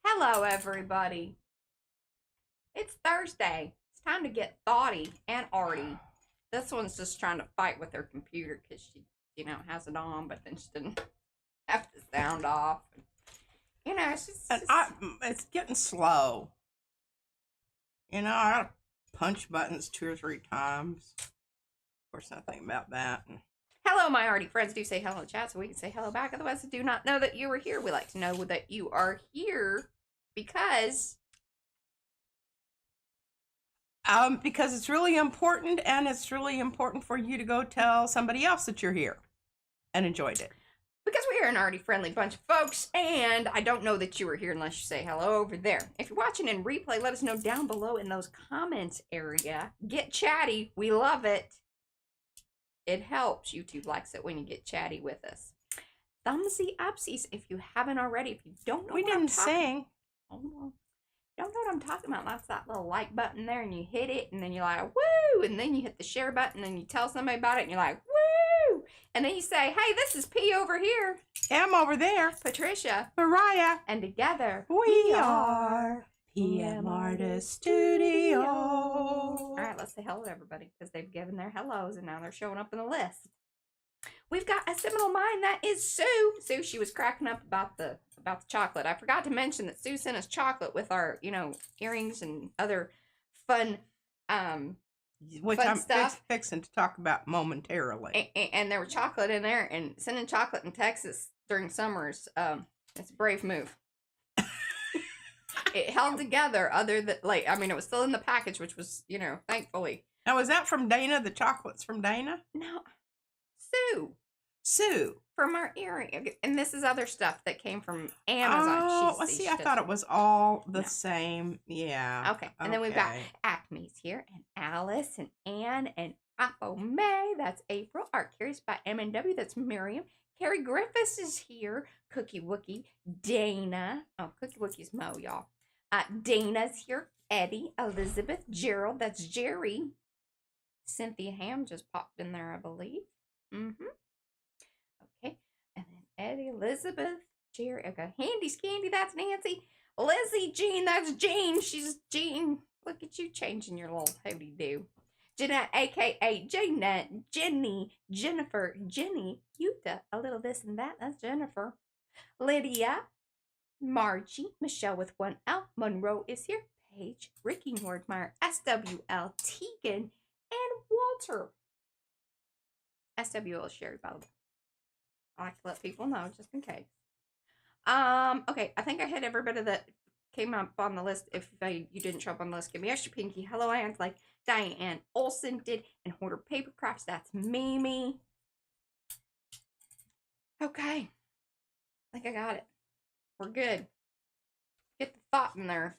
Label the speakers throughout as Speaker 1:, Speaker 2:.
Speaker 1: Hello, everybody. It's Thursday. It's time to get Thoughty and Arty. This one's just trying to fight with her computer because she has it on, but then she didn't have the sound off.
Speaker 2: And it's getting slow. I gotta punch buttons 2 or 3 times. Of course, nothing about that.
Speaker 1: Hello, my Arty friends. Do say hello in chat so we can say hello back. Otherwise, I do not know that you are here. We like to know that you are here because
Speaker 2: Because it's really important, and it's really important for you to go tell somebody else that you're here and enjoyed it.
Speaker 1: Because we are an Arty friendly bunch of folks, and I don't know that you were here unless you say hello over there. If you're watching in replay, let us know down below in those comments area. Get chatty. We love it. It helps. YouTube likes it when you get chatty with us. Thumbsy upsies if you haven't already. If you don't know
Speaker 2: We didn't sing.
Speaker 1: Oh, well, don't know what I'm talking about. That's that little like button there, and you hit it, and then you're like, woo! And then you hit the share button, and you tell somebody about it, and you're like, woo! And then you say, hey, this is P over here.
Speaker 2: M over there.
Speaker 1: Patricia.
Speaker 2: Mariah.
Speaker 1: And together,
Speaker 2: we are PM Artist Studio.
Speaker 1: All right, let's say hello to everybody because they've given their hellos, and now they're showing up in the list. We've got a seminal mind that is Sue. Sue, she was cracking up about the chocolate. I forgot to mention that Sue sent us chocolate with our, earrings and other fun
Speaker 2: which
Speaker 1: fun
Speaker 2: I'm
Speaker 1: stuff.
Speaker 2: fixing to talk about momentarily.
Speaker 1: And there was chocolate in there, and sending chocolate in Texas during summers, it's a brave move. It held together other than, it was still in the package, which was, thankfully.
Speaker 2: Now, was that from Dana? The chocolates from Dana?
Speaker 1: No.
Speaker 2: Sue.
Speaker 1: From our earring. And this is other stuff that came from Amazon.
Speaker 2: Oh, see, I thought it was all the same. Yeah.
Speaker 1: Okay. And then we've got Acme's here, and Alice, and Anne, and Apple May. That's April. Art Curious by M&W. That's Miriam. Carrie Griffiths is here. Cookie Wookie. Dana. Oh, Cookie Wookie's Mo, y'all. Dana's here. Eddie. Elizabeth. Gerald. That's Jerry. Cynthia Ham just popped in there, I believe. Okay. And then Eddie, Elizabeth, Jerry. Okay. Handy's Candy. That's Nancy. Lizzie, Jean. That's Jean. She's Jean. Look at you changing your little howdy do. Jeanette, a.k.a. Jeanette, Jenny, Jennifer, Jenny, Yuta, a little this and that. That's Jennifer. Lydia, Margie, Michelle with 1L, Monroe is here. Paige, Ricky Nordmeyer, SWL, Tegan, and Walter. SWL is Sherry, by the way. I like to let people know just in case. Okay, I think I hit everybody that came up on the list. If you didn't show up on the list, give me extra pinky. Hello, Anne's like Diane Olsen did, and Hoarder Paper Crafts. That's Mimi. Okay, I think I got it. We're good. Get the thought in there.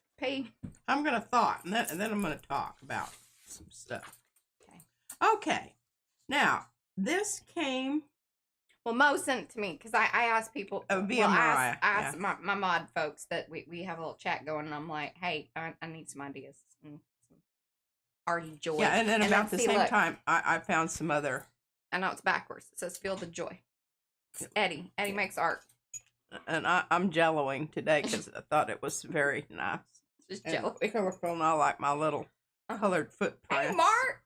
Speaker 2: I'm gonna thought, and then I'm gonna talk about some stuff. Okay. Now this came.
Speaker 1: Well, Mo sent it to me because I asked people.
Speaker 2: Via Mariah.
Speaker 1: I asked my mod folks that we have a little chat going, and I'm like, hey, I need some ideas and some Arty joy.
Speaker 2: Yeah, and then about the same time, I found some other.
Speaker 1: I know it's backwards. It says Field of Joy. It's Eddie. Eddie makes art.
Speaker 2: And I'm jelloing today because I thought it was very nice.
Speaker 1: Just jelloing.
Speaker 2: Colorful, and I like my little colored footprint.
Speaker 1: Hey, Mark.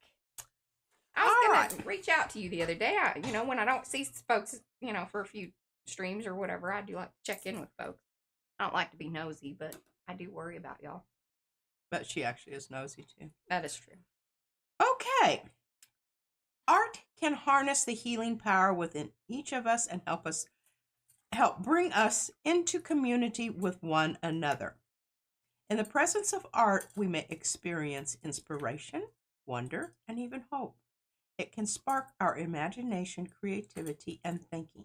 Speaker 1: I was going to reach out to you the other day. When I don't see folks, for a few streams or whatever, I do like to check in with folks. I don't like to be nosy, but I do worry about y'all.
Speaker 2: But she actually is nosy, too.
Speaker 1: That is true.
Speaker 2: Okay. Art can harness the healing power within each of us and help bring us into community with one another. In the presence of art, we may experience inspiration, wonder, and even hope. It can spark our imagination, creativity, and thinking.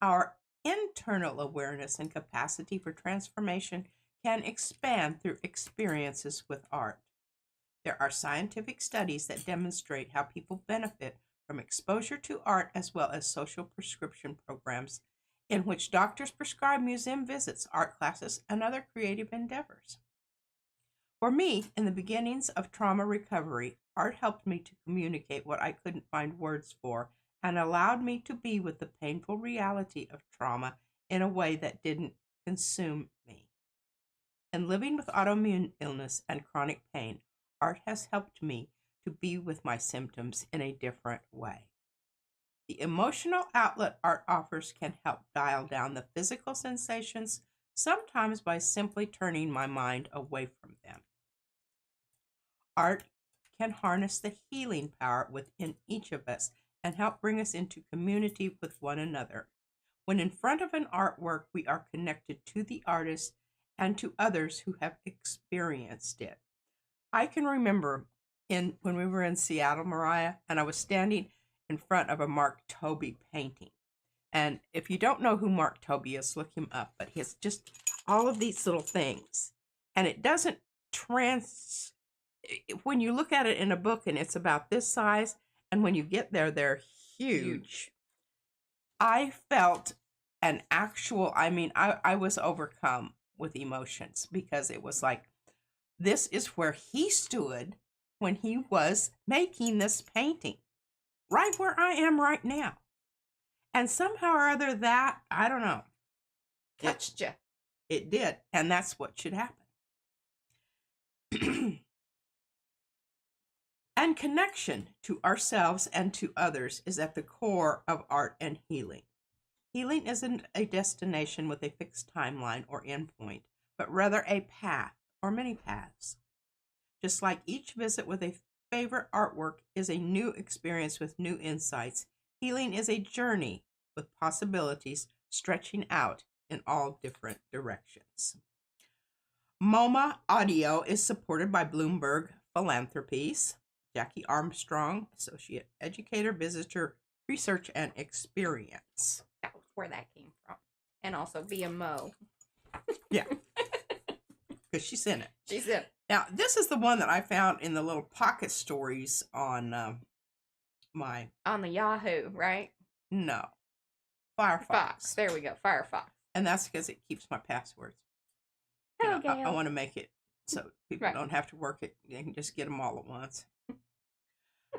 Speaker 2: Our internal awareness and capacity for transformation can expand through experiences with art. There are scientific studies that demonstrate how people benefit from exposure to art, as well as social prescription programs in which doctors prescribe museum visits, art classes, and other creative endeavors. For me, in the beginnings of trauma recovery, art helped me to communicate what I couldn't find words for and allowed me to be with the painful reality of trauma in a way that didn't consume me. and living with autoimmune illness and chronic pain, art has helped me to be with my symptoms in a different way. The emotional outlet art offers can help dial down the physical sensations, sometimes by simply turning my mind away from them. Art can harness the healing power within each of us and help bring us into community with one another. When in front of an artwork, we are connected to the artist and to others who have experienced it. I can remember when we were in Seattle, Mariah, and I was standing in front of a Mark Tobey painting. And if you don't know who Mark Tobey is, look him up. But he has just all of these little things. And it doesn't when you look at it in a book and it's about this size, and when you get there, they're huge. I felt I was overcome with emotions because it was like, this is where he stood when he was making this painting, right where I am right now. And somehow or other that, I don't know.
Speaker 1: Touched you.
Speaker 2: It did. And that's what should happen. And connection to ourselves and to others is at the core of art and healing. Healing isn't a destination with a fixed timeline or endpoint, but rather a path or many paths. Just like each visit with a favorite artwork is a new experience with new insights, healing is a journey with possibilities stretching out in all different directions. MoMA Audio is supported by Bloomberg Philanthropies, Jackie Armstrong, Associate Educator, Visitor, Research, and Experience.
Speaker 1: That was where that came from. And also via Mo.
Speaker 2: Yeah. Because she's in it.
Speaker 1: She's in it.
Speaker 2: Now, this is the one that I found in the little pocket stories on my...
Speaker 1: On the Yahoo, right?
Speaker 2: No. Firefox.
Speaker 1: There we go. Firefox.
Speaker 2: And that's because it keeps my passwords.
Speaker 1: Okay.
Speaker 2: I want to make it so people don't have to work it. They can just get them all at once.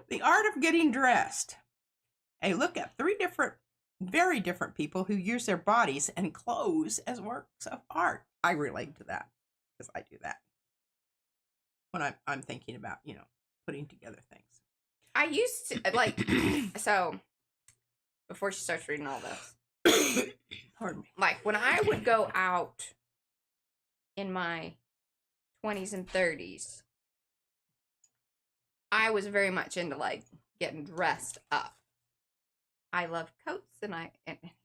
Speaker 2: The Art of Getting Dressed. A look at very different people who use their bodies and clothes as works of art. I relate to that because I do that when I'm thinking about, putting together things.
Speaker 1: I used to, so, before she starts reading all this.
Speaker 2: Pardon me.
Speaker 1: Like, when I would go out in my 20s and 30s, I was very much into, getting dressed up. I love coats, and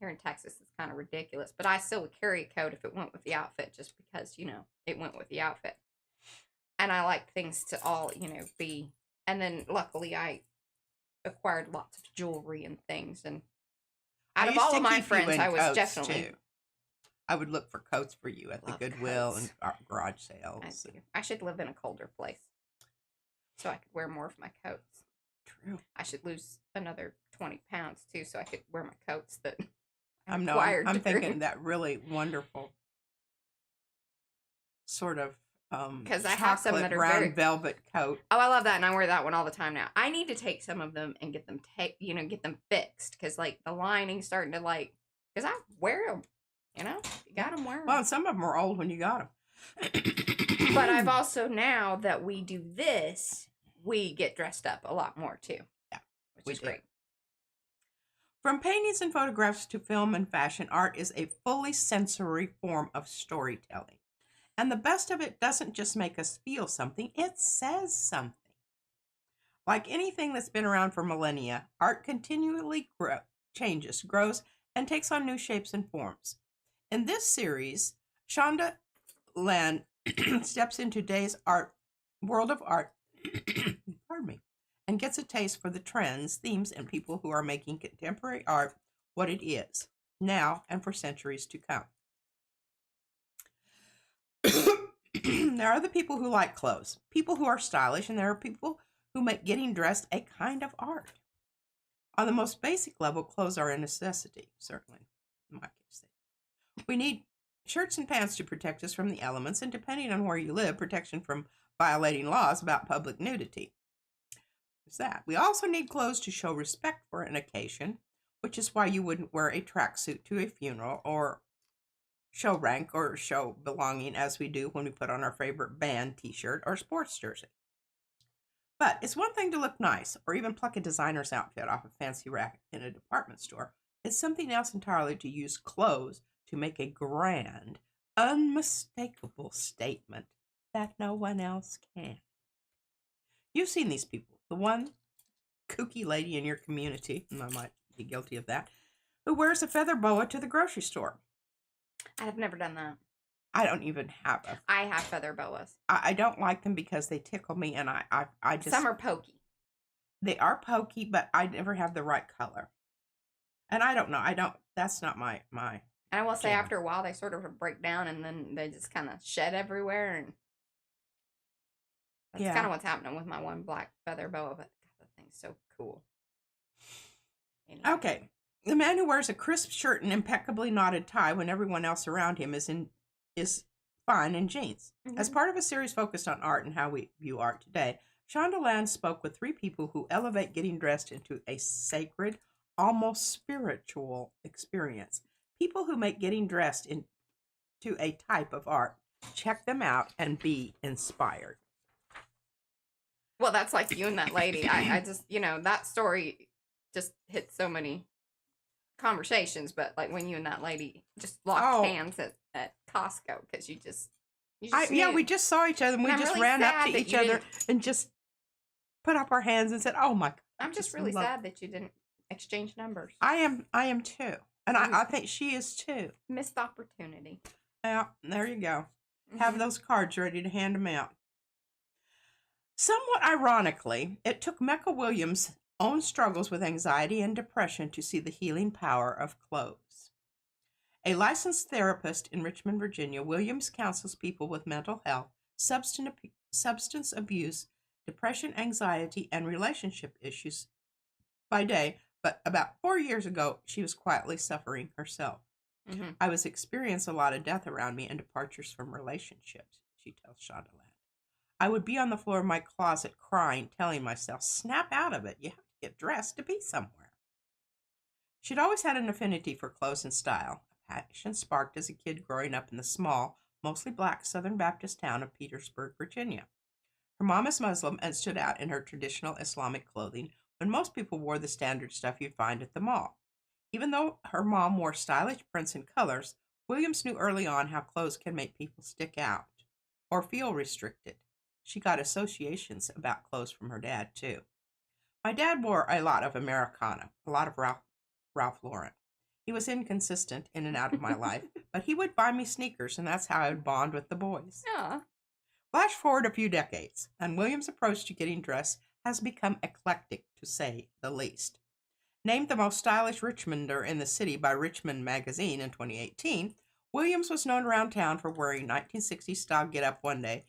Speaker 1: here in Texas, it's kind of ridiculous, but I still would carry a coat if it went with the outfit, just because, it went with the outfit. And I like things to all, be, and then luckily I acquired lots of jewelry and things, and out of all of my friends, I was definitely...
Speaker 2: Too. I would look for coats for you at the Goodwill and garage sales.
Speaker 1: I should live in a colder place so I could wear more of my coats.
Speaker 2: True.
Speaker 1: I should lose another 20 pounds, too, so I could wear my coats that
Speaker 2: I'm thinking that really wonderful sort of
Speaker 1: because I have some that are
Speaker 2: brown velvet coat.
Speaker 1: Oh, I love that, and I wear that one all the time now. I need to take some of them and get them get them fixed, because the lining's starting to because I wear them, you got them wearing.
Speaker 2: Well, and some of them are old when you got them.
Speaker 1: But I've also, now that we do this, we get dressed up a lot more too.
Speaker 2: Yeah,
Speaker 1: which is great.
Speaker 2: From paintings and photographs to film and fashion, art is a fully sensory form of storytelling. And the best of it doesn't just make us feel something, it says something. Like anything that's been around for millennia, art continually changes, grows, and takes on new shapes and forms. In this series, Shonda Land steps into today's world of art pardon me, and gets a taste for the trends, themes, and people who are making contemporary art what it is, now and for centuries to come. There are the people who like clothes, people who are stylish, and there are people who make getting dressed a kind of art. On the most basic level, clothes are a necessity, certainly, in my case. We need shirts and pants to protect us from the elements, and depending on where you live, protection from violating laws about public nudity. There's that. We also need clothes to show respect for an occasion, which is why you wouldn't wear a tracksuit to a funeral or show rank or show belonging as we do when we put on our favorite band t-shirt or sports jersey. But it's one thing to look nice or even pluck a designer's outfit off a fancy rack in a department store. It's something else entirely to use clothes to make a grand, unmistakable statement that no one else can. You've seen these people. The one kooky lady in your community, and I might be guilty of that, who wears a feather boa to the grocery store.
Speaker 1: I have never done that.
Speaker 2: I don't even have a.
Speaker 1: I have feather boas.
Speaker 2: I don't like them because they tickle me, and I just.
Speaker 1: Some are pokey.
Speaker 2: They are pokey, but I never have the right color. And I don't know. That's not my.
Speaker 1: And I will say,
Speaker 2: jam.
Speaker 1: after a while, they sort of break down, and then they just kind of shed everywhere, and that's kind of what's happening with my one black feather boa. But God, that thing's so cool. Anyway.
Speaker 2: Okay. The man who wears a crisp shirt and impeccably knotted tie when everyone else around him is fine in jeans.
Speaker 1: Mm-hmm.
Speaker 2: As part of a series focused on art and how we view art today, Shondaland spoke with 3 people who elevate getting dressed into a sacred, almost spiritual experience. People who make getting dressed into a type of art. Check them out and be inspired.
Speaker 1: Well, that's like you and that lady. I just, that story just hit so many conversations, but like when you and that lady just locked hands at Costco because you just
Speaker 2: we just saw each other and we just really ran up to each other and just put up our hands and said, "Oh my God."
Speaker 1: I'm just really sad that you didn't exchange numbers.
Speaker 2: I am too. And I think she is too.
Speaker 1: Missed opportunity.
Speaker 2: Yeah, there you go. Have those cards ready to hand them out. Somewhat ironically, it took Mecca Williams' own struggles with anxiety and depression to see the healing power of clothes. A licensed therapist in Richmond, Virginia, Williams counsels people with mental health, substance abuse, depression, anxiety, and relationship issues by day, but about 4 years ago, she was quietly suffering herself.
Speaker 1: Mm-hmm.
Speaker 2: I was experiencing a lot of death around me and departures from relationships, she tells Shondaland. I would be on the floor of my closet crying, telling myself, snap out of it. You have to get dressed to be somewhere. She'd always had an affinity for clothes and style, a passion sparked as a kid growing up in the small, mostly black Southern Baptist town of Petersburg, Virginia. Her mom is Muslim and stood out in her traditional Islamic clothing when most people wore the standard stuff you'd find at the mall. Even though her mom wore stylish prints and colors, Williams knew early on how clothes can make people stick out or feel restricted. She got associations about clothes from her dad, too. My dad wore a lot of Americana, a lot of Ralph Lauren. He was inconsistent in and out of my life, but he would buy me sneakers, and that's how I would bond with the boys.
Speaker 1: Yeah.
Speaker 2: Flash forward a few decades, and Williams' approach to getting dressed has become eclectic, to say the least. Named the most stylish Richmonder in the city by Richmond Magazine in 2018, Williams was known around town for wearing 1960s-style get-up one day,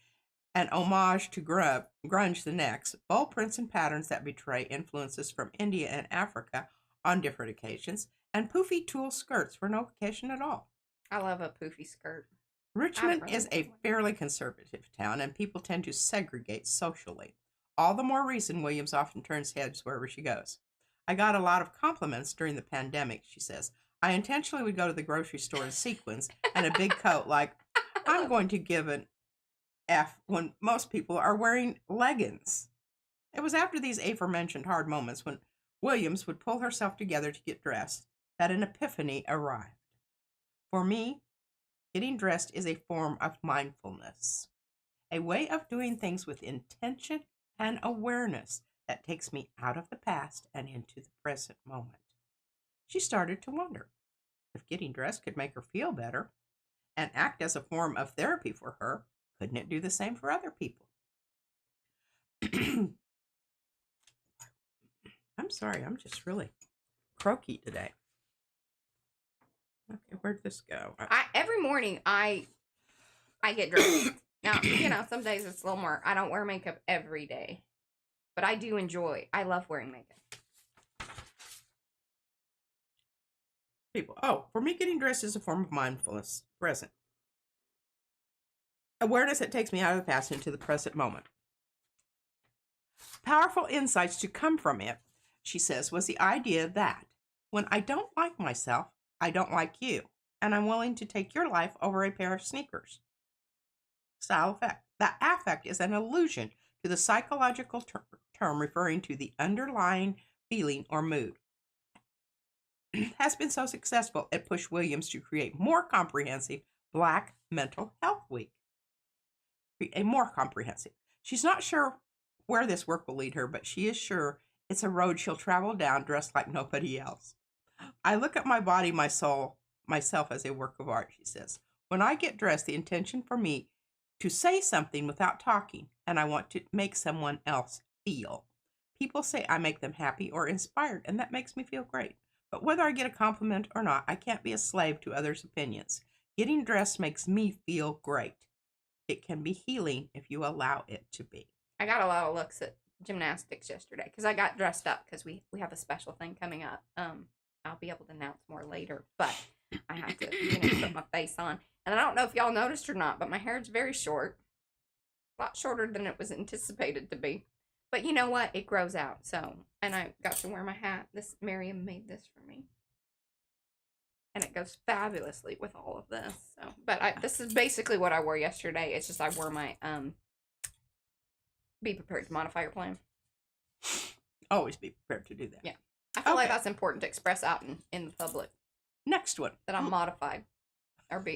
Speaker 2: an homage to grunge the next, bold prints and patterns that betray influences from India and Africa on different occasions, and poofy tulle skirts for no occasion at all.
Speaker 1: I love a poofy skirt.
Speaker 2: Richmond is a fairly conservative town, and people tend to segregate socially. All the more reason Williams often turns heads wherever she goes. I got a lot of compliments during the pandemic, she says. I intentionally would go to the grocery store in sequins and a big coat like, I'm going to give an F when most people are wearing leggings. It was after these aforementioned hard moments when Williams would pull herself together to get dressed that an epiphany arrived. For me, getting dressed is a form of mindfulness, a way of doing things with intention and awareness that takes me out of the past and into the present moment. She started to wonder if getting dressed could make her feel better and act as a form of therapy for her. Couldn't it do the same for other people? I'm sorry, I'm just really croaky today. Okay, where'd this go?
Speaker 1: Every morning I get dressed. Now, some days it's a little more. I don't wear makeup every day, but I do enjoy. I love wearing makeup.
Speaker 2: People, for me, getting dressed is a form of mindfulness, present. Awareness that takes me out of the past into the present moment. Powerful insights to come from it, she says, was the idea that when I don't like myself, I don't like you, and I'm willing to take your life over a pair of sneakers. Style effect. The affect is an allusion to the psychological term referring to the underlying feeling or mood. Has been so successful, it pushed Williams to create more comprehensive Black Mental Health Week. A more comprehensive. She's not sure where this work will lead her, but she is sure it's a road she'll travel down dressed like nobody else. I look at my body, my soul, myself as a work of art, she says. When I get dressed, the intention for me to say something without talking, and I want to make someone else feel. People say I make them happy or inspired, and that makes me feel great. But whether I get a compliment or not, I can't be a slave to others' opinions. Getting dressed makes me feel great. It can be healing if you allow it to be.
Speaker 1: I got a lot of looks at gymnastics yesterday because I got dressed up because we have a special thing coming up. I'll be able to announce more later, but I have to put my face on. And I don't know if y'all noticed or not, but my hair's very short. A lot shorter than it was anticipated to be. But you know what? It grows out. So, and I got to wear my hat. Mariah made this for me. And it goes fabulously with all of this. So, but this is basically what I wore yesterday. It's just I wore my, be prepared to modify your plan.
Speaker 2: Always be prepared to do that.
Speaker 1: Yeah. I feel like that's important to express out in the public.
Speaker 2: Next one.
Speaker 1: That I'm modified.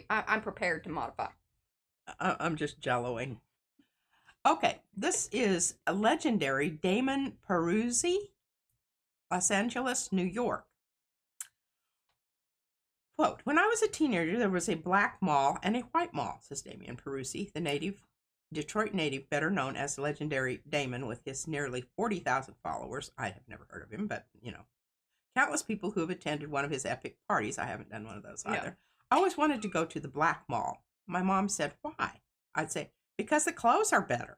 Speaker 1: I'm prepared to modify.
Speaker 2: I'm just jelloing. Okay, this is a legendary Damon Peruzzi, Los Angeles, New York. Quote, when I was a teenager, there was a black mall and a white mall, says Damon Peruzzi, the Detroit native, better known as legendary Damon with his nearly 40,000 followers. I have never heard of him, but, countless people who have attended one of his epic parties. I haven't done one of those either. I always wanted to go to the black mall. My mom said, why? I'd say, because the clothes are better.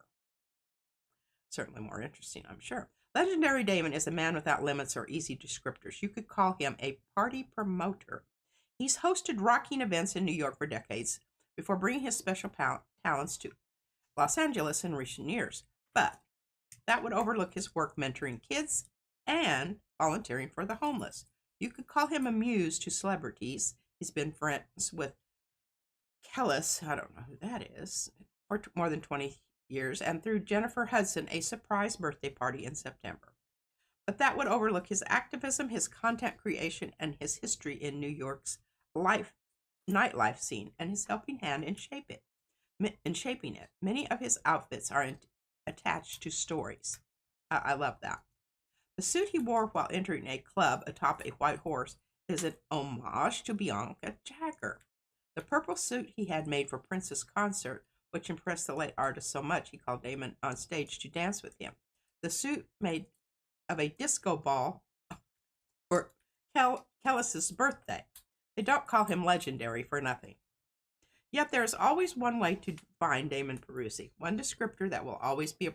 Speaker 2: Certainly more interesting, I'm sure. Legendary Damon is a man without limits or easy descriptors. You could call him a party promoter. He's hosted rocking events in New York for decades before bringing his special talents to Los Angeles in recent years. But that would overlook his work mentoring kids and volunteering for the homeless. You could call him a muse to celebrities. He's been friends with Kellis, I don't know who that is, for more than 20 years, and through Jennifer Hudson, a surprise birthday party in September. But that would overlook his activism, his content creation, and his history in New York's nightlife scene, and his helping hand in shaping it. Many of his outfits are attached to stories. I love that. The suit he wore while entering a club atop a white horse is an homage to Bianca Jagger. The purple suit he had made for Prince's concert, which impressed the late artist so much he called Damon on stage to dance with him. The suit made of a disco ball for Kellis's birthday. They don't call him legendary for nothing. Yet there is always one way to define Damon Peruzzi, one descriptor that will always be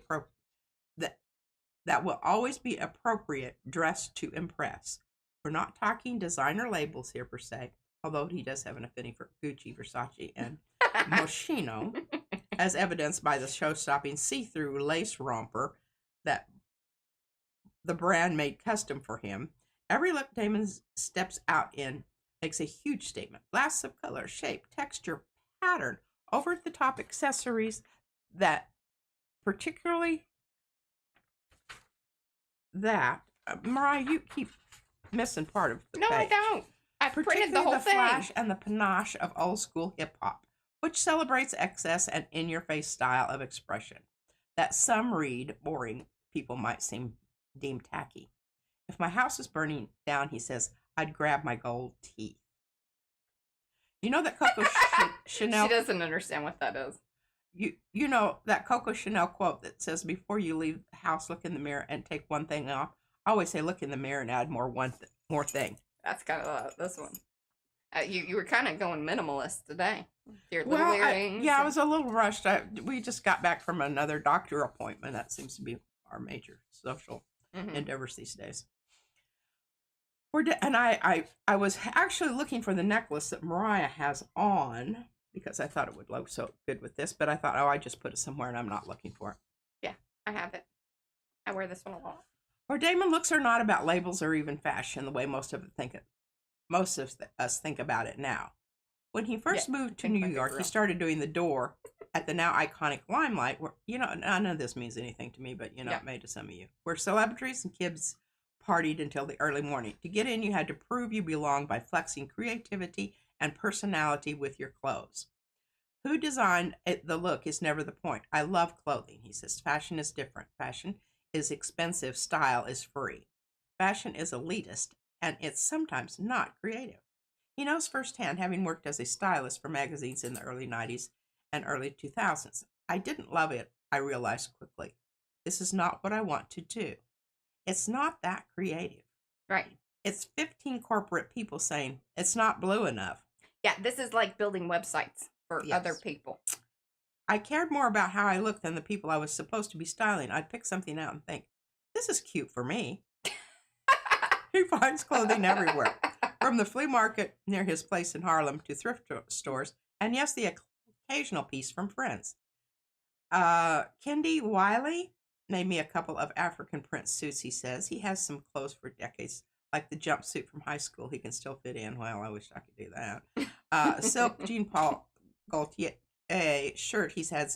Speaker 2: appropriate, dressed to impress. We're not talking designer labels here per se, although he does have an affinity for Gucci, Versace, and Moschino, as evidenced by the show-stopping see-through lace romper that the brand made custom for him. Every look Damon steps out in makes a huge statement. Blasts of color, shape, texture, pattern, over-the-top accessories that Mariah, you keep missing part of the page.
Speaker 1: I don't. I printed the whole thing.
Speaker 2: Flash and the panache of old-school hip-hop, which celebrates excess and in-your-face style of expression that some boring people might deem tacky. If my house was burning down, he says, I'd grab my gold teeth. You know that Coco Chanel...
Speaker 1: She doesn't understand what that is.
Speaker 2: You know that Coco Chanel quote that says, before you leave the house, look in the mirror and take one thing off. I always say, look in the mirror and add more thing.
Speaker 1: That's kind of this one. You were kind of going minimalist today. Your little earrings.
Speaker 2: I was a little rushed. We just got back from another doctor appointment. That seems to be our major social endeavors these days. And I was actually looking for the necklace that Mariah has on because I thought it would look so good with this, but I thought, I just put it somewhere and I'm not looking for it.
Speaker 1: Yeah, I have it. I wear this one a lot.
Speaker 2: Or Damon looks are not about labels or even fashion the way most of us think about it now. When he first moved to
Speaker 1: pink
Speaker 2: New
Speaker 1: my favorite
Speaker 2: York, he
Speaker 1: room.
Speaker 2: started doing the door at the now iconic Limelight, where, none of this means anything to me, but, it may to some of you, where celebrities and kids partied until the early morning. To get in, you had to prove you belonged by flexing creativity and personality with your clothes. Who designed the look is never the point. I love clothing, he says. Fashion is different. Fashion is expensive. Style is free. Fashion is elitist, and it's sometimes not creative. He knows firsthand, having worked as a stylist for magazines in the early 90s and early 2000s. I didn't love it, I realized quickly. This is not what I want to do. It's not that creative.
Speaker 1: Right.
Speaker 2: It's 15 corporate people saying, it's not blue enough.
Speaker 1: Yeah, this is like building websites for other people.
Speaker 2: I cared more about how I looked than the people I was supposed to be styling. I'd pick something out and think, this is cute for me. He finds clothing everywhere, from the flea market near his place in Harlem to thrift stores, and yes, the occasional piece from friends. Kendi Wiley made me a couple of African print suits, he says. He has some clothes for decades, like the jumpsuit from high school he can still fit in. Well, I wish I could do that. Silk Jean Paul Gaultier shirt he's had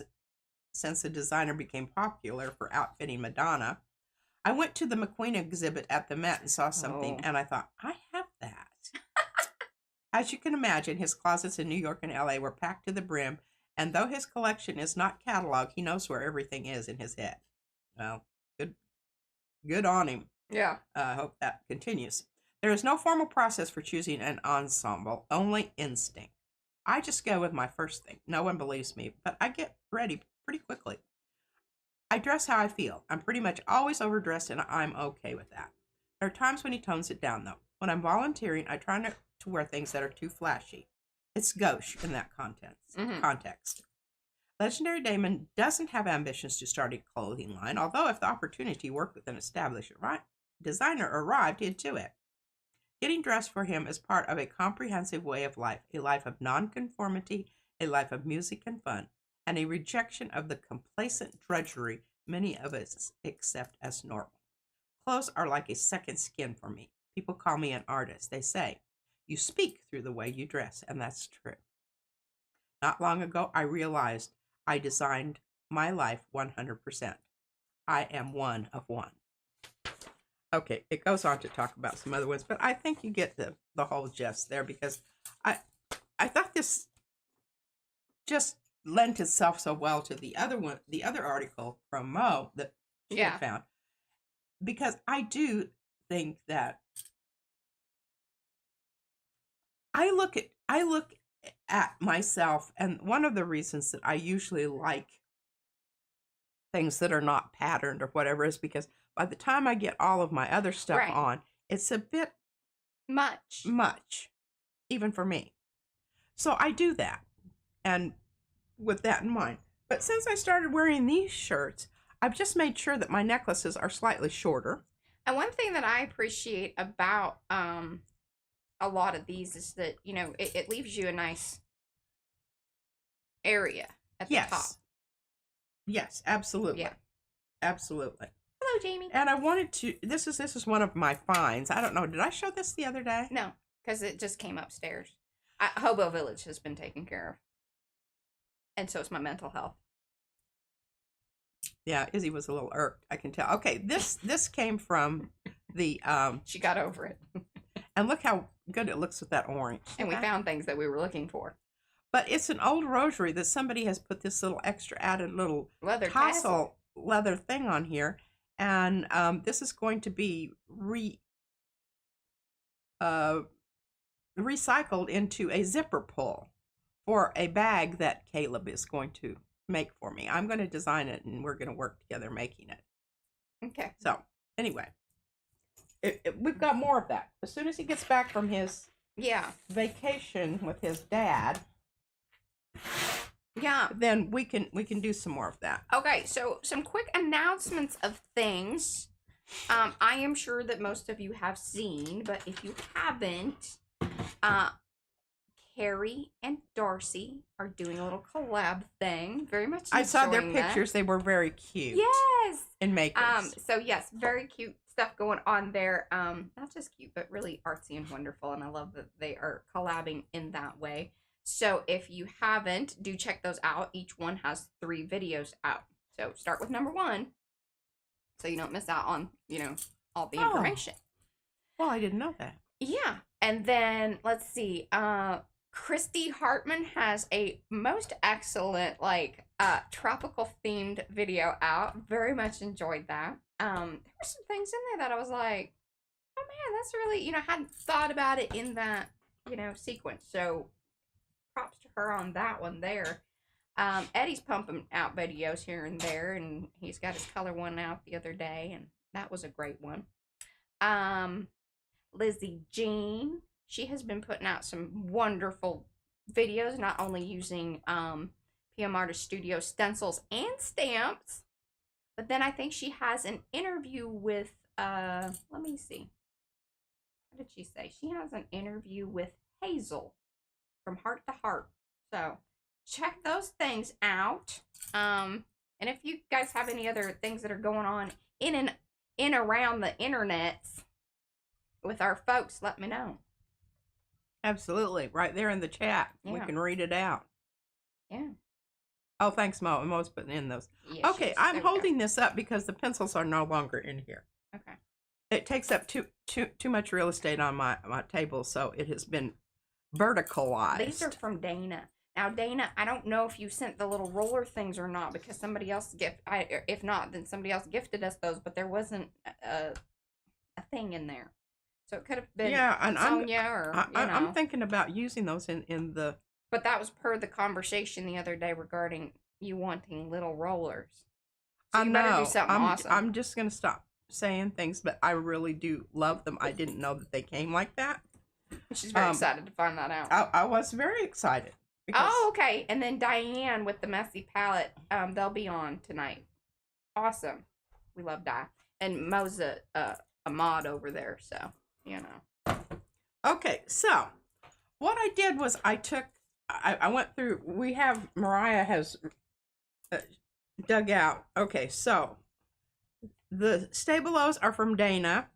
Speaker 2: since the designer became popular for outfitting Madonna. I went to the McQueen exhibit at the Met and saw something, and I thought, I have that. As you can imagine, his closets in New York and LA were packed to the brim, and though his collection is not cataloged, he knows where everything is in his head. Well, good on him.
Speaker 1: Yeah.
Speaker 2: I hope that continues. There is no formal process for choosing an ensemble, only instinct. I just go with my first thing. No one believes me, but I get ready pretty quickly. I dress how I feel. I'm pretty much always overdressed, and I'm okay with that. There are times when he tones it down, though. When I'm volunteering, I try not to wear things that are too flashy. It's gauche in that context. Legendary Damon doesn't have ambitions to start a clothing line, although if the opportunity worked with an established designer arrived, he'd do it. Getting dressed for him is part of a comprehensive way of life, a life of nonconformity, a life of music and fun, and a rejection of the complacent drudgery many of us accept as normal. Clothes are like a second skin for me. People call me an artist. They say, you speak through the way you dress, and that's true. Not long ago, I realized I designed my life 100%. I am one of one. Okay, it goes on to talk about some other ones, but I think you get the whole gist there, because I thought this just lent itself so well to the other article from Mo that she had found, because I do think that I look at myself, and one of the reasons that I usually like things that are not patterned or whatever is because by the time I get all of my other stuff on, it's a bit much, even for me. So I do that, and with that in mind. But since I started wearing these shirts, I've just made sure that my necklaces are slightly shorter.
Speaker 1: And one thing that I appreciate about a lot of these is that, it leaves you a nice area at the top.
Speaker 2: Yes, absolutely.
Speaker 1: Yeah.
Speaker 2: Absolutely.
Speaker 1: Hello, Jamie.
Speaker 2: And I wanted to, this is one of my finds. I don't know, did I show this the other day?
Speaker 1: No, because it just came upstairs. Hobo Village has been taken care of. And so is my mental health.
Speaker 2: Yeah, Izzy was a little irked, I can tell. Okay, this came from the
Speaker 1: she got over it.
Speaker 2: And look how good it looks with that orange.
Speaker 1: And we found things that we were looking for.
Speaker 2: But it's an old rosary that somebody has put this little extra added little
Speaker 1: leather
Speaker 2: tassel leather thing on here. And this is going to be recycled into a zipper pull for a bag that Caleb is going to make for me. I'm going to design it, and we're going to work together making it.
Speaker 1: Okay.
Speaker 2: So, anyway, we've got more of that. As soon as he gets back from his vacation with his dad, then we can do some more of that.
Speaker 1: Okay, so some quick announcements of things. I am sure that most of you have seen, but if you haven't, Carrie and Darcy are doing a little collab thing. Very much
Speaker 2: I saw their
Speaker 1: enjoying
Speaker 2: pictures.
Speaker 1: that.
Speaker 2: They were very cute.
Speaker 1: Yes.
Speaker 2: In makers.
Speaker 1: So yes, very cute stuff going on there. Not just cute, but really artsy and wonderful. And I love that they are collabing in that way. So if you haven't, do check those out. Each one has 3 videos out. So start with number 1 so you don't miss out on, all the information.
Speaker 2: Well, I didn't know that.
Speaker 1: Yeah. And then let's see. Christy Hartman has a most excellent tropical themed video out. Very much enjoyed that. There were some things in there that I was like, oh man, that's really, hadn't thought about it in that, sequence. So props to her on that one there. Eddie's pumping out videos here and there, and he's got his color one out the other day, and that was a great one. Lizzie Jean, she has been putting out some wonderful videos, not only using PM Artist Studio stencils and stamps, but then I think she has an interview with, let me see. What did she say? She has an interview with Hazel from Heart to Heart. So check those things out. And if you guys have any other things that are going on in around the internets with our folks, let me know.
Speaker 2: Absolutely. Right there in the chat. Yeah. We can read it out.
Speaker 1: Yeah.
Speaker 2: Oh, thanks, Mo. Mo's putting in those.
Speaker 1: Yeah,
Speaker 2: okay, I'm holding this up because the pencils are no longer in here.
Speaker 1: Okay.
Speaker 2: It takes up too much real estate on my table, so it has been verticalized.
Speaker 1: These are from Dana. Now, Dana, I don't know if you sent the little roller things or not, because somebody else if not, then somebody else gifted us those, but there wasn't a thing in there. So it could have been Sonia
Speaker 2: I'm thinking about using those in the...
Speaker 1: But that was per the conversation the other day regarding you wanting little rollers. So you better do something awesome.
Speaker 2: I'm just going to stop saying things, but I really do love them. I didn't know that they came like that.
Speaker 1: She's very excited to find that out.
Speaker 2: I was very excited.
Speaker 1: Oh, okay. And then Diane with the messy palette, they'll be on tonight. Awesome. We love Di. And Mo's a mod over there, so,
Speaker 2: Okay, so what I did was I went through, Mariah has dug out. Okay, so the Stabelos are from Dana.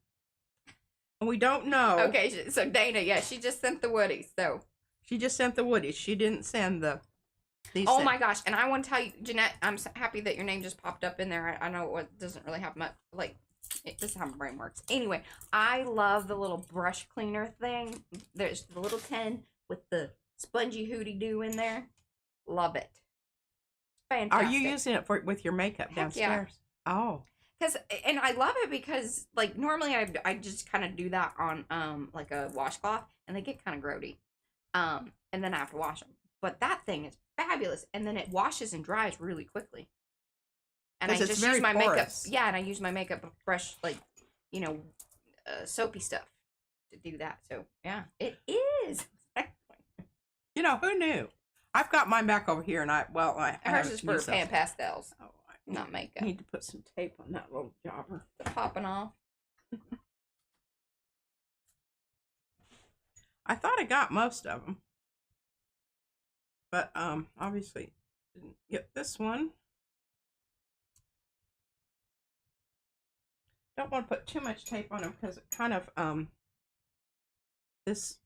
Speaker 2: And we don't know.
Speaker 1: Okay, so Dana, yeah, she just sent the Woodies, so.
Speaker 2: She just sent the Woodies. She didn't send these
Speaker 1: things. My gosh, and I want to tell you, Jeanette, I'm so happy that your name just popped up in there. I know it doesn't really have much, this is how my brain works. Anyway, I love the little brush cleaner thing. There's the little tin with the spongy hootie-doo in there. Love it. Fantastic.
Speaker 2: Are you using it with your makeup downstairs? Yeah. Oh.
Speaker 1: And I love it because, normally I just kind of do that on, a washcloth, and they get kind of grody. And then I have to wash them. But that thing is fabulous, and then it washes and dries really quickly. And I just use my makeup. Yeah, and I use my makeup brush, soapy stuff to do that. So, yeah, it is.
Speaker 2: Who knew? I've got mine back over here, and
Speaker 1: hers is for pan pastels. Oh, not makeup.
Speaker 2: I need to put some tape on that little jobber.
Speaker 1: It's popping off.
Speaker 2: I thought I got most of them. But, obviously didn't get this one. Don't want to put too much tape on them because it kind of, this,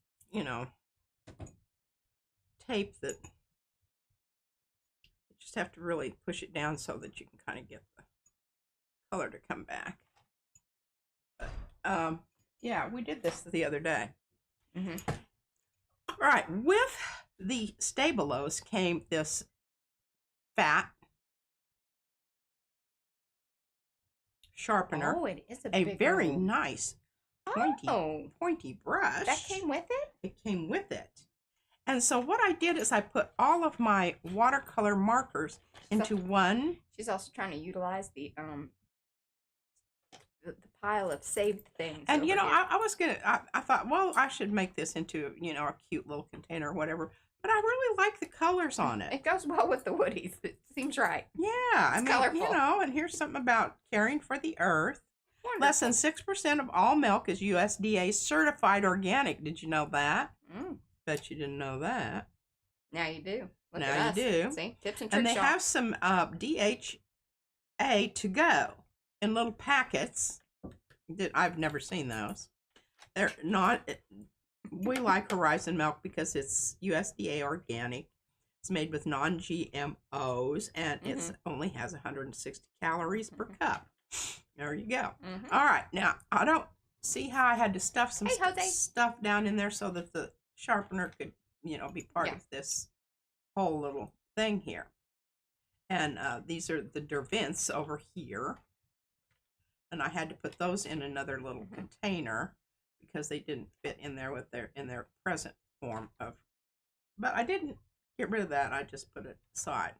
Speaker 2: tape that you just have to really push it down so that you can kind of get the color to come back. But, yeah, we did this the other day.
Speaker 1: Mm-hmm.
Speaker 2: All right, with the Stabelos came this fat sharpener.
Speaker 1: Oh, it is a
Speaker 2: very nice pointy brush.
Speaker 1: That came with it?
Speaker 2: It came with it. And so what I did is I put all of my watercolor markers into one.
Speaker 1: She's also trying to utilize the pile of saved things.
Speaker 2: And I thought, well, I should make this into, a cute little container or whatever. But I really like the colors on it.
Speaker 1: It goes well with the Woodies. It seems right.
Speaker 2: Yeah,
Speaker 1: it's colorful.
Speaker 2: And here's something about caring for the earth.
Speaker 1: Wonderful.
Speaker 2: Less than 6% of all milk is USDA certified organic. Did you know that? Bet you didn't know that.
Speaker 1: Now you do. Look
Speaker 2: now
Speaker 1: at
Speaker 2: you
Speaker 1: us.
Speaker 2: do.
Speaker 1: See? Tips and tricks.
Speaker 2: And they have some DHA to go in little packets. I've never seen those. They're not We like Horizon milk because it's USDA organic. It's made with non-GMOs, and it only has 160 calories per cup. There you go. All right, now I don't see how I had to stuff some stuff down in there so that the sharpener could, be part of this whole little thing here. And these are the Dervints over here, and I had to put those in another little container because they didn't fit in there with their present form of. But I didn't get rid of that. I just put it aside.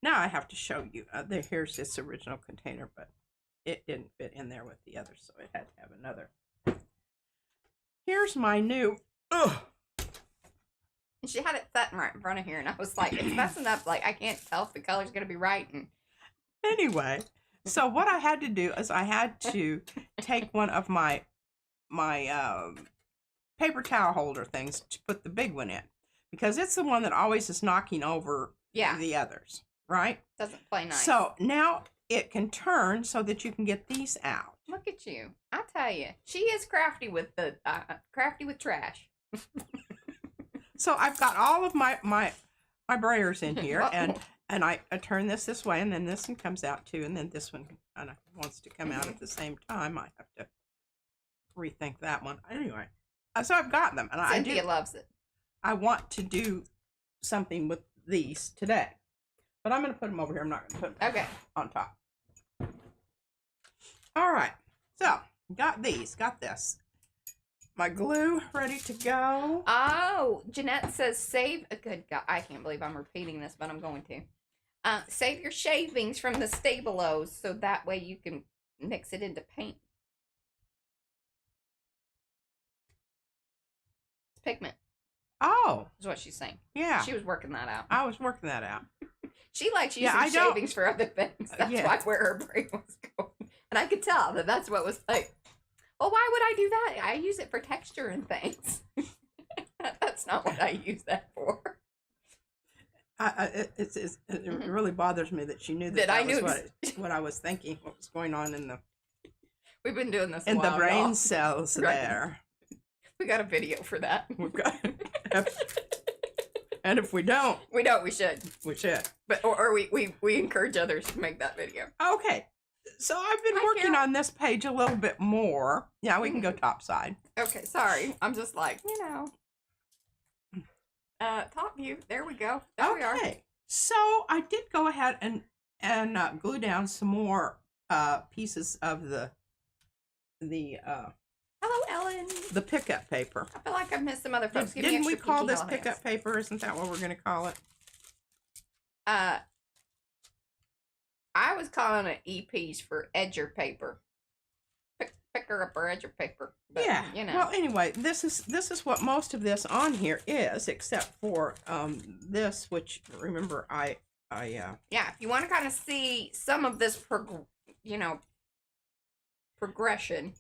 Speaker 2: Now I have to show you. Here's its original container, but it didn't fit in there with the others, so it had to have another. Here's my new. Ugh.
Speaker 1: She had it sitting right in front of here, and I was like, it's messing up. Like, I can't tell if the color's going to be right. And
Speaker 2: anyway, so what I had to do is I had to take one of my paper towel holder things to put the big one in, because it's the one that always is knocking over the others, right?
Speaker 1: Doesn't play nice.
Speaker 2: So now it can turn so that you can get these out.
Speaker 1: Look at you. I tell you, she is crafty with trash.
Speaker 2: So I've got all of my brayers in here, and I turn this way, and then this one comes out too, and then this one kind of wants to come out at the same time. I have to rethink that one. Anyway, so I've got them, and
Speaker 1: Cynthia loves it.
Speaker 2: I want to do something with these today, but I'm going to put them over here. I'm not going to put them on top. All right, so got this. My glue ready to go.
Speaker 1: Oh, Jeanette says save a good God. I can't believe I'm repeating this, but I'm going to. Save your shavings from the Stabilos so that way you can mix it into paint. It's pigment.
Speaker 2: Oh.
Speaker 1: Is what she's saying.
Speaker 2: Yeah.
Speaker 1: She was working that out.
Speaker 2: I was working that out.
Speaker 1: She likes using shavings for other things. That's why where her brain was going. And I could tell that what was like. Well, why would I do that? I use it for texture and things. That's not what I use that for.
Speaker 2: It really bothers me that she knew that
Speaker 1: was
Speaker 2: what I was thinking, what was going on in the.
Speaker 1: We've been doing this
Speaker 2: in the brain cells there.
Speaker 1: We got a video for that.
Speaker 2: We've got. And if we don't,
Speaker 1: we should.
Speaker 2: We should.
Speaker 1: But or we encourage others to make that video.
Speaker 2: Okay. So I've been working on this page a little bit more. Yeah, we can go topside.
Speaker 1: Okay, sorry. I'm just like, top view. There we go. There we are.
Speaker 2: So I did go ahead and glue down some more pieces of the
Speaker 1: hello, Ellen.
Speaker 2: The pickup paper.
Speaker 1: I feel like I've missed some other folks.
Speaker 2: Didn't we call this pickup paper? Isn't that what we're going to call it?
Speaker 1: I was calling it EPs for edger paper. Picker up or edger paper. But,
Speaker 2: yeah. Well, anyway, this is what most of this on here is, except for this, which remember I yeah.
Speaker 1: If you want to kind of see some of this progression.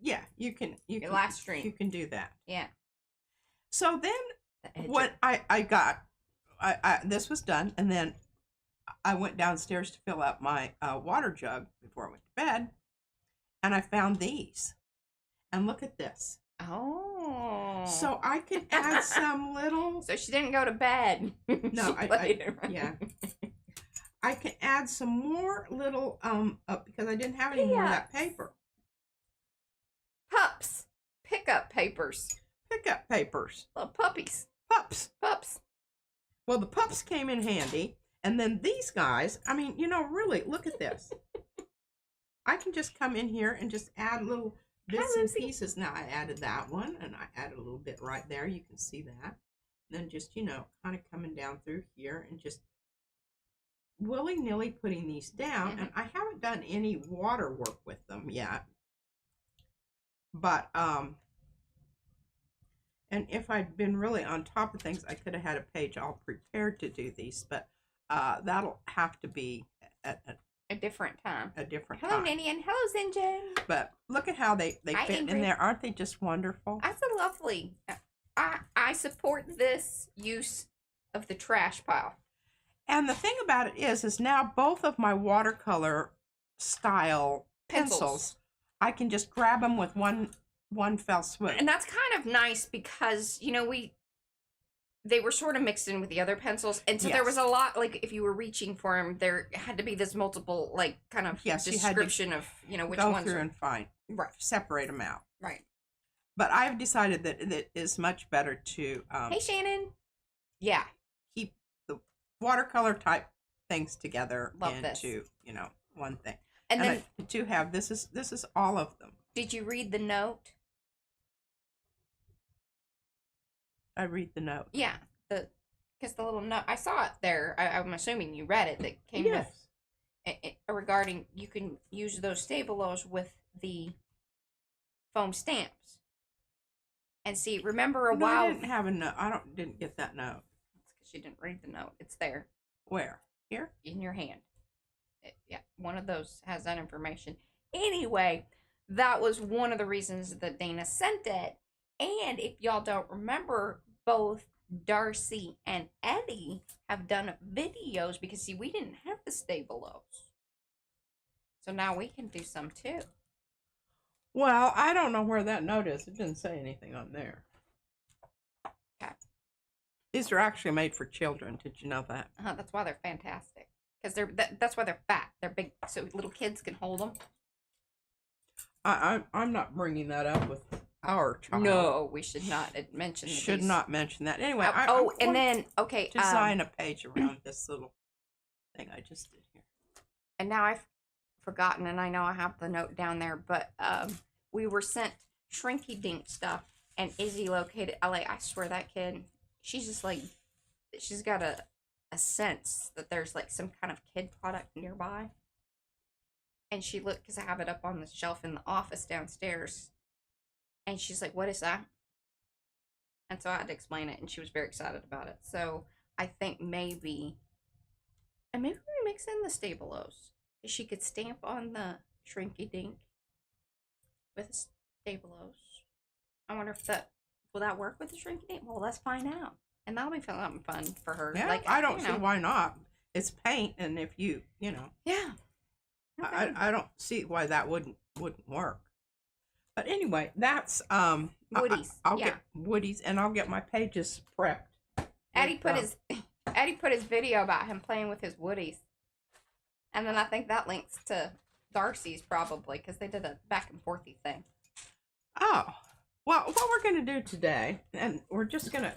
Speaker 2: Yeah, you can
Speaker 1: last stream.
Speaker 2: You can do that.
Speaker 1: Yeah.
Speaker 2: So then what I got this was done, and then I went downstairs to fill up my water jug before I went to bed, and I found these. And look at this.
Speaker 1: Oh.
Speaker 2: So I could add some little.
Speaker 1: So she didn't go to bed.
Speaker 2: No, yeah. I can add some more little because I didn't have any more of that paper.
Speaker 1: Pups. Pickup papers.
Speaker 2: Pickup papers.
Speaker 1: Little puppies.
Speaker 2: Pups.
Speaker 1: Well,
Speaker 2: the pups came in handy. And then these guys, I mean, really, look at this. I can just come in here and just add little bits and pieces. Now, I added that one, and I added a little bit right there. You can see that. And then just, kind of coming down through here and just willy-nilly putting these down. And I haven't done any water work with them yet. But, and if I'd been really on top of things, I could have had a page all prepared to do these. But that'll have to be at
Speaker 1: a different time.
Speaker 2: Hello,
Speaker 1: time. Ninian. Hello, Zinjan.
Speaker 2: But look at how they fit in there. Aren't they just wonderful?
Speaker 1: That's a lovely. I support this use of the trash pile.
Speaker 2: And the thing about it is now both of my watercolor style pencils, I can just grab them with one one fell swoop.
Speaker 1: And that's kind of nice because, you know, they were sort of mixed in with the other pencils. And so there was a lot, like, if you were reaching for them, there had to be this multiple, like, kind of description of, you know, which ones.
Speaker 2: Go through and find.
Speaker 1: Right.
Speaker 2: Separate them out.
Speaker 1: Right.
Speaker 2: But I've decided that it is much better to...
Speaker 1: hey, Shannon. Yeah.
Speaker 2: Keep the watercolor type things together
Speaker 1: Love this.
Speaker 2: into, you know, one thing.
Speaker 1: And then...
Speaker 2: I do have... This is all of them.
Speaker 1: Did you read the note?
Speaker 2: I read the note.
Speaker 1: Yeah, because the little note I saw it there. I'm assuming you read it. That came
Speaker 2: Yes.
Speaker 1: with regarding you can use those stabilos with the foam stamps. And see, remember a while.
Speaker 2: I didn't have a note. Didn't get that note.
Speaker 1: That's because you didn't read the note. It's there.
Speaker 2: Where? Here?
Speaker 1: In your hand. Yeah, one of those has that information. Anyway, that was one of the reasons that Dana sent it. And if y'all don't remember, both Darcy and Eddie have done videos because, see, we didn't have the stabilos. So now we can do some too.
Speaker 2: Well, I don't know where that note is. It didn't say anything on there.
Speaker 1: Okay.
Speaker 2: These are actually made for children. Did you know that?
Speaker 1: That's why they're fantastic. Because that's why they're fat. They're big, so little kids can hold them.
Speaker 2: I'm not bringing that up with our child.
Speaker 1: No, we should not mention.
Speaker 2: Should not mention that. Anyway.
Speaker 1: And then okay,
Speaker 2: design a page around this little thing I just did here.
Speaker 1: And now I've forgotten, and I know I have the note down there, but we were sent Shrinky Dink stuff, and Izzy located. I swear that kid, she's just like, she's got a sense that there's like some kind of kid product nearby. And she looked, because I have it up on the shelf in the office downstairs. And she's like, what is that? And so I had to explain it, and she was very excited about it. So I think maybe we mix in the stabilos. She could stamp on the Shrinky Dink with the stabilos. I wonder if will that work with the Shrinky Dink? Well, let's find out. And that'll be something fun for her.
Speaker 2: Yeah,
Speaker 1: like,
Speaker 2: I don't see why not. It's paint, and if you know.
Speaker 1: Yeah. Okay.
Speaker 2: I don't see why that wouldn't work. But anyway, that's
Speaker 1: Woodies.
Speaker 2: I'll get Woodies, and I'll get my pages prepped.
Speaker 1: Eddie put his video about him playing with his Woodies, and then I think that links to Darcy's probably, because they did a back and forthy thing.
Speaker 2: Oh, well, what we're gonna do today, and we're just gonna,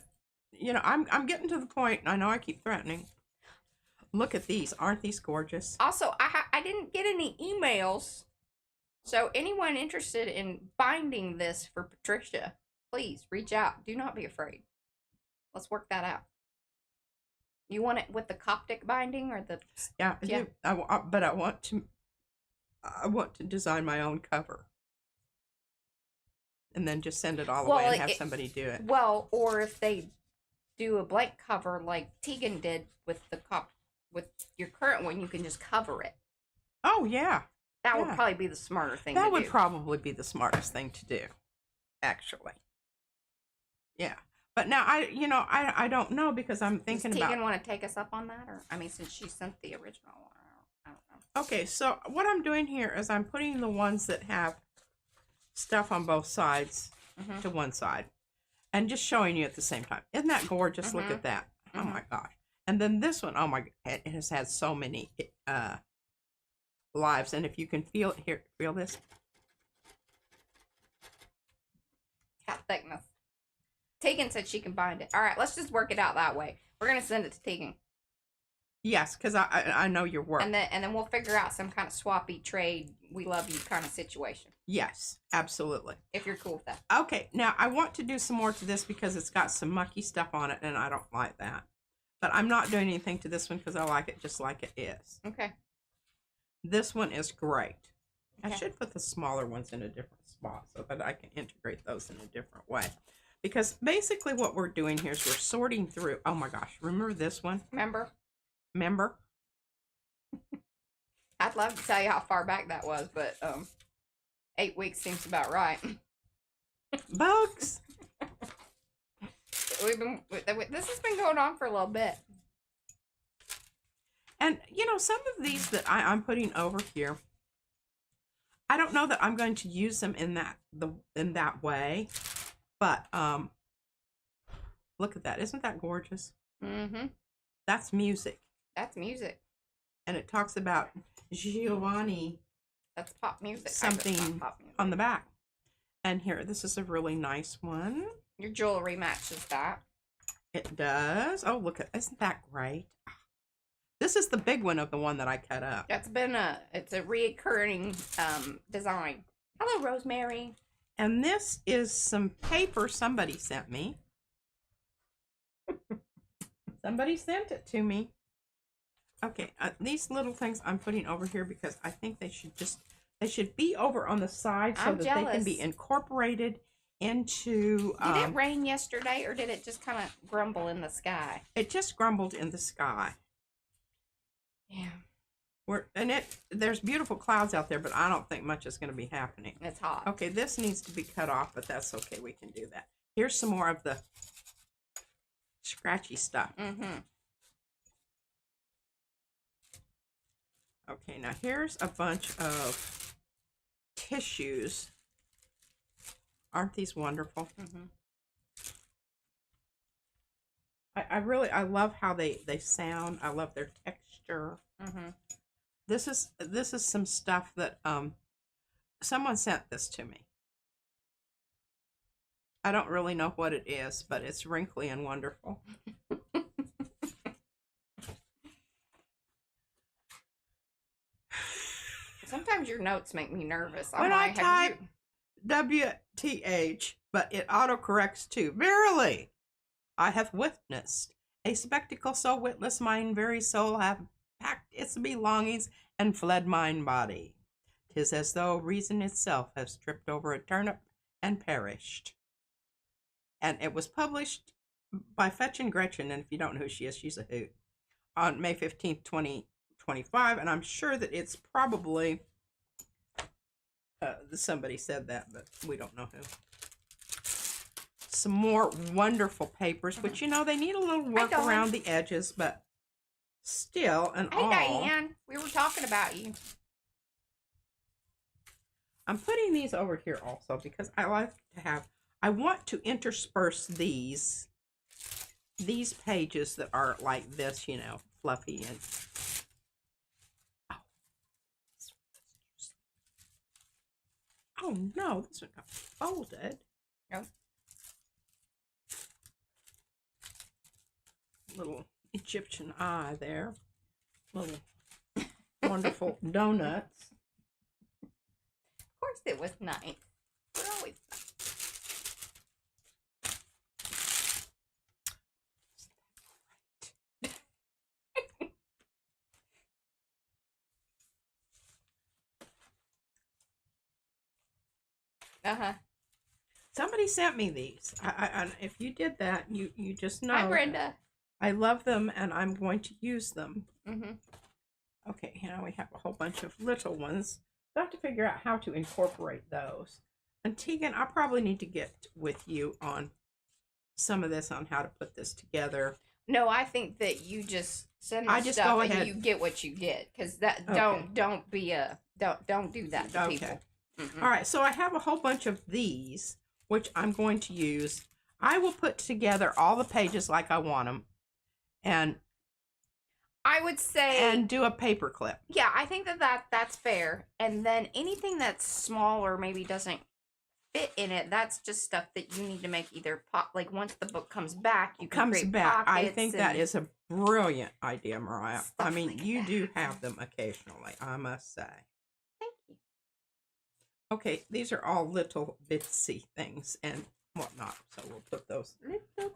Speaker 2: you know, I'm getting to the point. I know I keep threatening. Look at these. Aren't these gorgeous?
Speaker 1: Also, I didn't get any emails. So anyone interested in binding this for Patricia, please reach out. Do not be afraid. Let's work that out. You want it with the Coptic binding or the...
Speaker 2: Yeah. But I want to design my own cover. And then just send it all away and have somebody do it.
Speaker 1: Well, or if they do a blank cover like Tegan did with with your current one, you can just cover it.
Speaker 2: Oh, yeah.
Speaker 1: That would probably be the smarter thing to do.
Speaker 2: That would probably be the smartest thing to do, actually. Yeah. But now, I don't know, because I'm thinking about... Does
Speaker 1: Tegan want to take us up on that? Or, I mean, since she sent the original one, I don't know.
Speaker 2: Okay, so what I'm doing here is I'm putting the ones that have stuff on both sides to one side. And just showing you at the same time. Isn't that gorgeous? Look at that. Oh, my gosh. And then this one, oh my, it has had so many lives. And if you can feel it here, feel this?
Speaker 1: Cat thickness. Tegan said she can bind it. All right, let's just work it out that way. We're going to send it to Tegan.
Speaker 2: Yes, because I know your work.
Speaker 1: And then we'll figure out some kind of swappy trade, we love you kind of situation.
Speaker 2: Yes, absolutely.
Speaker 1: If you're cool with that.
Speaker 2: Okay, now I want to do some more to this because it's got some mucky stuff on it, and I don't like that. But I'm not doing anything to this one because I like it just like it is.
Speaker 1: Okay.
Speaker 2: This one is great.
Speaker 1: Okay.
Speaker 2: I should put the smaller ones in a different spot so that I can integrate those in a different way. Because basically what we're doing here is we're sorting through. Oh my gosh, remember this one?
Speaker 1: Remember? I'd love to tell you how far back that was, but 8 weeks seems about right.
Speaker 2: Bugs.
Speaker 1: This has been going on for a little bit.
Speaker 2: And, you know, some of these that I'm putting over here, I don't know that I'm going to use them in that way, but look at that. Isn't that gorgeous?
Speaker 1: Mm-hmm.
Speaker 2: That's music.
Speaker 1: That's music.
Speaker 2: And it talks about Giovanni.
Speaker 1: That's pop music.
Speaker 2: Something
Speaker 1: pop music
Speaker 2: on the back. And here, this is a really nice one.
Speaker 1: Your jewelry matches that.
Speaker 2: It does. Oh, look at, isn't that great? This is the big one of the one that I cut up.
Speaker 1: It's a reoccurring design. Hello, Rosemary.
Speaker 2: And this is some paper somebody sent me. Somebody sent it to me. Okay, these little things I'm putting over here because I think they should be over on the side so that they can be incorporated into.
Speaker 1: Did it rain yesterday, or did it just kind of grumble in the sky?
Speaker 2: It just grumbled in the sky.
Speaker 1: Yeah.
Speaker 2: There's beautiful clouds out there, but I don't think much is going to be happening.
Speaker 1: It's hot.
Speaker 2: Okay, this needs to be cut off, but that's okay. We can do that. Here's some more of the scratchy stuff.
Speaker 1: Mm-hmm.
Speaker 2: Okay, now here's a bunch of tissues. Aren't these wonderful?
Speaker 1: Mm-hmm.
Speaker 2: I love how they sound. I love their texture.
Speaker 1: Mm-hmm.
Speaker 2: This is some stuff that someone sent this to me. I don't really know what it is, but it's wrinkly and wonderful.
Speaker 1: Sometimes your notes make me nervous.
Speaker 2: When I type WTH, but it autocorrects too. Verily, I have witnessed a spectacle so witless mine very soul hath packed its belongings and fled mine body. 'Tis as though reason itself has tripped over a turnip and perished. And it was published by Fetch and Gretchen, and if you don't know who she is, she's a hoot, on May 15th, 2025, and I'm sure that it's probably somebody said that, but we don't know who. Some more wonderful papers, which, you know, they need a little work around the edges, but still, and all.
Speaker 1: Hey, Diane, we were talking about you.
Speaker 2: I'm putting these over here also because I like to have, I want to intersperse these pages that are like this, you know, fluffy and oh no, this one got folded.
Speaker 1: Yep.
Speaker 2: Little Egyptian eye there. Little wonderful donuts.
Speaker 1: Of course it was nice. We're always nice. Uh-huh.
Speaker 2: Somebody sent me these. I if you did that, you just know.
Speaker 1: Hi, Brenda.
Speaker 2: I love them, and I'm going to use them.
Speaker 1: Mm-hmm.
Speaker 2: Okay, now we have a whole bunch of little ones. I have to figure out how to incorporate those. And Tegan, I probably need to get with you on some of this, on how to put this together.
Speaker 1: No, I think that you just send the
Speaker 2: just
Speaker 1: stuff
Speaker 2: go
Speaker 1: and
Speaker 2: ahead.
Speaker 1: you get what you get, because that
Speaker 2: Okay.
Speaker 1: don't do that to people.
Speaker 2: All right, so I have a whole bunch of these, which I'm going to use. I will put together all the pages like I want them, and
Speaker 1: I would say,
Speaker 2: do a paper clip.
Speaker 1: yeah, I think that's fair. And then anything that's small or maybe doesn't fit in it, that's just stuff that you need to make either like once the book comes back, you can create
Speaker 2: I
Speaker 1: pockets
Speaker 2: think that is a brilliant idea, Mariah. I mean,
Speaker 1: like
Speaker 2: you
Speaker 1: that.
Speaker 2: do have them occasionally, I must say.
Speaker 1: Thank you.
Speaker 2: Okay, these are all little bitsy things and whatnot, so we'll put those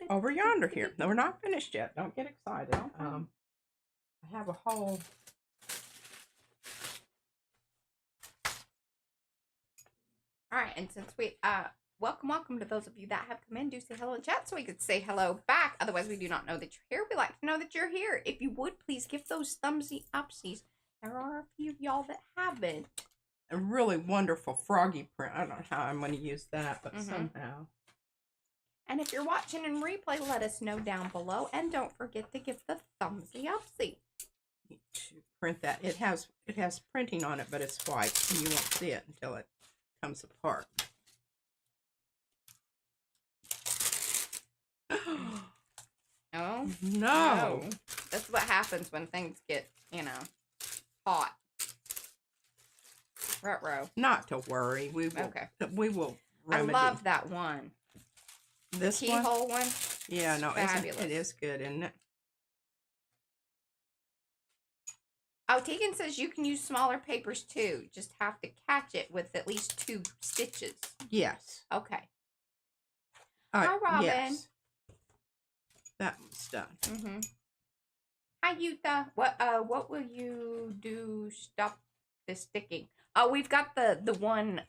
Speaker 2: over yonder here. No, we're not finished yet. Don't get excited. I have a whole...
Speaker 1: All right, and since we welcome to those of you that have come in, do say hello in chat so we could say hello back. Otherwise, we do not know that you're here. We like to know that you're here. If you would, please give those thumbsy upsies. There are a few of y'all that haven't.
Speaker 2: A really wonderful froggy print. I don't know how I'm going to use that, but somehow.
Speaker 1: And if you're watching in replay, let us know down below. And don't forget to give the thumbsy upsy.
Speaker 2: to print that. It has printing on it, but it's white, and you won't see it until it comes apart.
Speaker 1: No.
Speaker 2: No.
Speaker 1: That's what happens when things get, hot. Ruh-roh.
Speaker 2: Not to worry. We will.
Speaker 1: Okay.
Speaker 2: We will remedy.
Speaker 1: I love that one.
Speaker 2: This
Speaker 1: keyhole one.
Speaker 2: Yeah, no,
Speaker 1: fabulous.
Speaker 2: it is good, isn't it?
Speaker 1: Oh, Tegan says you can use smaller papers too. Just have to catch it with at least 2 stitches.
Speaker 2: Yes.
Speaker 1: Okay. Hi, Robin.
Speaker 2: Yes. That one's done.
Speaker 1: Hi, Yuta. What will you do? Stop the sticking. Oh, we've got the one.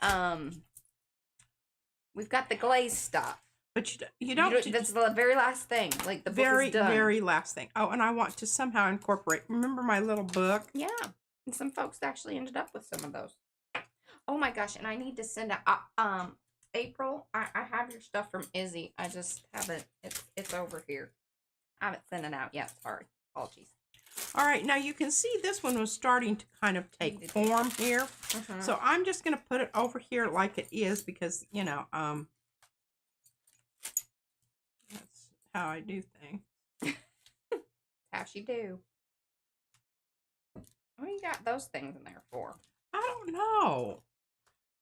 Speaker 1: We've got the glaze stuff.
Speaker 2: But you don't.
Speaker 1: That's the very last thing. Like the book
Speaker 2: very
Speaker 1: is done.
Speaker 2: very last thing. Oh, and I want to somehow incorporate. Remember my little book?
Speaker 1: Yeah, and some folks actually ended up with some of those. Oh my gosh! And I need to send out. April, I have your stuff from Izzy. I just haven't. It's over here. I haven't sent it out yet. Sorry. Apologies.
Speaker 2: All right, now you can see this one was starting to kind of take form here. So I'm just going to put it over here like it is because, that's how I do things.
Speaker 1: How she do. What you got those things in there for?
Speaker 2: I don't know.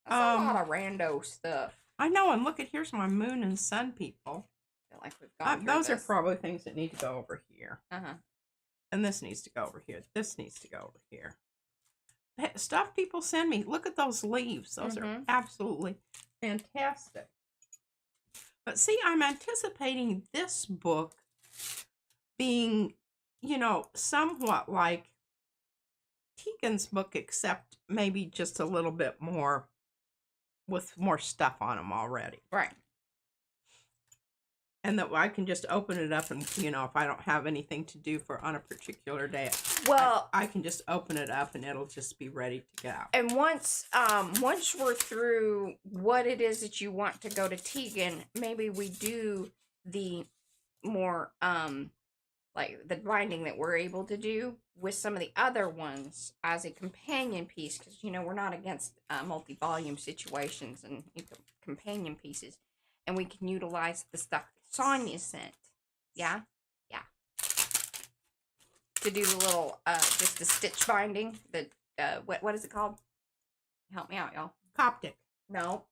Speaker 1: That's a lot of rando stuff.
Speaker 2: I know, and look at, here's my moon and sun people.
Speaker 1: I feel like we've gone
Speaker 2: those are probably things that need to go over here.
Speaker 1: Uh-huh.
Speaker 2: And this needs to go over here. This needs to go over here. Stuff people send me. Look at those leaves. Those are absolutely fantastic. But see, I'm anticipating this book being, somewhat like Tegan's book, except maybe just a little bit more, with more stuff on them already.
Speaker 1: Right.
Speaker 2: And that I can just open it up and, if I don't have anything to do on a particular day,
Speaker 1: well,
Speaker 2: I can just open it up and it'll just be ready to go.
Speaker 1: And once we're through what it is that you want to go to Tegan, maybe we do the more, like the binding that we're able to do with some of the other ones as a companion piece, because, we're not against multi-volume situations and companion pieces. And we can utilize the stuff Sonia sent. Yeah? Yeah. To do the little, just the stitch binding. The, what is it called? Help me out, y'all.
Speaker 2: Coptic.
Speaker 1: No.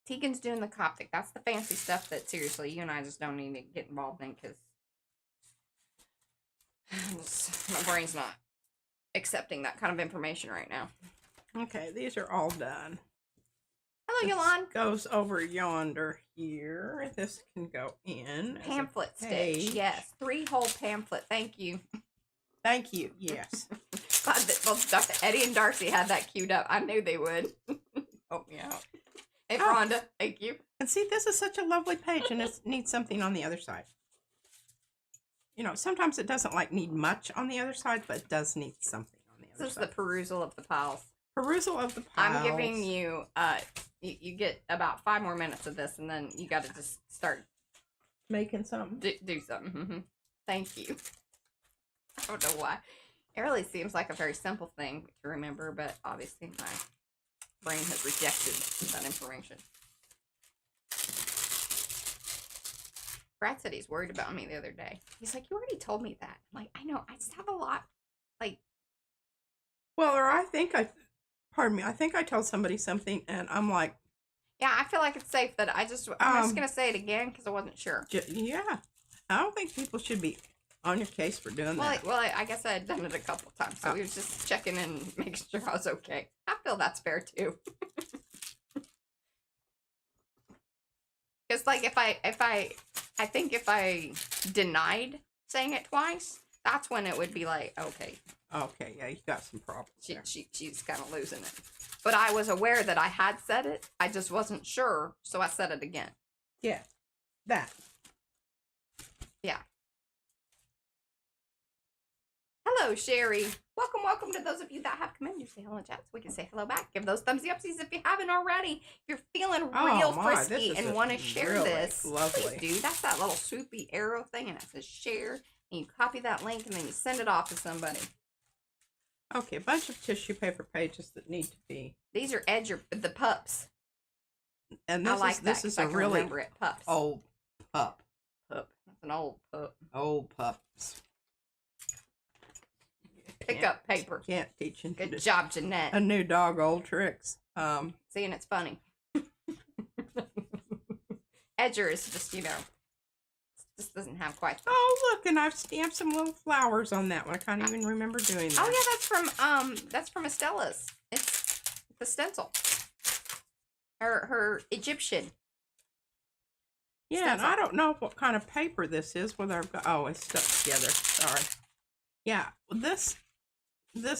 Speaker 1: Tegan's doing the Coptic. That's the fancy stuff that, seriously, you and I just don't need to get involved in, because my brain's not accepting that kind of information right now.
Speaker 2: Okay, these are all done.
Speaker 1: Hello, Yolande.
Speaker 2: Goes over yonder here. This can go in.
Speaker 1: Pamphlet stitch. Yes. 3-hole pamphlet. Thank you.
Speaker 2: Thank you. Yes.
Speaker 1: Glad that both Dr. Eddie and Darcy had that queued up. I knew they would. Help me out. Hey, Rhonda. Thank you.
Speaker 2: And see, this is such a lovely page, and it needs something on the other side. Sometimes it doesn't need much on the other side, but it does need something on the other side.
Speaker 1: This is the perusal of the piles.
Speaker 2: Perusal of the piles.
Speaker 1: I'm giving you, you get about 5 more minutes of this, and then you got to just start
Speaker 2: making something.
Speaker 1: Do something. Thank you. I don't know why. It really seems like a very simple thing to remember, but obviously my brain has rejected that information. Brad said he's worried about me the other day. He's like, you already told me that. I'm like, I know. I just have a lot.
Speaker 2: Well, or I think I told somebody something, and I'm like,
Speaker 1: yeah, I feel like it's safe that I'm just going to say it again because I wasn't sure.
Speaker 2: Yeah. I don't think people should be on your case for doing that.
Speaker 1: Well, I guess I had done it a couple of times, so we was just checking in and making sure I was okay. I feel that's fair, too. Because, I think if I denied saying it twice, that's when it would be like, okay.
Speaker 2: Okay, yeah, you got some problems there.
Speaker 1: She's kind of losing it. But I was aware that I had said it. I just wasn't sure, so I said it again.
Speaker 2: Yeah, that.
Speaker 1: Yeah. Hello, Sherry. Welcome to those of you that have come in. You say hello in chat so we can say hello back. Give those thumbsy upsies if you haven't already. If you're feeling real frisky and want to share
Speaker 2: really
Speaker 1: this,
Speaker 2: lovely.
Speaker 1: please do. That's that little swoopy arrow thing, and it says share. And you copy that link, and then you send it off to somebody.
Speaker 2: Okay, a bunch of tissue paper pages that need to be.
Speaker 1: These are the pups.
Speaker 2: And
Speaker 1: I
Speaker 2: this
Speaker 1: like
Speaker 2: is this
Speaker 1: that
Speaker 2: is
Speaker 1: 'cause I
Speaker 2: a
Speaker 1: can
Speaker 2: really
Speaker 1: remember it. Pups.
Speaker 2: old pup.
Speaker 1: Pup. That's an old pup.
Speaker 2: Old pups.
Speaker 1: Pick up paper.
Speaker 2: Can't teach him.
Speaker 1: Good job, Jeanette.
Speaker 2: A new dog, old tricks.
Speaker 1: See, and it's funny. Edger is just, just doesn't have quite.
Speaker 2: Oh, look, and I've stamped some little flowers on that one. I can't even remember doing that.
Speaker 1: Oh yeah, that's from Estella's. It's the stencil. Her Egyptian.
Speaker 2: Yeah,
Speaker 1: stencil.
Speaker 2: and I don't know what kind of paper this is. Whether I've got. Oh, it's stuck together. Sorry. Yeah, this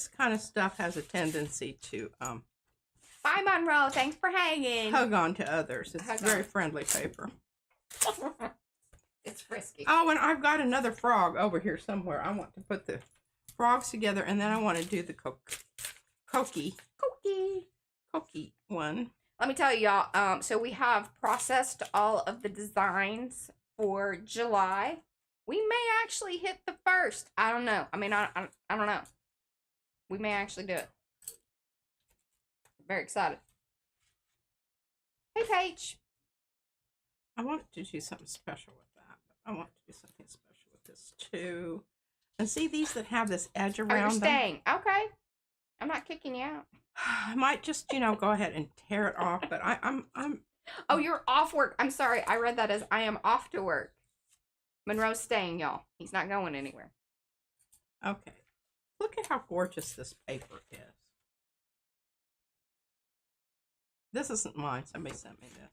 Speaker 2: kind of stuff has a tendency to
Speaker 1: Bye, Monroe. Thanks for hanging.
Speaker 2: hug on to others. It's
Speaker 1: Hug
Speaker 2: very
Speaker 1: on.
Speaker 2: friendly paper.
Speaker 1: It's frisky.
Speaker 2: Oh, and I've got another frog over here somewhere. I want to put the frogs together, and then I want to do the Cokie one.
Speaker 1: Let me tell you, y'all. So we have processed all of the designs for July. We may actually hit the 1st. I don't know. I mean, I don't know. We may actually do it. Very excited. Hey, Paige.
Speaker 2: I want to do something special with that. But I want to do something special with this too. And see these that have this edge
Speaker 1: Oh, you're
Speaker 2: around them?
Speaker 1: staying. Okay. I'm not kicking you out.
Speaker 2: I might just, go ahead and tear it off, but I'm
Speaker 1: Oh, you're off work. I'm sorry. I read that as I am off to work. Monroe's staying, y'all. He's not going anywhere.
Speaker 2: okay. Look at how gorgeous this paper is. This isn't mine. Somebody sent me this.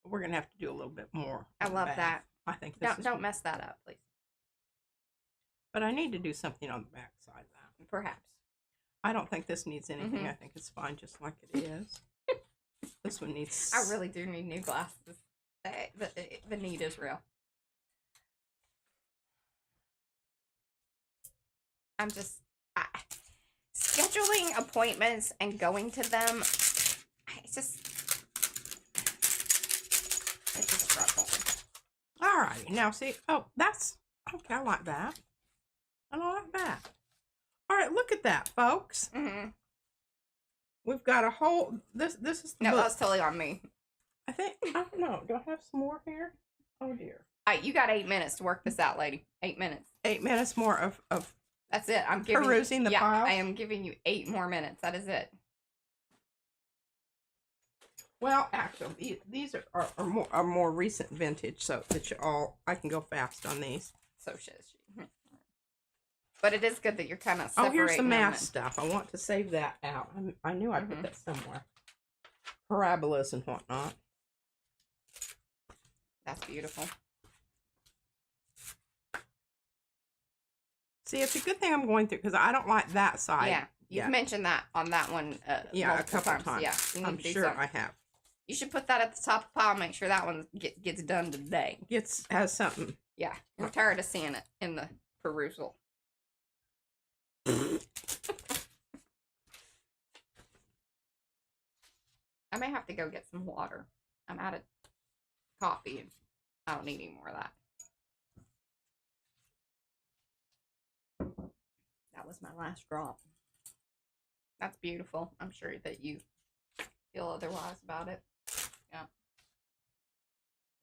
Speaker 2: We're gonna have to do a little bit more.
Speaker 1: I love that.
Speaker 2: I think this
Speaker 1: Don't mess that up, please.
Speaker 2: But I need to do something on the back side of that.
Speaker 1: Perhaps.
Speaker 2: I don't think this needs anything.
Speaker 1: Mhm.
Speaker 2: I think it's fine just like it is. This one needs.
Speaker 1: I really do need new glasses. The need is real. I'm just scheduling appointments and going to them. It's a struggle.
Speaker 2: All right. Now see. Oh, that's okay. I like that. I like that. All right. Look at that, folks.
Speaker 1: Mm-hmm.
Speaker 2: We've got a whole. This is the
Speaker 1: No,
Speaker 2: book.
Speaker 1: that's totally on me.
Speaker 2: I think. I don't know. Do I have some more here? Oh dear.
Speaker 1: All right, you got 8 minutes to work this out, lady. 8 minutes.
Speaker 2: 8 minutes more of
Speaker 1: That's it. I'm giving
Speaker 2: perusing the pile.
Speaker 1: I am giving you 8 more minutes. That is it.
Speaker 2: Well, actually, these are more recent vintage, so that I can go fast on these.
Speaker 1: So says she. But it is good that you're kind of
Speaker 2: Oh,
Speaker 1: separating.
Speaker 2: here's the
Speaker 1: them
Speaker 2: math
Speaker 1: and-
Speaker 2: stuff. I want to save that out. I knew I put that somewhere. Parabolas and whatnot.
Speaker 1: That's beautiful.
Speaker 2: See, it's a good thing I'm going through because I don't like that side.
Speaker 1: Yeah, you've mentioned that on that one.
Speaker 2: Yeah, a
Speaker 1: multiple
Speaker 2: couple times.
Speaker 1: Yeah, you need
Speaker 2: I'm
Speaker 1: to do
Speaker 2: sure
Speaker 1: something.
Speaker 2: I have.
Speaker 1: You should put that at the top of the pile. Make sure that one gets done today.
Speaker 2: Has something.
Speaker 1: Yeah, I'm tired of seeing it in the perusal. I may have to go get some water. I'm out of coffee and I don't need any more of that. That was my last drop. That's beautiful. I'm sure that you feel otherwise about it. Yeah.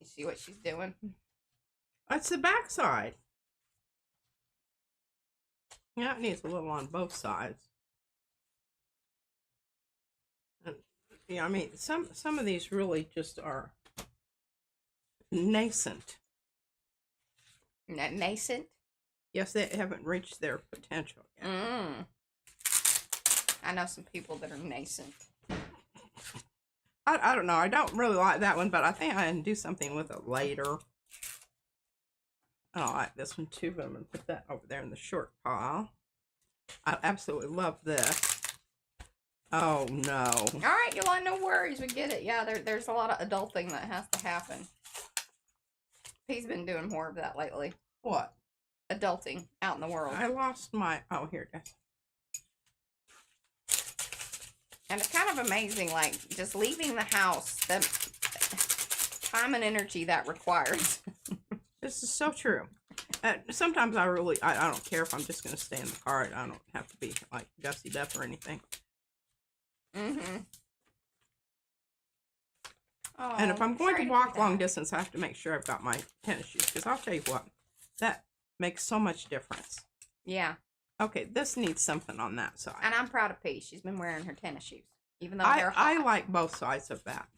Speaker 1: You see what she's doing?
Speaker 2: That's the back side. Yeah, it needs a little on both sides. And, yeah, I mean, some of these really just are nascent.
Speaker 1: Nascent?
Speaker 2: Yes, they haven't reached their potential yet.
Speaker 1: I know some people that are nascent.
Speaker 2: I don't know. I don't really like that one, but I think I can do something with it later. I like this one too, but I'm going to put that over there in the short pile. I absolutely love this. Oh, no.
Speaker 1: All right, Yolanda, no worries. We get it. Yeah, there's a lot of adulting that has to happen. He's been doing more of that lately.
Speaker 2: What?
Speaker 1: Adulting out in the world.
Speaker 2: I lost my... Oh, here it is.
Speaker 1: And it's kind of amazing, like, just leaving the house, the time and energy that requires.
Speaker 2: This is so true. Sometimes I don't care if I'm just going to stay in the car. I don't have to be like gussied up or anything.
Speaker 1: Mm-hmm. Oh,
Speaker 2: And if I'm going
Speaker 1: sorry
Speaker 2: to
Speaker 1: to
Speaker 2: walk
Speaker 1: hear
Speaker 2: long
Speaker 1: that.
Speaker 2: distance, I have to make sure I've got my tennis shoes. Because I'll tell you what, that makes so much difference.
Speaker 1: Yeah.
Speaker 2: Okay, this needs something on that side.
Speaker 1: And I'm proud of P. She's been wearing her tennis shoes, even though they're hot.
Speaker 2: I like both sides of that.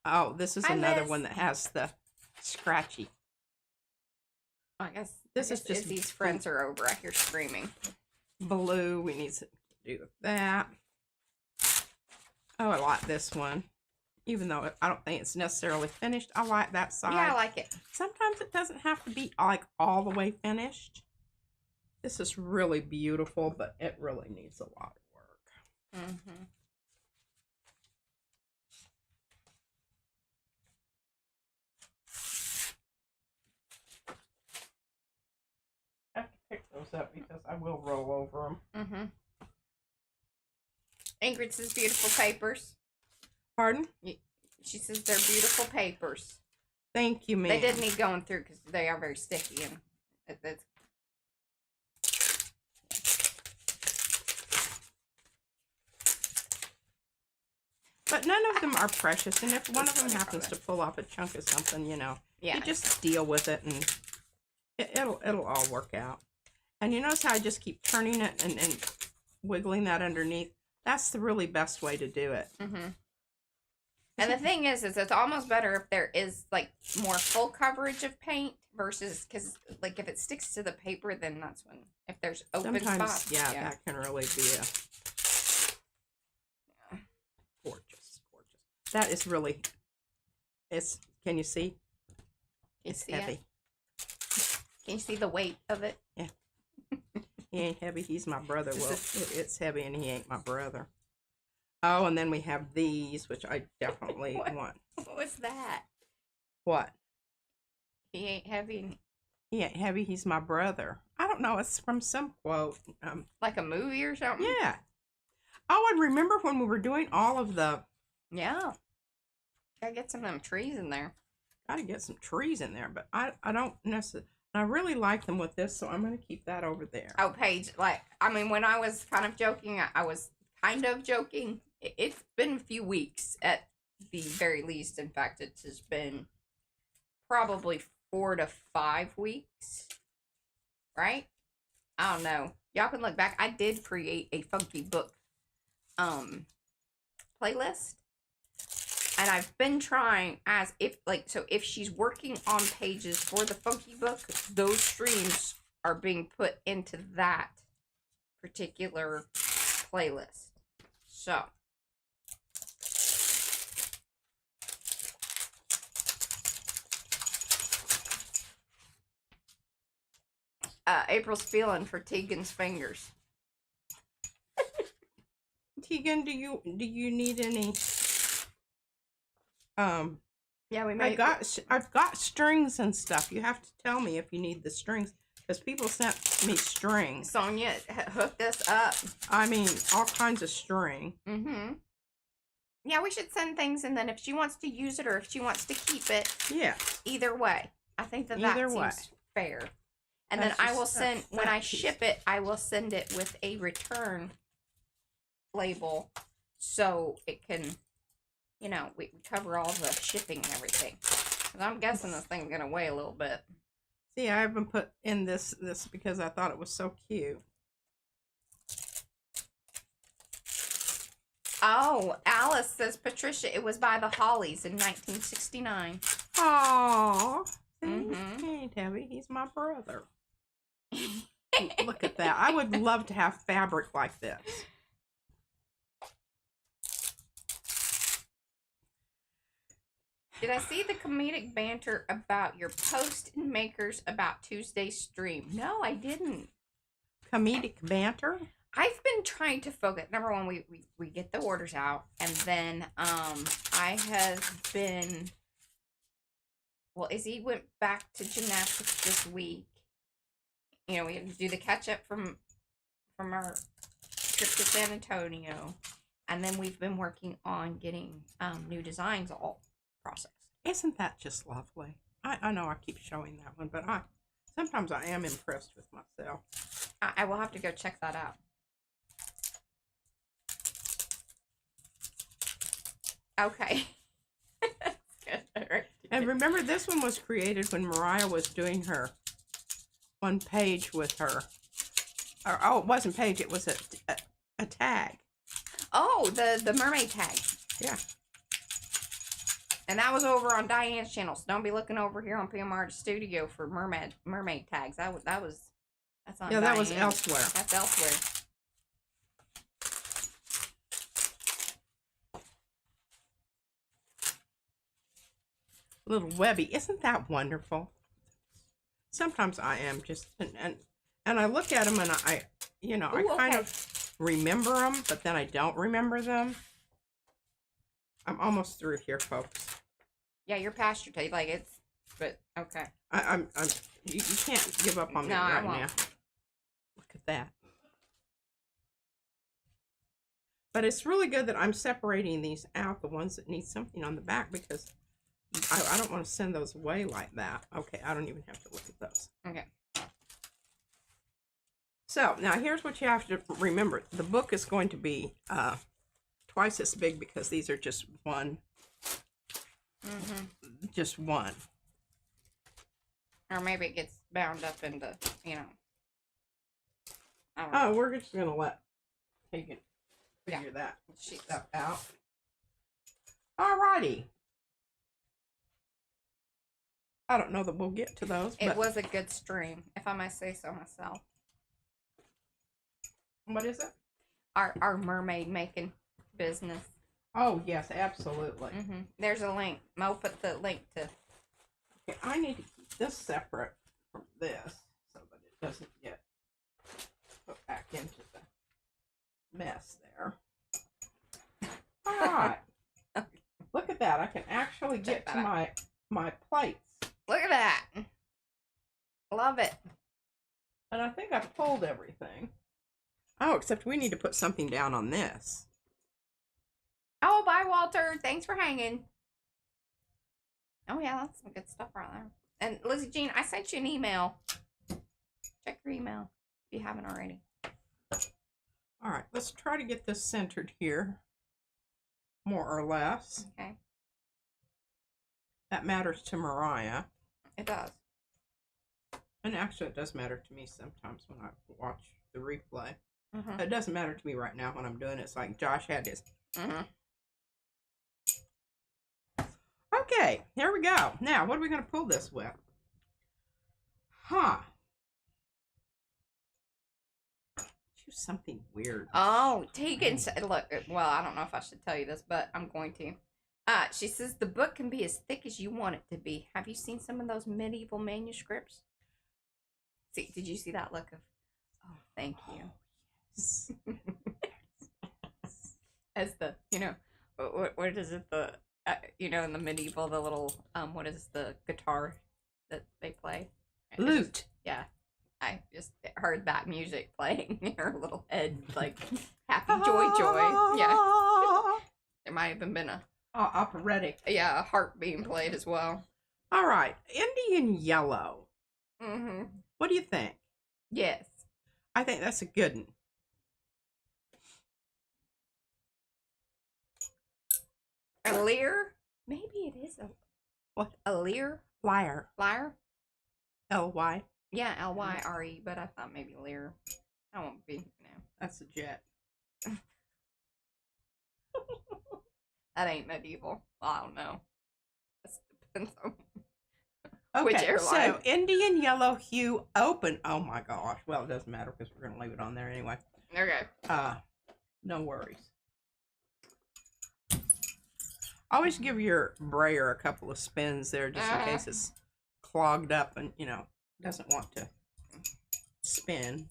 Speaker 2: Oh, this is
Speaker 1: Hi,
Speaker 2: another
Speaker 1: Liz.
Speaker 2: one that has the scratchy.
Speaker 1: I guess
Speaker 2: This is just
Speaker 1: Izzy's friends are over. I hear screaming.
Speaker 2: Blue. We need to do that. Oh, I like this one. Even though I don't think it's necessarily finished, I like that side.
Speaker 1: Yeah, I like it.
Speaker 2: Sometimes it doesn't have to be like all the way finished. This is really beautiful, but it really needs a lot of work.
Speaker 1: Mm-hmm.
Speaker 2: I have to pick those up because I will roll over them.
Speaker 1: Mm-hmm. Ingrid says beautiful papers.
Speaker 2: Pardon?
Speaker 1: She says they're beautiful papers.
Speaker 2: Thank you, ma'am.
Speaker 1: They did need going through because they are very sticky and it's.
Speaker 2: But none of them are precious, and if one of them happens to pull off a chunk of something, you know,
Speaker 1: Yeah.
Speaker 2: you just deal with it, and it'll all work out. And you notice how I just keep turning it and wiggling that underneath? That's the really best way to do it.
Speaker 1: Mm-hmm. And the thing is it's almost better if there is like more full coverage of paint versus because like if it sticks to the paper, then that's when if there's open
Speaker 2: Sometimes,
Speaker 1: spots.
Speaker 2: yeah, that can really be gorgeous, gorgeous. That is really. Can you see? It's heavy.
Speaker 1: Can you see the weight of it?
Speaker 2: Yeah. He ain't heavy. He's my brother. Well, it's heavy, and he ain't my brother. Oh, and then we have these, which I definitely want.
Speaker 1: What was that?
Speaker 2: What?
Speaker 1: He ain't heavy.
Speaker 2: He ain't heavy. He's my brother. I don't know. It's from some quote.
Speaker 1: Like a movie or something?
Speaker 2: Yeah. Oh, and remember when we were doing all of the...
Speaker 1: Yeah. Gotta get some of them trees in there.
Speaker 2: Gotta get some trees in there, but I don't necessarily... I really like them with this, so I'm going to keep that over there.
Speaker 1: Oh, Paige, like, I mean, when I was kind of joking, I was kind of joking. It's been a few weeks at the very least. In fact, it has been probably 4 to 5 weeks. Right? I don't know. Y'all can look back. I did create a Funky Book playlist. And I've been trying if she's working on pages for the Funky Book, those streams are being put into that particular playlist. So. April's feeling for Tegan's fingers.
Speaker 2: Tegan, do you need any?
Speaker 1: Yeah,
Speaker 2: I've got strings and stuff. You have to tell me if you need the strings because people sent me strings.
Speaker 1: Sonia hooked us up.
Speaker 2: I mean, all kinds of string.
Speaker 1: Mm-hmm. Yeah, we should send things, and then if she wants to use it or if she wants to keep it,
Speaker 2: yeah.
Speaker 1: Either way, I think that seems fair. And then I will send when I ship it, I will send it with a return label, so it can. You know, we cover all the shipping and everything. Because I'm guessing this thing's going to weigh a little bit.
Speaker 2: See, I haven't put in this because I thought it was so cute.
Speaker 1: Oh, Alice says, Patricia, it was by the Hollies in 1969.
Speaker 2: Aww. He ain't heavy. He's my brother. Look at that. I would love to have fabric like this.
Speaker 1: Did I see the comedic banter about your post in Makers about Tuesday's stream? No, I didn't.
Speaker 2: Comedic banter?
Speaker 1: I've been trying to focus. Number one, we get the orders out, and then I have been. Well, Izzy went back to gymnastics this week. You know, we had to do the catch up from our trip to San Antonio, and then we've been working on getting new designs all processed.
Speaker 2: Isn't that just lovely? I know I keep showing that one, but Sometimes I am impressed with myself.
Speaker 1: I will have to go check that out. Okay. That's good. All right.
Speaker 2: And remember, this one was created when Mariah was doing her one page with her. Or, oh, it wasn't page, it was a tag.
Speaker 1: Oh, the mermaid tag.
Speaker 2: Yeah.
Speaker 1: And that was over on Diane's channel, so don't be looking over here on PMR Studio for mermaid tags. That's on
Speaker 2: Yeah, that was
Speaker 1: Diane's.
Speaker 2: elsewhere.
Speaker 1: That's elsewhere.
Speaker 2: Little Webby. Isn't that wonderful? Sometimes I am just, and I look at them and I
Speaker 1: Ooh,
Speaker 2: I kind of remember them, but then I don't remember them. I'm almost through here, folks.
Speaker 1: Yeah, you're past your tape. Like it's, but okay.
Speaker 2: You can't give up on me
Speaker 1: No,
Speaker 2: right
Speaker 1: I won't.
Speaker 2: now. Look at that. But it's really good that I'm separating these out, the ones that need something on the back, because I don't want to send those away like that. Okay, I don't even have to look at those.
Speaker 1: Okay.
Speaker 2: So, now here's what you have to remember. The book is going to be twice as big because these are just one. Just one.
Speaker 1: Or maybe it gets bound up into, I don't know.
Speaker 2: Oh, we're just going to let Hagen figure that stuff out. Alrighty. I don't know that we'll get to those.
Speaker 1: It
Speaker 2: but
Speaker 1: was a good stream, if I may say so myself.
Speaker 2: What is it?
Speaker 1: Our mermaid making business.
Speaker 2: Oh, yes, absolutely.
Speaker 1: There's a link. Mo put the link to.
Speaker 2: Okay, I need to keep this separate from this so that it doesn't get put back into the mess there. All right. Look at that. I can actually get to my plates.
Speaker 1: Look at that. Love it.
Speaker 2: And I think I've pulled everything. Oh, except we need to put something down on this.
Speaker 1: Oh, bye, Walter. Thanks for hanging. Oh, yeah, that's some good stuff right there. And Lizzie Jean, I sent you an email. Check your email if you haven't already.
Speaker 2: All right, let's try to get this centered here, more or less.
Speaker 1: Okay.
Speaker 2: That matters to Mariah.
Speaker 1: It does.
Speaker 2: And actually, it does matter to me sometimes when I watch the replay. It doesn't matter to me right now when I'm doing it. It's like Josh had his. Okay, here we go. Now, what are we going to pull this with? Choose something weird.
Speaker 1: Oh, Tegan said, look, well, I don't know if I should tell you this, but I'm going to. She says the book can be as thick as you want it to be. Have you seen some of those medieval manuscripts? See, did you see that look of, oh, thank you. Yes. As the, what is it, the, in the medieval, the little, what is the guitar that they play?
Speaker 2: Lute.
Speaker 1: Yeah. I just heard that music playing in her little head, like, happy joy. Yeah. There might have been a
Speaker 2: operatic.
Speaker 1: Yeah, a harp being played as well.
Speaker 2: All right. Indian yellow. What do you think?
Speaker 1: Yes.
Speaker 2: I think that's a good one.
Speaker 1: A leer? Maybe it is a...
Speaker 2: What?
Speaker 1: A leer?
Speaker 2: Liar.
Speaker 1: Liar?
Speaker 2: L-Y.
Speaker 1: Yeah, L-Y-R-E, but I thought maybe leer. That won't be,
Speaker 2: That's a jet.
Speaker 1: That ain't medieval. Well, I don't know. That depends on
Speaker 2: which
Speaker 1: airline.
Speaker 2: So, Indian yellow hue open. Oh my gosh. Well, it doesn't matter because we're going to leave it on there anyway.
Speaker 1: Okay.
Speaker 2: No worries. Always give your brayer a couple of spins there just in case it's clogged up and, doesn't want to spin.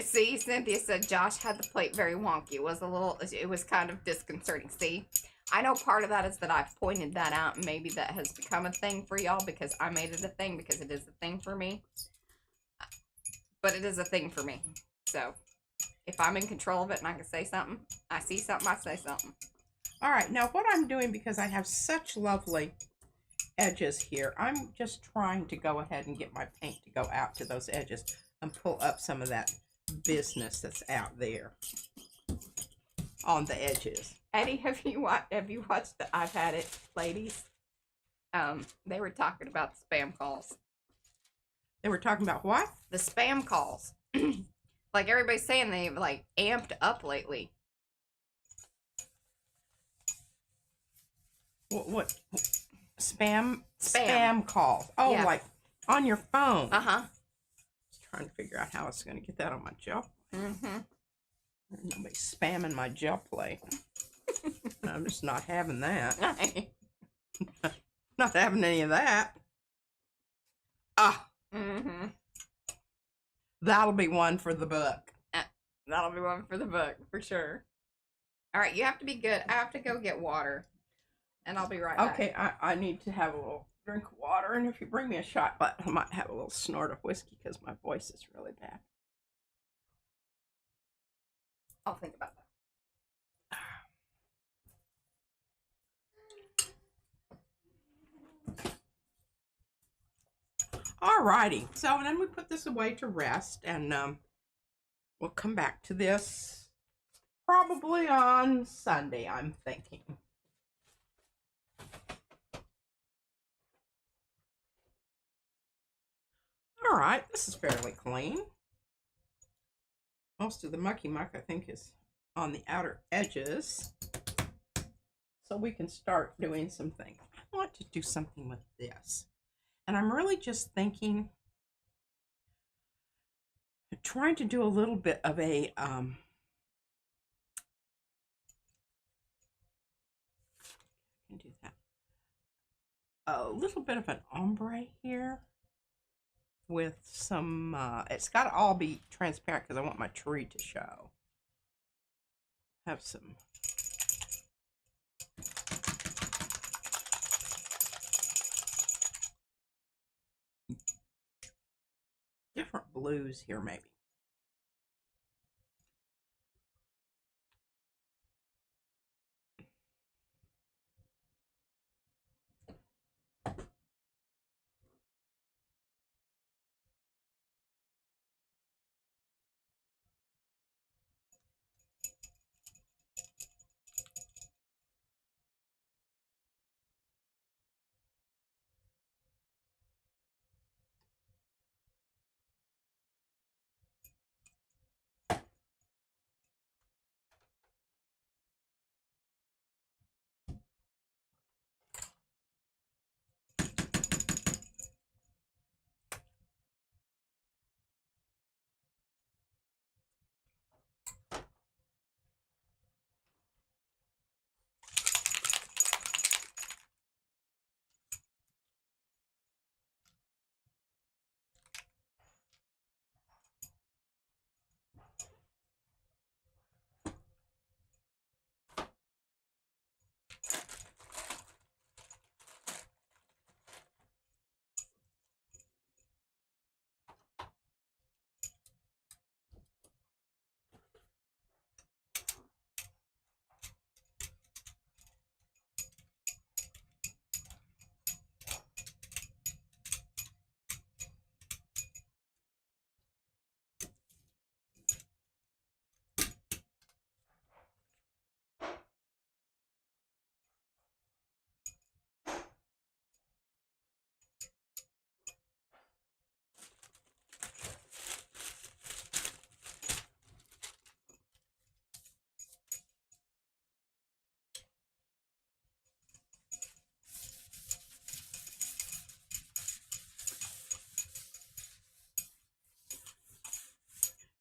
Speaker 1: See, Cynthia said Josh had the plate very wonky. It was kind of disconcerting. See, I know part of that is that I've pointed that out, and maybe that has become a thing for y'all because I made it a thing because it is a thing for me. But it is a thing for me. So, if I'm in control of it and I can say something, I see something, I say something.
Speaker 2: All right, now what I'm doing, because I have such lovely edges here. I'm just trying to go ahead and get my paint to go out to those edges and pull up some of that business that's out there on the edges.
Speaker 1: Eddie, have you watched the I've Had It ladies? They were talking about the spam calls.
Speaker 2: They were talking about what?
Speaker 1: The spam calls. Like everybody's saying they've like amped up lately.
Speaker 2: What? Spam calls. Oh, yeah. Like on your phone.
Speaker 1: Uh-huh.
Speaker 2: Trying to figure out how I was going to get that on my gel.
Speaker 1: Mm-hmm.
Speaker 2: Nobody's spamming my gel plate. I'm just not having that. Not having any of that. Ah.
Speaker 1: Mm-hmm.
Speaker 2: That'll be one for the book.
Speaker 1: That'll be one for the book, for sure. All right, you have to be good. I have to go get water, and I'll be right back.
Speaker 2: Okay, I need to have a little drink of water, and if you bring me a shot, but I might have a little snort of whiskey because my voice is really bad.
Speaker 1: I'll think about that.
Speaker 2: Alrighty, so then we put this away to rest, and we'll come back to this probably on Sunday, I'm thinking. Alright, this is fairly clean. Most of the mucky muck, I think, is on the outer edges. So we can start doing some things. I want to do something with this. And I'm really just thinking, trying to do a little bit of a, can do that. A little bit of an ombre here with some, it's got to all be transparent because I want my tree to show. Have some different blues here, maybe.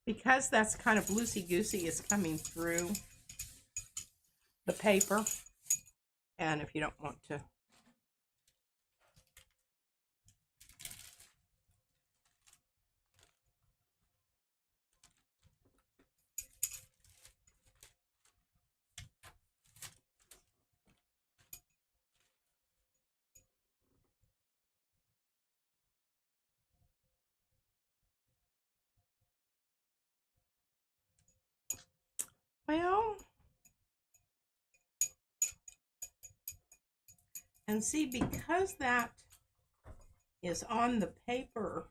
Speaker 2: Because that's kind of loosey-goosey, it's coming through the paper. And if you don't want to, well, And see, because that is on the paper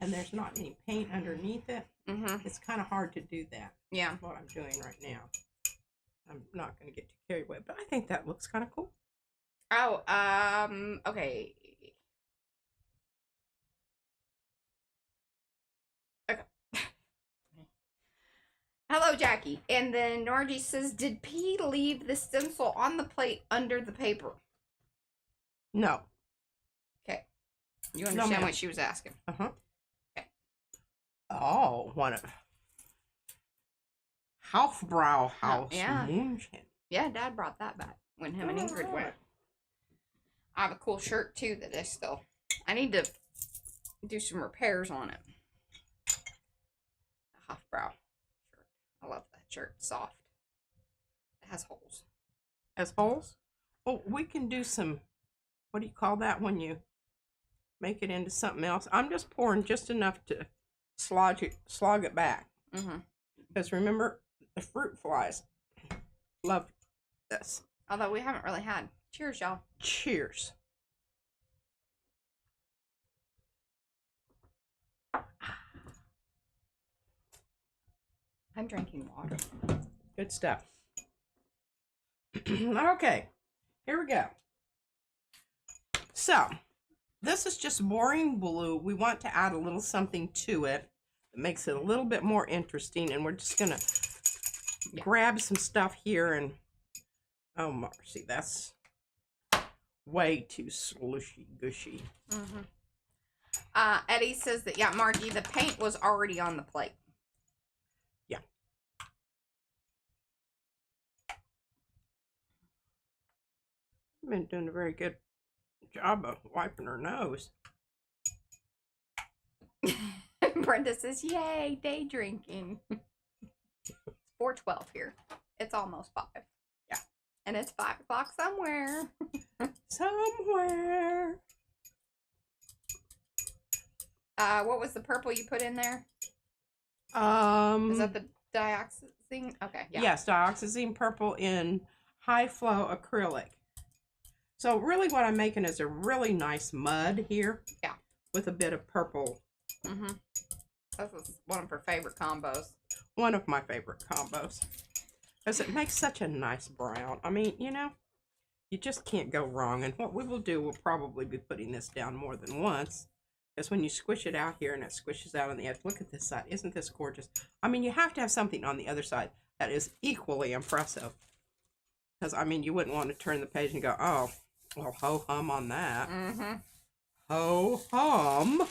Speaker 2: and there's not any paint underneath it, it's kind of hard to do that.
Speaker 1: Yeah.
Speaker 2: That's what I'm doing right now. I'm not going to get too carried away, but I think that looks kind of cool.
Speaker 1: Oh, okay. Okay. Hello, Jackie. And then Norgie says, did P leave the stencil on the plate under the paper?
Speaker 2: No.
Speaker 1: Okay. You understand what she was asking?
Speaker 2: Uh-huh.
Speaker 1: Okay.
Speaker 2: Oh, one of Hofbrau House
Speaker 1: yeah.
Speaker 2: Moonchen.
Speaker 1: Yeah, Dad brought that back when him and Ingrid went. I have a cool shirt, too, that I need to do some repairs on it. A Hofbrau shirt. I love that shirt. It's soft. It has holes.
Speaker 2: Has holes? Oh, we can do some, what do you call that when you make it into something else? I'm just pouring just enough to slog it back. Because remember, the fruit flies love this.
Speaker 1: Although we haven't really had. Cheers, y'all.
Speaker 2: Cheers.
Speaker 1: I'm drinking water.
Speaker 2: Good stuff. Okay, here we go. So, this is just boring blue. We want to add a little something to it that makes it a little bit more interesting. And we're just going to grab some stuff here and, oh, mercy, that's way too slushy gushy.
Speaker 1: Eddie says that, yeah, Margie, the paint was already on the plate.
Speaker 2: Yeah. I've been doing a very good job of wiping her nose.
Speaker 1: Brenda says, yay, day drinking. 4:12 here. It's almost 5.
Speaker 2: Yeah.
Speaker 1: And it's 5 o'clock somewhere.
Speaker 2: Somewhere.
Speaker 1: What was the purple you put in there? Is that the dioxazine? Okay, yeah.
Speaker 2: Yes, dioxazine purple in high flow acrylic. So really what I'm making is a really nice mud here.
Speaker 1: Yeah.
Speaker 2: With a bit of purple.
Speaker 1: This is one of her favorite combos.
Speaker 2: One of my favorite combos. Because it makes such a nice brown. I mean, you know, you just can't go wrong. And what we will do, we'll probably be putting this down more than once. Because when you squish it out here and it squishes out on the edge, look at this side. Isn't this gorgeous? I mean, you have to have something on the other side that is equally impressive. Because, I mean, you wouldn't want to turn the page and go, oh, well, ho-hum on that. Ho-hum. Oh,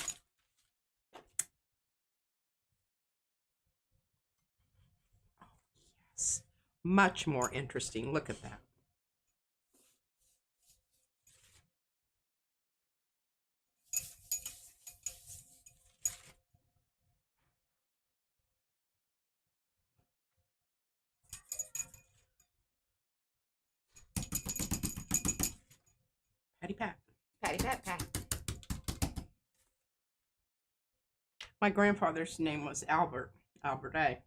Speaker 2: yes. Much more interesting. Look at that. Patty Pat.
Speaker 1: Patty Pat Pat.
Speaker 2: My grandfather's name was Albert A.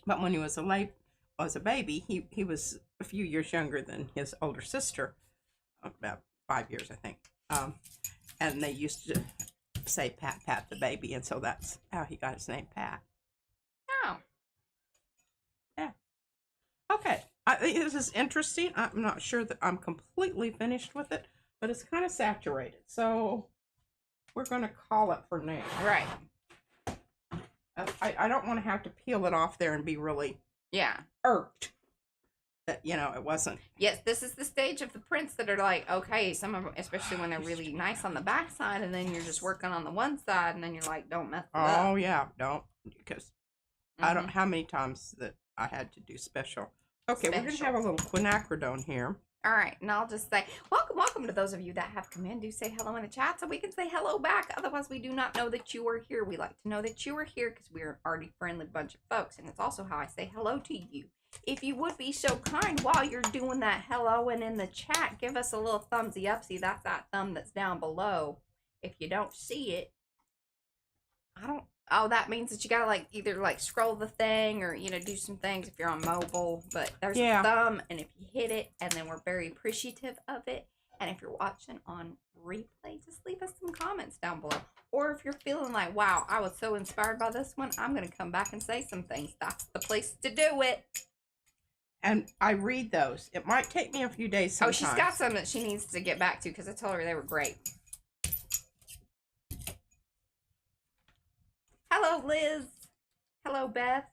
Speaker 2: But when he was a baby, he was a few years younger than his older sister, about 5 years, I think. And they used to say Pat Pat the baby, and so that's how he got his name, Pat.
Speaker 1: Oh.
Speaker 2: Yeah. Okay. This is interesting. I'm not sure that I'm completely finished with it, but it's kind of saturated. So we're going to call it for now.
Speaker 1: Right.
Speaker 2: I don't want to have to peel it off there and be really irked that, you know, it wasn't.
Speaker 1: Yes, this is the stage of the prints that are like, okay, some of them, especially when they're really nice on the back side, and then you're just working on the one side, and then you're like, don't mess it up.
Speaker 2: Oh, yeah, don't. Because I don't, how many times that I had to do special. Okay, we're going to have a little quinacridone here.
Speaker 1: All right, and I'll just say, welcome to those of you that have come in. Do say hello in the chat so we can say hello back. Otherwise, we do not know that you are here. We like to know that you are here because we are an arty friendly bunch of folks. And it's also how I say hello to you. If you would be so kind while you're doing that hello and in the chat, give us a little thumbsy up. See, that's that thumb that's down below. If you don't see it, oh, that means that you gotta like either like scroll the thing or, you know, do some things if you're on mobile. But there's a thumb, and if you hit it, and then we're very appreciative of it. And if you're watching on replay, just leave us some comments down below. Or if you're feeling like, wow, I was so inspired by this one, I'm going to come back and say some things. That's the place to do it.
Speaker 2: And I read those. It might take me a few days sometimes.
Speaker 1: Oh, she's got some that she needs to get back to because I told her they were great. Hello, Liz. Hello, Beth.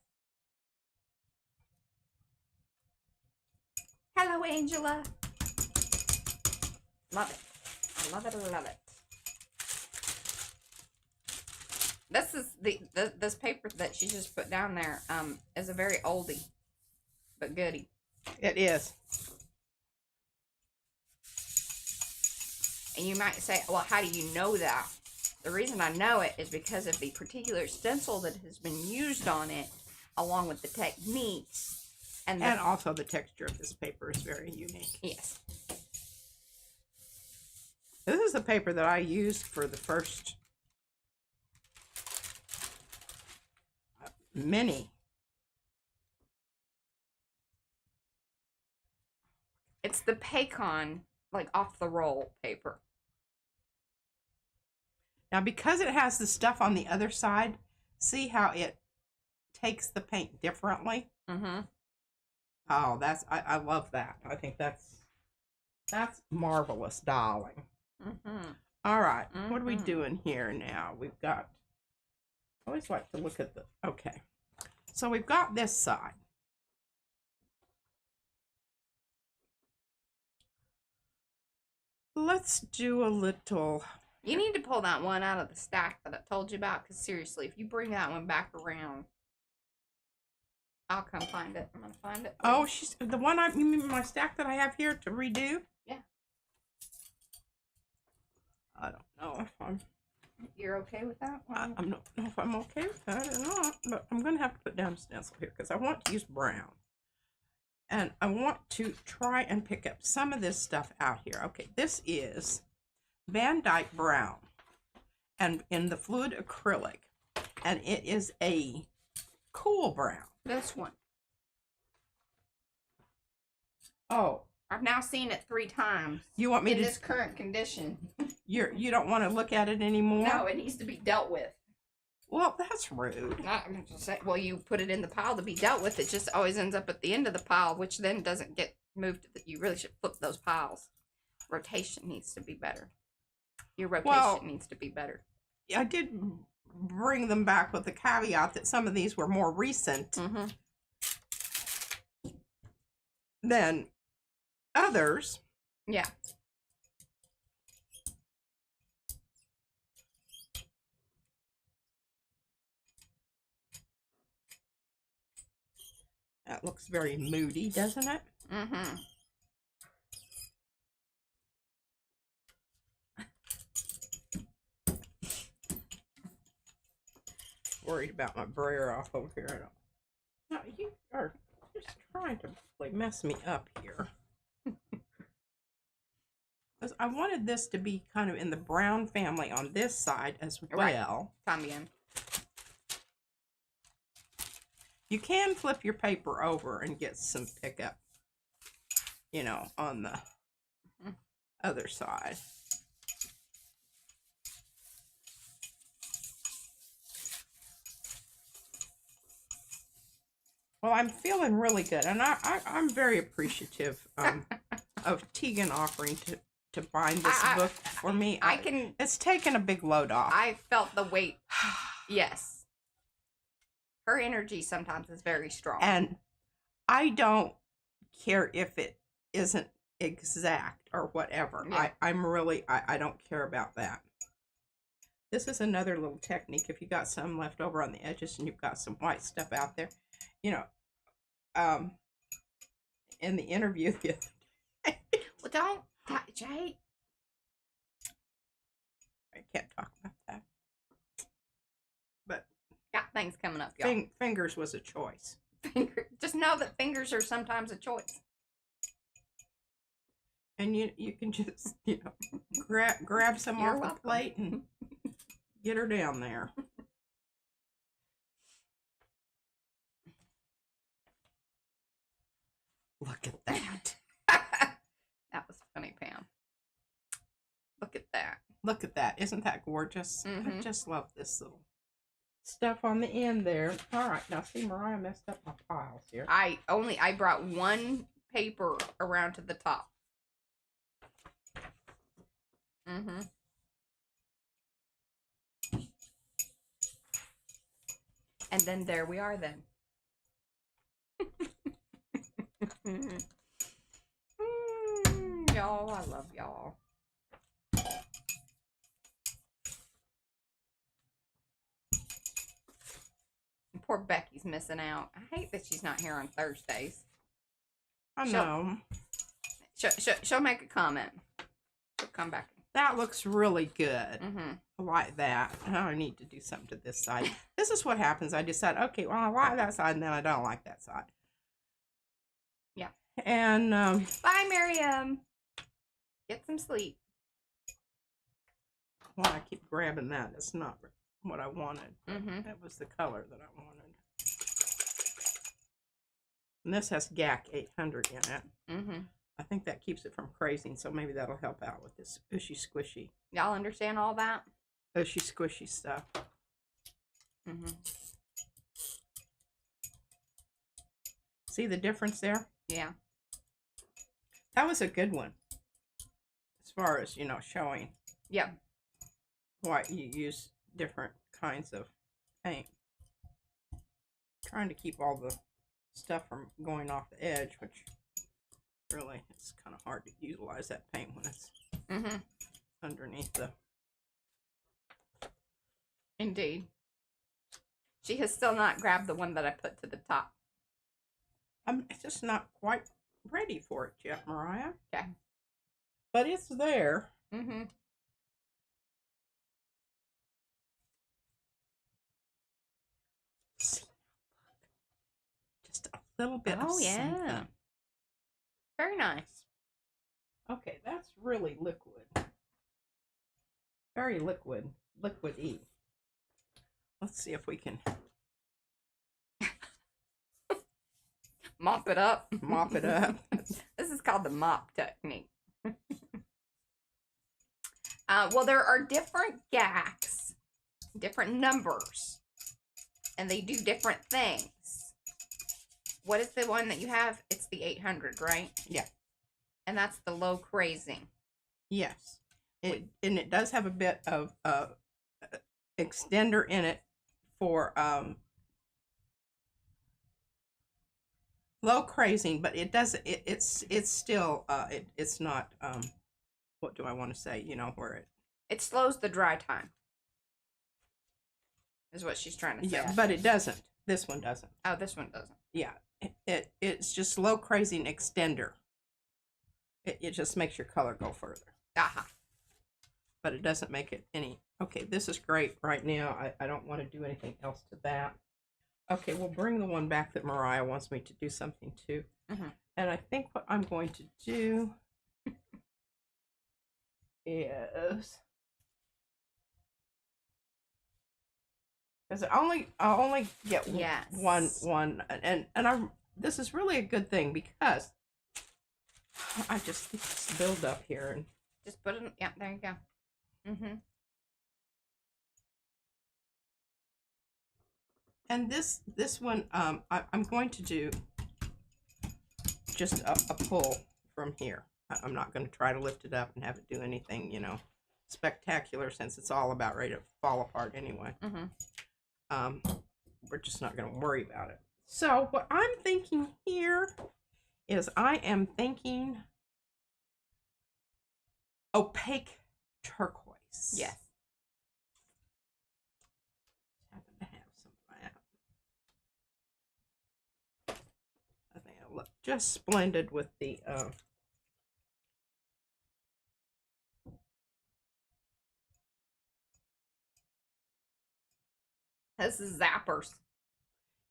Speaker 1: Hello, Angela. Love it. I love it. I love it. This is this paper that she just put down there is a very oldie but goodie.
Speaker 2: It is.
Speaker 1: And you might say, well, how do you know that? The reason I know it is because of the particular stencil that has been used on it, along with the techniques. And
Speaker 2: also the texture of this paper is very unique.
Speaker 1: Yes.
Speaker 2: This is the paper that I used for the first mini.
Speaker 1: It's the Paycon, like off the roll paper.
Speaker 2: Now, because it has the stuff on the other side, see how it takes the paint differently?
Speaker 1: Mm-hmm.
Speaker 2: Oh, I love that. I think that's marvelous, darling.
Speaker 1: Mm-hmm.
Speaker 2: All right, what are we doing here now? We've got, I always like to look at the, okay. So we've got this side. Let's do a little.
Speaker 1: You need to pull that one out of the stack that I told you about, because seriously, if you bring that one back around, I'll come find it. I'm going to find it.
Speaker 2: Oh, she's the one you mean my stack that I have here to redo?
Speaker 1: Yeah.
Speaker 2: I don't know if I'm.
Speaker 1: You're okay with that one?
Speaker 2: I don't know if I'm okay with that or not, but I'm going to have to put down a stencil here because I want to use brown. And I want to try and pick up some of this stuff out here. Okay, this is Van Dyke Brown and in the fluid acrylic. And it is a cool brown.
Speaker 1: This one.
Speaker 2: Oh.
Speaker 1: I've now seen it 3 times.
Speaker 2: You want me
Speaker 1: in
Speaker 2: to
Speaker 1: this current condition.
Speaker 2: You don't want to look at it anymore?
Speaker 1: No, it needs to be dealt with.
Speaker 2: Well, that's rude.
Speaker 1: I'm just saying, well, you put it in the pile to be dealt with. It just always ends up at the end of the pile, which then doesn't get moved. You really should flip those piles. Rotation needs to be better. Your rotation needs to be better.
Speaker 2: I did bring them back with the caveat that some of these were more recent than others.
Speaker 1: Yeah.
Speaker 2: That looks very moody, doesn't it?
Speaker 1: Mm-hmm.
Speaker 2: Worried about my brayer off over here. I don't. No, you are just trying to really mess me up here. Because I wanted this to be kind of in the brown family on this side as well.
Speaker 1: También.
Speaker 2: You can flip your paper over and get some pickup, you know, on the other side. Well, I'm feeling really good, and I'm very appreciative of Tegan offering to bind this book for me. It's taken a big load off.
Speaker 1: I felt the weight. Yes. Her energy sometimes is very strong.
Speaker 2: And I don't care if it isn't exact or whatever. Yeah. I don't care about that. This is another little technique. If you got some left over on the edges and you've got some white stuff out there, you know, in the interview the other day.
Speaker 1: Well, don't touch, Jay.
Speaker 2: I can't talk about that. But
Speaker 1: got things coming up, y'all.
Speaker 2: Fingers was a choice.
Speaker 1: Just know that fingers are sometimes a choice.
Speaker 2: And you can just, you know, grab some off the plate and get her down there. Look at that.
Speaker 1: That was funny, Pam.
Speaker 2: Look at that. Isn't that gorgeous?
Speaker 1: Mhm.
Speaker 2: I just love this little stuff on the end there. All right. Now, see, Mariah messed up my piles here.
Speaker 1: I brought one paper around to the top. Mhm. And then there we are then. Y'all, I love y'all. Poor Becky's missing out. I hate that she's not here on Thursdays.
Speaker 2: I know.
Speaker 1: She'll make a comment. She'll come back.
Speaker 2: That looks really good.
Speaker 1: Mm-hmm.
Speaker 2: I like that. Now I need to do something to this side. This is what happens. I decide, okay, well, I like that side, and then I don't like that side.
Speaker 1: Yeah.
Speaker 2: And,
Speaker 1: bye, Miriam. Get some sleep.
Speaker 2: well, I keep grabbing that. It's not what I wanted.
Speaker 1: Mm-hmm.
Speaker 2: That was the color that I wanted. And this has GAC 800 in it.
Speaker 1: Mm-hmm.
Speaker 2: I think that keeps it from crazing, so maybe that'll help out with this ushy squishy.
Speaker 1: Y'all understand all that?
Speaker 2: Ushy squishy stuff.
Speaker 1: Mm-hmm.
Speaker 2: See the difference there?
Speaker 1: Yeah.
Speaker 2: That was a good one. As far as, you know, showing.
Speaker 1: Yeah.
Speaker 2: Why you use different kinds of paint. Trying to keep all the stuff from going off the edge, which really it's kind of hard to utilize that paint when it's underneath the.
Speaker 1: Indeed. She has still not grabbed the one that I put to the top.
Speaker 2: I'm just not quite ready for it yet, Mariah.
Speaker 1: Okay.
Speaker 2: But it's there.
Speaker 1: Mm-hmm.
Speaker 2: See, just a little bit of
Speaker 1: Oh, yeah.
Speaker 2: something.
Speaker 1: Very nice.
Speaker 2: Okay, that's really liquid. Very liquid. Liquid-y. Let's see if we can
Speaker 1: Mop it up.
Speaker 2: mop it up.
Speaker 1: This is called the mop technique. Well, there are different GACs, different numbers, and they do different things. What is the one that you have? It's the 800, right?
Speaker 2: Yeah.
Speaker 1: And that's the low crazing.
Speaker 2: Yes. And it does have a bit of extender in it for low crazing, but it doesn't. It's still it's not what do I want to say? You know where
Speaker 1: It slows the dry time. Is what she's trying to say.
Speaker 2: Yeah, but it doesn't. This one doesn't.
Speaker 1: Oh, this one doesn't.
Speaker 2: Yeah, it's just low crazing extender. It just makes your color go further.
Speaker 1: Aha.
Speaker 2: But it doesn't make it any. Okay, this is great right now. I don't want to do anything else to that. Okay, we'll bring the one back that Mariah wants me to do something to. And I think what I'm going to do is, because I only get one, and this is really a good thing because I just build up here and
Speaker 1: just put it. Yeah, there you go.
Speaker 2: And this one, I'm going to do just a pull from here. I'm not going to try to lift it up and have it do anything, you know, spectacular since it's all about ready to fall apart anyway. We're just not going to worry about it. So what I'm thinking here is I am thinking opaque turquoise.
Speaker 1: Yes.
Speaker 2: Happen to have some of that. I think it'll look just splendid with the
Speaker 1: This is zappers.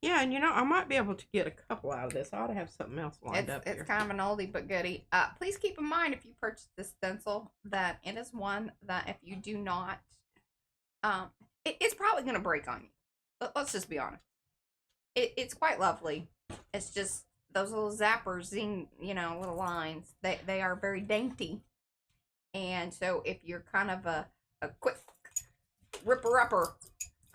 Speaker 2: yeah, and you know, I might be able to get a couple out of this. I ought to have something else lined up here.
Speaker 1: It's kind of an oldie but goodie. Please keep in mind if you purchase this stencil that it is one that if you do not, it's probably going to break on you. Let's just be honest. It's quite lovely. It's just those little zappers, you know, little lines. They are very dainty. And so if you're kind of a a quick ripper-upper.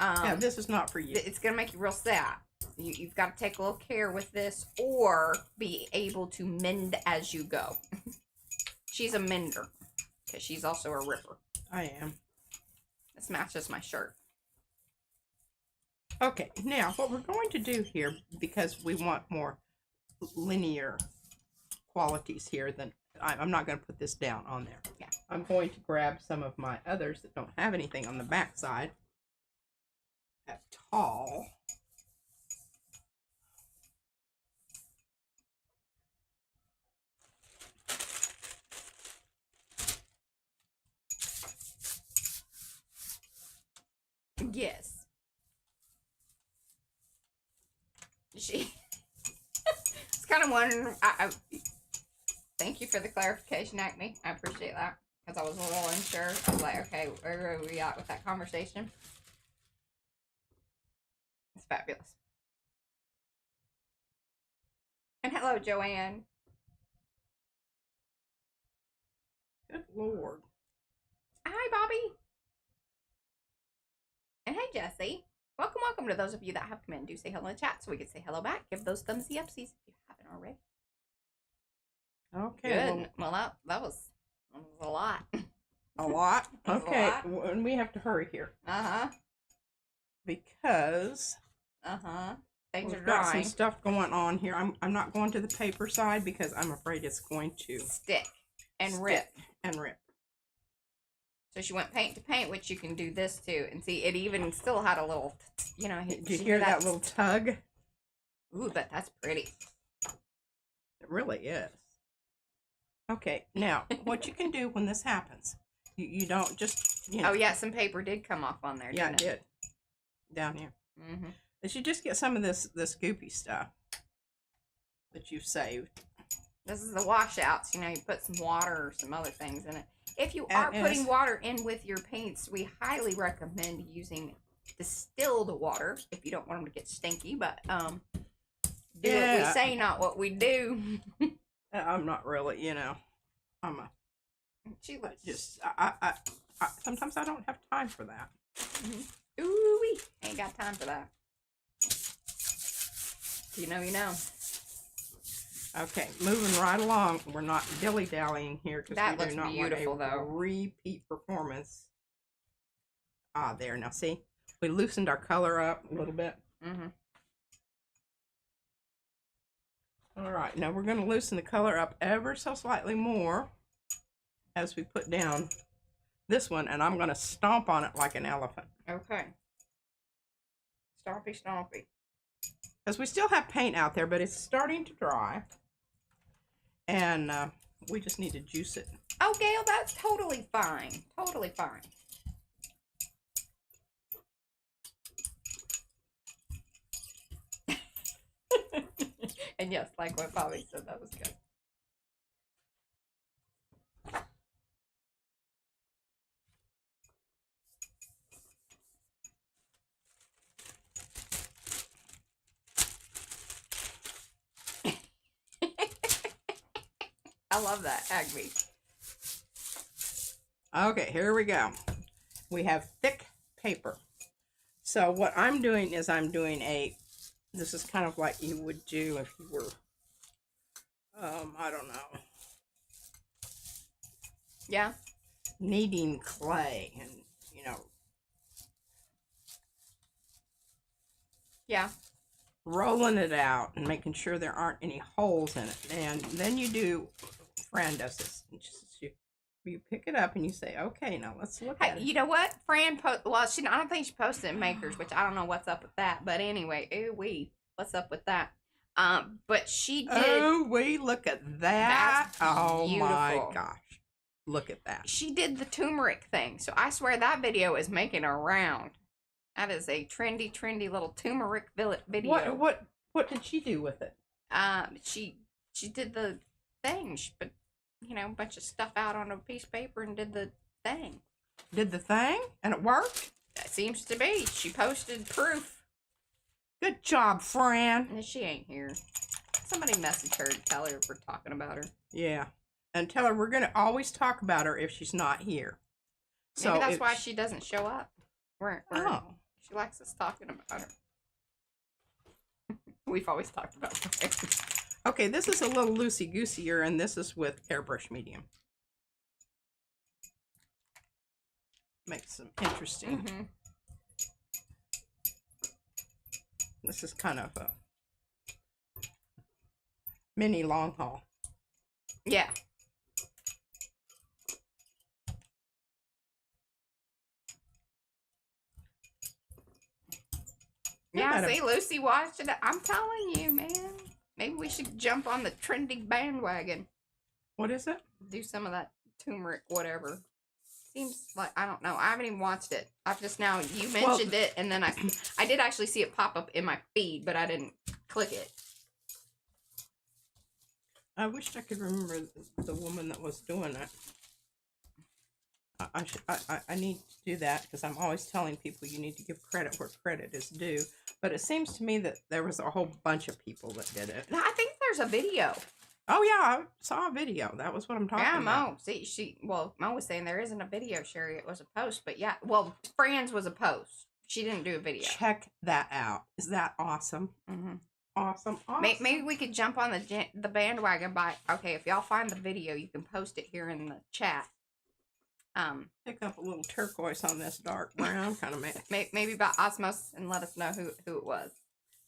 Speaker 2: Yeah, this is not for you.
Speaker 1: It's going to make you real sad. You've got to take a little care with this or be able to mend as you go. She's a mender because she's also a ripper.
Speaker 2: I am.
Speaker 1: This matches my shirt.
Speaker 2: Okay, now what we're going to do here, because we want more linear qualities here, than I'm not going to put this down on there.
Speaker 1: Yeah.
Speaker 2: I'm going to grab some of my others that don't have anything on the back side at all.
Speaker 1: Yes. She was kind of wondering. Thank you for the clarification, Acme. I appreciate that because I was a little unsure. I was like, okay, where are we at with that conversation? It's fabulous. And hello, Joanne.
Speaker 2: Good Lord.
Speaker 1: Hi, Bobby. And hey, Jesse. Welcome to those of you that have come in. Do say hello in the chat so we can say hello back. Give those thumbsy upsies if you haven't already.
Speaker 2: Okay.
Speaker 1: Good. Well, that was a lot.
Speaker 2: A lot? Okay.
Speaker 1: A lot.
Speaker 2: And we have to hurry here.
Speaker 1: Uh-huh.
Speaker 2: Because
Speaker 1: Things are
Speaker 2: we've got some
Speaker 1: drying.
Speaker 2: stuff going on here. I'm not going to the paper side because I'm afraid it's going to
Speaker 1: Stick and rip.
Speaker 2: And rip.
Speaker 1: So she went paint to paint, which you can do this too. And see, it even still had a little, you know.
Speaker 2: Did you hear that little tug?
Speaker 1: Ooh, but that's pretty.
Speaker 2: It really is. Okay, now, what you can do when this happens, you don't just, you know.
Speaker 1: Oh, yeah, some paper did come off on there,
Speaker 2: Yeah,
Speaker 1: didn't
Speaker 2: it did. Down here.
Speaker 1: Mm-hmm.
Speaker 2: Is you just get some of this goopy stuff that you've saved.
Speaker 1: This is the washouts. You know, you put some water or some other things in it. If you are putting water in with your paints, we highly recommend using distilled water if you don't want them to get stinky. But do what we say, not what we do.
Speaker 2: I'm not really, you know. I'm a.
Speaker 1: She looks
Speaker 2: just. I sometimes I don't have time for that.
Speaker 1: Mm-hmm. Ooh-wee. Ain't got time for that. You know.
Speaker 2: Okay, moving right along. We're not dilly-dallying here because we do not want a repeat performance. Ah, there. Now, see? We loosened our color up a little bit.
Speaker 1: Mm-hmm.
Speaker 2: All right, now we're going to loosen the color up ever so slightly more as we put down this one, and I'm going to stomp on it like an elephant.
Speaker 1: Okay. Stompy, stompy.
Speaker 2: Because we still have paint out there, but it's starting to dry. And we just need to juice it.
Speaker 1: Oh, Gail, that's totally fine. Totally fine. And yes, like what Bobby said, that was good. I love that, Agby.
Speaker 2: Okay, here we go. We have thick paper. So what I'm doing is I'm doing this is kind of like you would do if you were, I don't know.
Speaker 1: Yeah.
Speaker 2: Kneading clay and, you know.
Speaker 1: Yeah.
Speaker 2: Rolling it out and making sure there aren't any holes in it. And then you do, Fran does this. You pick it up and you say, okay, now let's look at it.
Speaker 1: You know what? Fran, I don't think she posted in Makers, which I don't know what's up with that. But anyway, what's up with that? But she did.
Speaker 2: Oh, look at that. Oh my gosh. Look at that.
Speaker 1: She did the turmeric thing. So I swear that video is making a round. That is a trendy little turmeric video.
Speaker 2: What did she do with it?
Speaker 1: She did the thing. She put, you know, a bunch of stuff out on a piece of paper and did the thing.
Speaker 2: Did the thing? And it worked?
Speaker 1: That seems to be. She posted proof.
Speaker 2: Good job, Fran.
Speaker 1: And she ain't here. Somebody message her to tell her we're talking about her.
Speaker 2: Yeah. And tell her we're going to always talk about her if she's not here. So
Speaker 1: maybe that's why she doesn't show up.
Speaker 2: Oh.
Speaker 1: She likes us talking about her. We've always talked about her.
Speaker 2: Okay, this is a little loosey-gooseier, and this is with airbrush medium. Makes them interesting.
Speaker 1: Mm-hmm.
Speaker 2: This is kind of a mini long haul.
Speaker 1: Yeah. Yeah, see, Lucy watched it. I'm telling you, man. Maybe we should jump on the trendy bandwagon.
Speaker 2: What is it?
Speaker 1: Do some of that turmeric, whatever. Seems like, I don't know. I haven't even watched it. I've just now, you mentioned it, and then I did actually see it pop up in my feed, but I didn't click it.
Speaker 2: I wish I could remember the woman that was doing it. I need to do that because I'm always telling people you need to give credit where credit is due. But it seems to me that there was a whole bunch of people that did it.
Speaker 1: I think there's a video.
Speaker 2: Oh yeah, I saw a video. That was what I'm talking about.
Speaker 1: Mo. See, Mo was saying there isn't a video, Sherry. It was a post, but yeah. Well, Fran's was a post. She didn't do a video.
Speaker 2: Check that out. Is that awesome?
Speaker 1: Mm-hmm.
Speaker 2: Awesome.
Speaker 1: Maybe we could jump on the bandwagon by, okay, if y'all find the video, you can post it here in the chat.
Speaker 2: Pick up a little turquoise on this dark brown kind of man.
Speaker 1: Maybe about osmosis and let us know who it was,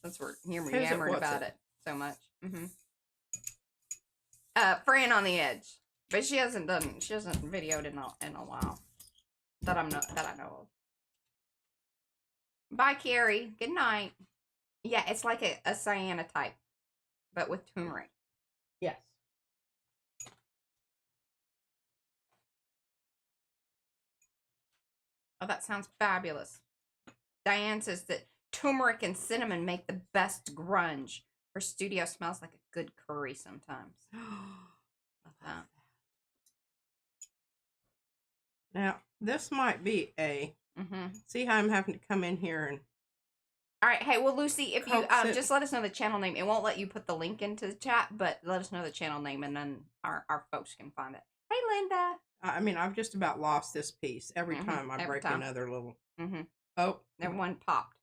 Speaker 1: since we're yammering about it so much. Mm-hmm. Fran on the Edge, but she hasn't videoed in a while that I know of. Bye, Carrie. Good night. Yeah, it's like a cyanotype, but with turmeric.
Speaker 2: Yes.
Speaker 1: Oh, that sounds fabulous. Diane says that turmeric and cinnamon make the best grunge. Her studio smells like a good curry sometimes.
Speaker 2: Now, this might be a...
Speaker 1: Mm-hmm.
Speaker 2: See how I'm having to come in here and...
Speaker 1: All right. Hey, well, Lucy, if you just let us know the channel name. It won't let you put the link into the chat, but let us know the channel name, and then our folks can find it. Hey, Linda.
Speaker 2: I mean, I've just about lost this piece every time I break another little...
Speaker 1: Mm-hmm.
Speaker 2: Oh.
Speaker 1: That one popped.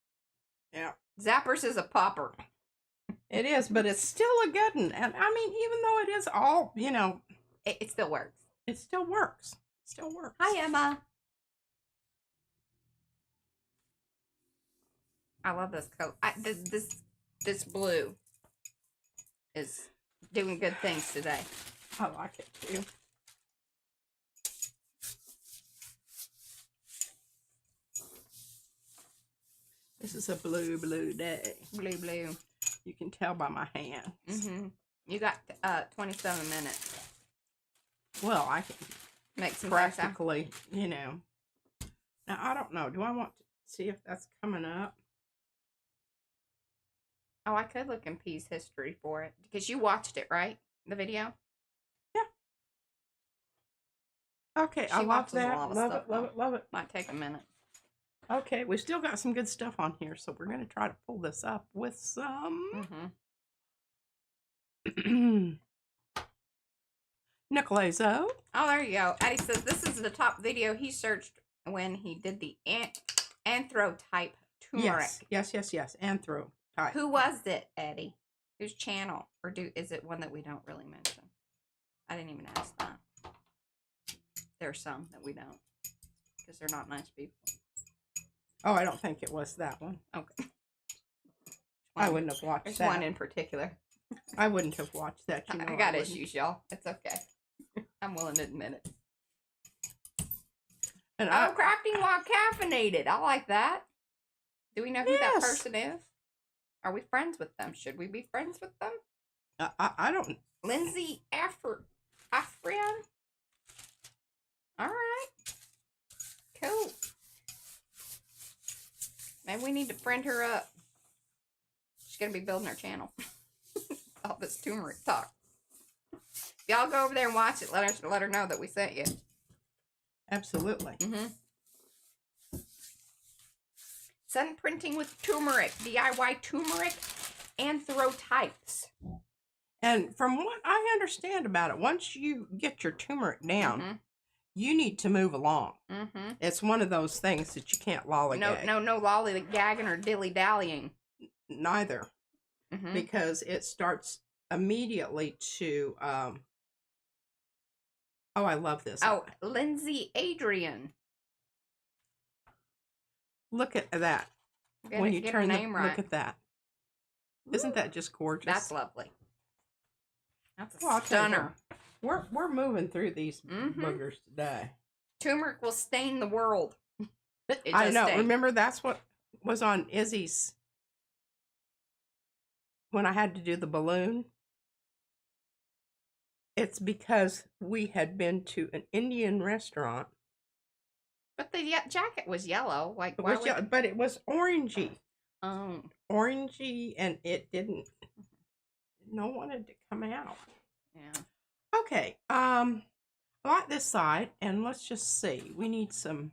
Speaker 2: Yeah.
Speaker 1: Zappers is a popper.
Speaker 2: It is, but it's still a good one. And I mean, even though it is all, you know...
Speaker 1: It still works.
Speaker 2: It still works. It still works.
Speaker 1: Hi, Emma. I love this color. This blue is doing good things today.
Speaker 2: I like it too. This is a blue day.
Speaker 1: Blue.
Speaker 2: You can tell by my hands.
Speaker 1: Mm-hmm. You got 27 minutes.
Speaker 2: Well, I can
Speaker 1: make some
Speaker 2: practically, you know. Now, I don't know. Do I want to see if that's coming up?
Speaker 1: Oh, I could look in P's history for it. Because you watched it, right? The video?
Speaker 2: Yeah. Okay, I love that. Love it.
Speaker 1: Might take a minute.
Speaker 2: Okay, we still got some good stuff on here, so we're going to try to pull this up with some... Nicolazo.
Speaker 1: Oh, there you go. Eddie says this is the top video he searched when he did the anthro-type turmeric.
Speaker 2: Yes. Anthro type.
Speaker 1: Who was it, Eddie? Whose channel? Or is it one that we don't really mention? I didn't even ask that. There's some that we don't. Because they're not nice people.
Speaker 2: Oh, I don't think it was that one.
Speaker 1: Okay.
Speaker 2: I wouldn't have watched
Speaker 1: There's
Speaker 2: that.
Speaker 1: one in particular.
Speaker 2: I wouldn't have watched that. You know,
Speaker 1: I got issues, y'all. It's okay. I'm willing to admit it. And crafting while caffeinated. I like that. Do we know who that person is? Are we friends with them? Should we be friends with them?
Speaker 2: I don't.
Speaker 1: Lindsay Afrian. All right. Cool. Maybe we need to friend her up. She's going to be building her channel. All this turmeric talk. If y'all go over there and watch it, let her know that we sent you.
Speaker 2: Absolutely.
Speaker 1: Sun printing with turmeric. DIY turmeric anthro types.
Speaker 2: And from what I understand about it, once you get your turmeric down, you need to move along.
Speaker 1: Mm-hmm.
Speaker 2: It's one of those things that you can't lollygag.
Speaker 1: No lollygagging or dilly-dallying.
Speaker 2: Neither.
Speaker 1: Mm-hmm.
Speaker 2: Because it starts immediately to, oh, I love this.
Speaker 1: Oh, Lindsay Adrian.
Speaker 2: Look at that. When you turn the name right. Look at that. Isn't that just gorgeous?
Speaker 1: That's lovely. That's a stunner.
Speaker 2: We're moving through these boogers today.
Speaker 1: Turmeric will stain the world.
Speaker 2: I know. Stain. Remember, that's what was on Izzy's when I had to do the balloon. It's because we had been to an Indian restaurant.
Speaker 1: But the jacket was yellow. Like,
Speaker 2: it was yellow, but it was orangey.
Speaker 1: Oh.
Speaker 2: Orangey, and it didn't. No one wanted to come out.
Speaker 1: Yeah.
Speaker 2: Okay. I like this side, and let's just see. We need some.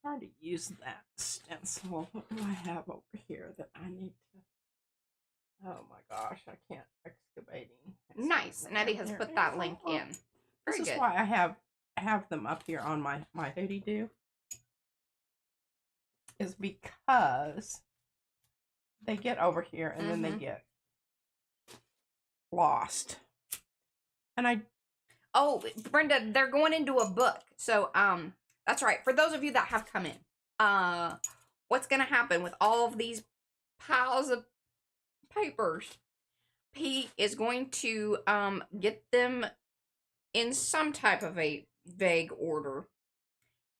Speaker 2: Hard to use that stencil. What do I have over here that I need to? Oh my gosh, I can't. Excavating.
Speaker 1: Nice. And Eddie has put that link in. Very
Speaker 2: this is
Speaker 1: good.
Speaker 2: why I have them up here on my hoodie do. Is because they get over here and then they get lost. And
Speaker 1: oh, Brenda, they're going into a book. So that's right. For those of you that have come in, what's gonna happen with all of these piles of papers? Pete is going to get them in some type of a vague order,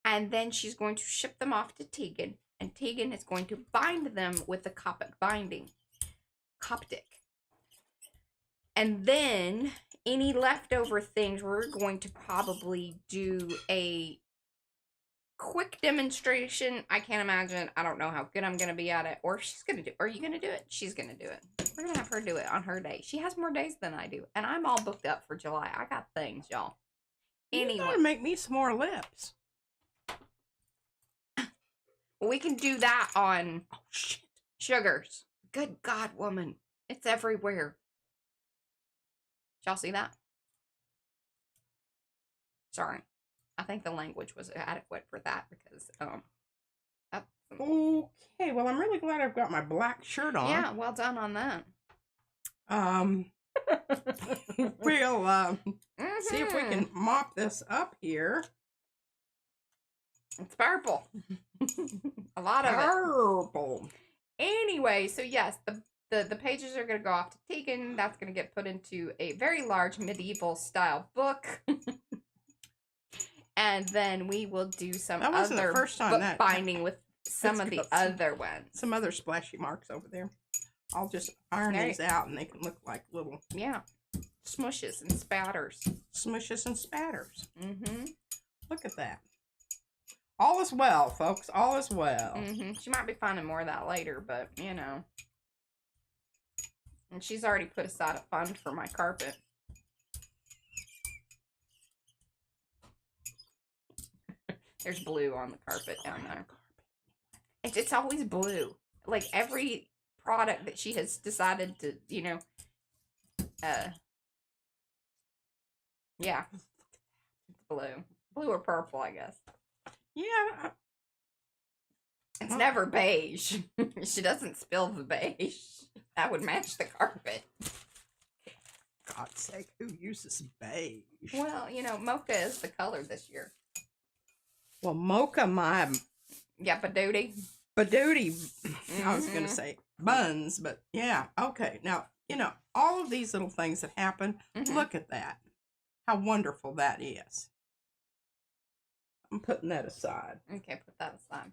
Speaker 1: and then she's going to ship them off to Tegan, and Tegan is going to bind them with the Coptic binding. Coptic. And then any leftover things, we're going to probably do a quick demonstration. I can't imagine. I don't know how good I'm going to be at it. Or she's going to do it. Are you going to do it? She's going to do it. We're going to have her do it on her day. She has more days than I do. And I'm all booked up for July. I got things, y'all. Anyway.
Speaker 2: You gotta make me some more lips.
Speaker 1: We can do that on sugars. Good God, woman. It's everywhere. Y'all see that? Sorry. I think the language was adequate for that because,
Speaker 2: okay, well, I'm really glad I've got my black shirt on.
Speaker 1: Yeah, well done on that.
Speaker 2: We'll, see if we can mop this up here.
Speaker 1: It's purple. A lot of
Speaker 2: purple.
Speaker 1: Anyway, so yes, the pages are going to go off to Tegan. That's going to get put into a very large medieval style book. And then we will do some other book binding with some of the other ones.
Speaker 2: Some other splashy marks over there. I'll just iron these out and they can look like little...
Speaker 1: Yeah. Smushes and spatters.
Speaker 2: Smushes and spatters.
Speaker 1: Mm-hmm.
Speaker 2: Look at that. All is well, folks. All is well.
Speaker 1: Mm-hmm. She might be finding more of that later, but, you know. And she's already put aside a fund for my carpet. There's blue on the carpet down there. It's always blue. Like, every product that she has decided to, you know, yeah. It's blue. Blue or purple, I guess.
Speaker 2: Yeah.
Speaker 1: It's never beige. She doesn't spill the beige. That would match the carpet.
Speaker 2: God's sake, who uses beige?
Speaker 1: Well, you know, mocha is the color this year.
Speaker 2: Well, mocha, my...
Speaker 1: Yeah, badootie.
Speaker 2: Badootie. I was going to say buns, but yeah. Okay, now, you know, all of these little things that happen, look at that. How wonderful that is. I'm putting that aside.
Speaker 1: Okay, put that aside.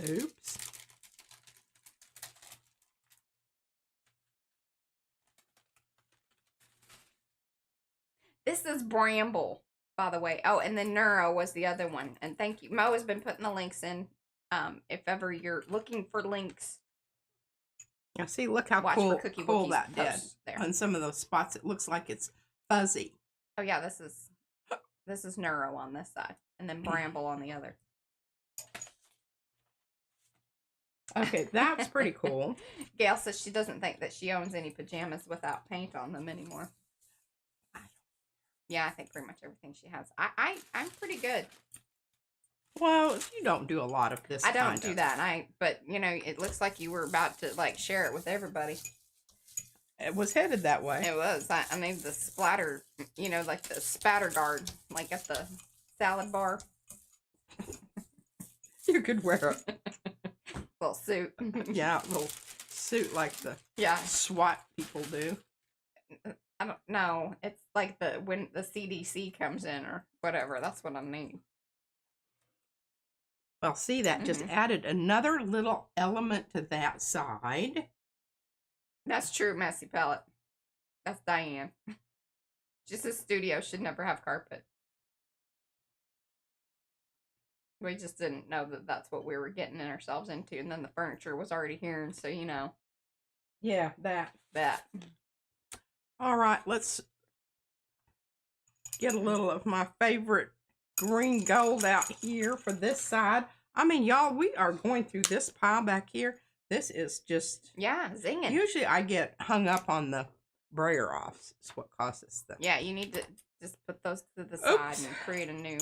Speaker 2: Oops.
Speaker 1: This is Bramble, by the way. Oh, and then Neuro was the other one. And thank you. Mo has been putting the links in. If ever you're looking for links.
Speaker 2: Now see, look how cool that did. There. On some of those spots, it looks like it's fuzzy.
Speaker 1: Oh yeah, this is Neuro on this side. And then Bramble on the other.
Speaker 2: Okay, that's pretty cool.
Speaker 1: Gail says she doesn't think that she owns any pajamas without paint on them anymore. Yeah, I think pretty much everything she has. I'm pretty good.
Speaker 2: Well, you don't do a lot of this.
Speaker 1: I don't do that. But you know, it looks like you were about to like share it with everybody.
Speaker 2: It was headed that way.
Speaker 1: It was. I made the splatter, you know, like the spatter guard, like at the salad bar.
Speaker 2: You could wear
Speaker 1: a little suit.
Speaker 2: Yeah, a little suit like the SWAT people do.
Speaker 1: I don't know. It's like when the CDC comes in or whatever. That's what I need.
Speaker 2: Well, see, that just added another little element to that side.
Speaker 1: That's true, Messy Pellet. That's Diane. Just a studio should never have carpet. We just didn't know that that's what we were getting ourselves into, and then the furniture was already here, and so you know.
Speaker 2: Yeah, that.
Speaker 1: All
Speaker 2: right, let's get a little of my favorite green gold out here for this side. I mean, y'all, we are going through this pile back here. This is just
Speaker 1: zinging.
Speaker 2: Usually, I get hung up on the brayer offs. It's what causes them.
Speaker 1: Yeah, you need to just put those to the side and create a new.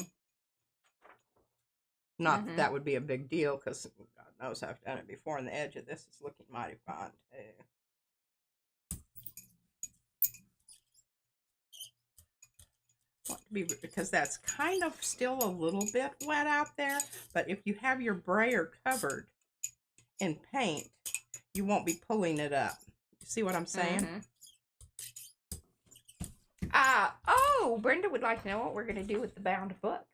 Speaker 2: Not that that would be a big deal, because God knows I've done it before, and the edge of this is looking mighty fine, too. Because that's kind of still a little bit wet out there, but if you have your brayer covered in paint, you won't be pulling it up. You see what I'm saying?
Speaker 1: Brenda would like to know what we're going to do with the bound book.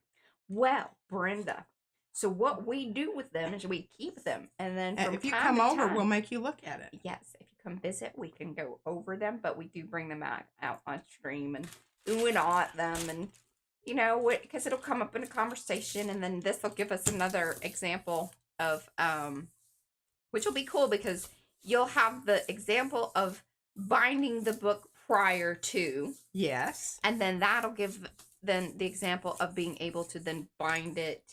Speaker 1: Well, Brenda, so what we do with them is we keep them, and then from
Speaker 2: if you come over, we'll make you look at it.
Speaker 1: Yes, if you come visit, we can go over them, but we do bring them out on stream and ooh and ah at them, and you know, because it'll come up in a conversation, and then this will give us another example of which will be cool because you'll have the example of binding the book prior to.
Speaker 2: Yes.
Speaker 1: And then that'll give then the example of being able to then bind it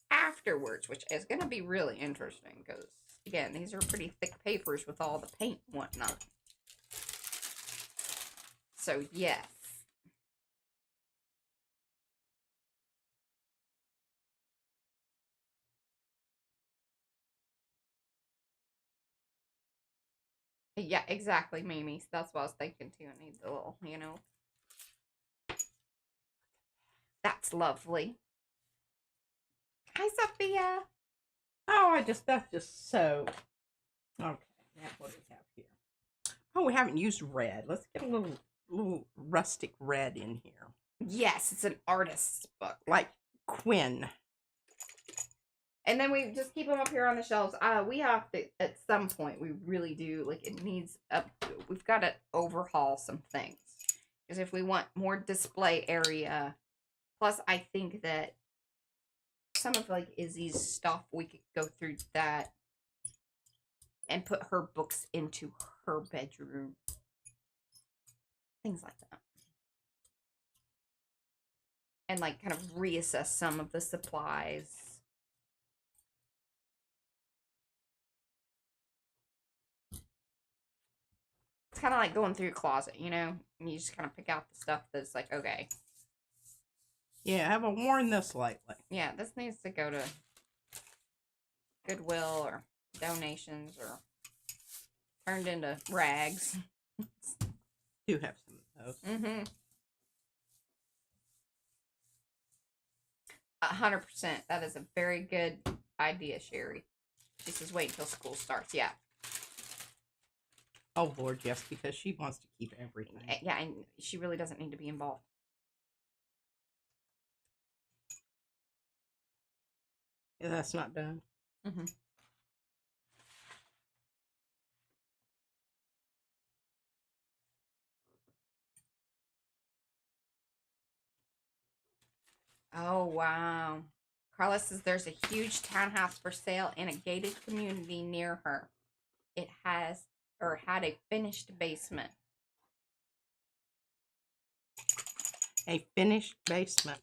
Speaker 1: afterwards, which is going to be really interesting because, again, these are pretty thick papers with all the paint and whatnot. So, yes. Yeah, exactly, Mimi. That's what I was thinking too. I need the little, you know. That's lovely. Hi, Sophia.
Speaker 2: Oh, that's just so. Okay, that's what we have here. Oh, we haven't used red. Let's get a little rustic red in here.
Speaker 1: Yes, it's an artist's book.
Speaker 2: Like Quinn.
Speaker 1: And then we just keep them up here on the shelves. We have to, at some point, we really do, like, it needs, we've got to overhaul some things. Because if we want more display area, plus I think that some of, like, Izzy's stuff, we could go through that and put her books into her bedroom. Things like that. And, like, kind of reassess some of the supplies. It's kind of like going through your closet, you know? And you just kind of pick out the stuff that's like, okay.
Speaker 2: Yeah, I haven't worn this lately.
Speaker 1: Yeah, this needs to go to Goodwill or donations or turned into rags.
Speaker 2: Do have some of those.
Speaker 1: 100%. That is a very good idea, Sherry. She says, wait until school starts. Yeah.
Speaker 2: Oh, Lord, yes, because she wants to keep everything.
Speaker 1: Yeah, and she really doesn't need to be involved.
Speaker 2: Yeah, that's not done.
Speaker 1: Oh, wow. Carla says there's a huge townhouse for sale in a gated community near her. It has, or had, a finished basement.
Speaker 2: A finished basement.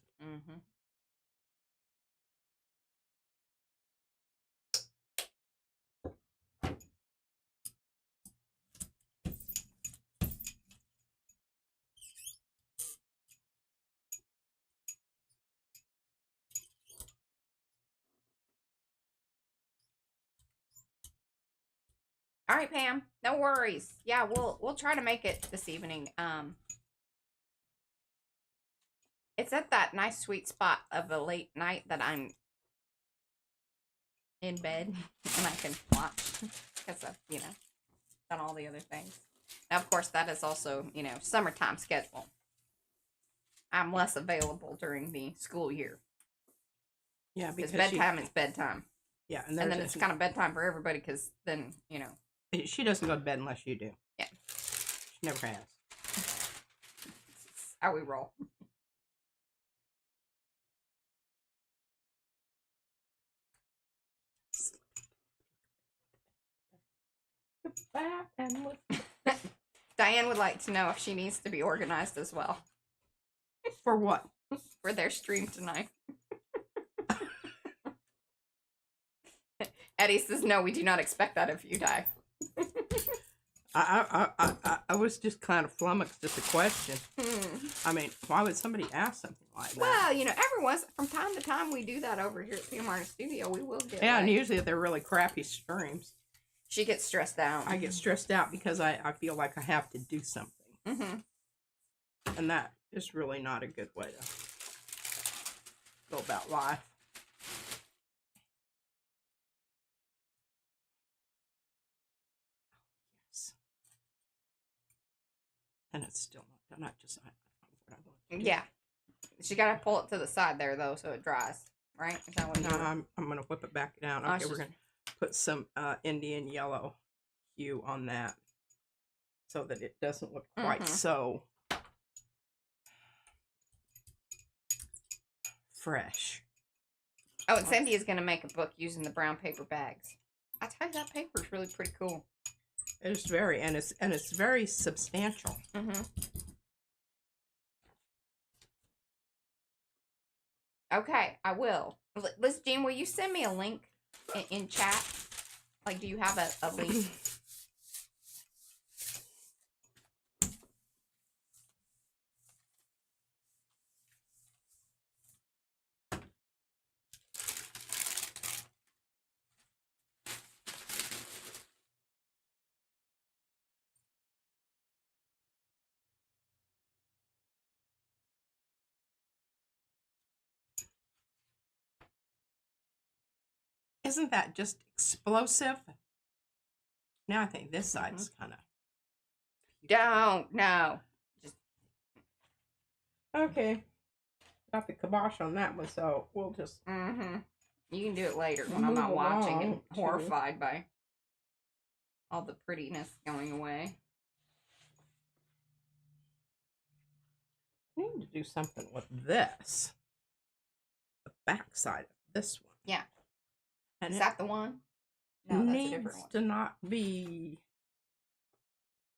Speaker 1: All right, Pam. No worries. Yeah, we'll try to make it this evening. It's at that nice sweet spot of a late night that I'm in bed and I can watch because of, done all the other things. Now, of course, that is also, summertime schedule. I'm less available during the school year.
Speaker 2: Yeah,
Speaker 1: because bedtime is bedtime.
Speaker 2: Yeah,
Speaker 1: and then it's kind of bedtime for everybody because then,
Speaker 2: She doesn't go to bed unless you do.
Speaker 1: Yeah.
Speaker 2: She never has.
Speaker 1: How we roll. Diane would like to know if she needs to be organized as well.
Speaker 2: For what?
Speaker 1: For their stream tonight. Eddie says, no, we do not expect that of you, Di.
Speaker 2: I was just kind of flummoxed at the question. I mean, why would somebody ask something like that?
Speaker 1: Well, every once from time to time we do that over here at PMR Studio. We will get
Speaker 2: and usually they're really crappy streams.
Speaker 1: She gets stressed out.
Speaker 2: I get stressed out because I feel like I have to do something. And that is really not a good way to go about life. Yes. And it's still not done.
Speaker 1: Yeah. She got to pull it to the side there, though, so it dries. Right? Is that what
Speaker 2: no, I'm going to whip it back down. Okay, we're going to put some Indian yellow hue on that so that it doesn't look quite so fresh.
Speaker 1: Oh, and Cindy is going to make a book using the brown paper bags. I tell you, that paper is really pretty cool.
Speaker 2: It's very, and it's very substantial.
Speaker 1: Okay, I will. Liz Jean, will you send me a link in chat? Like, do you have a link?
Speaker 2: Isn't that just explosive? Now I think this side's kind of...
Speaker 1: Don't, no. Just...
Speaker 2: Okay. Got the kibosh on that one, so we'll just...
Speaker 1: You can do it later when I'm not watching and horrified by all the prettiness going away.
Speaker 2: I need to do something with this. The back side of this one.
Speaker 1: Yeah.
Speaker 2: And
Speaker 1: is that the one? No, that's a different one.
Speaker 2: Needs to not be...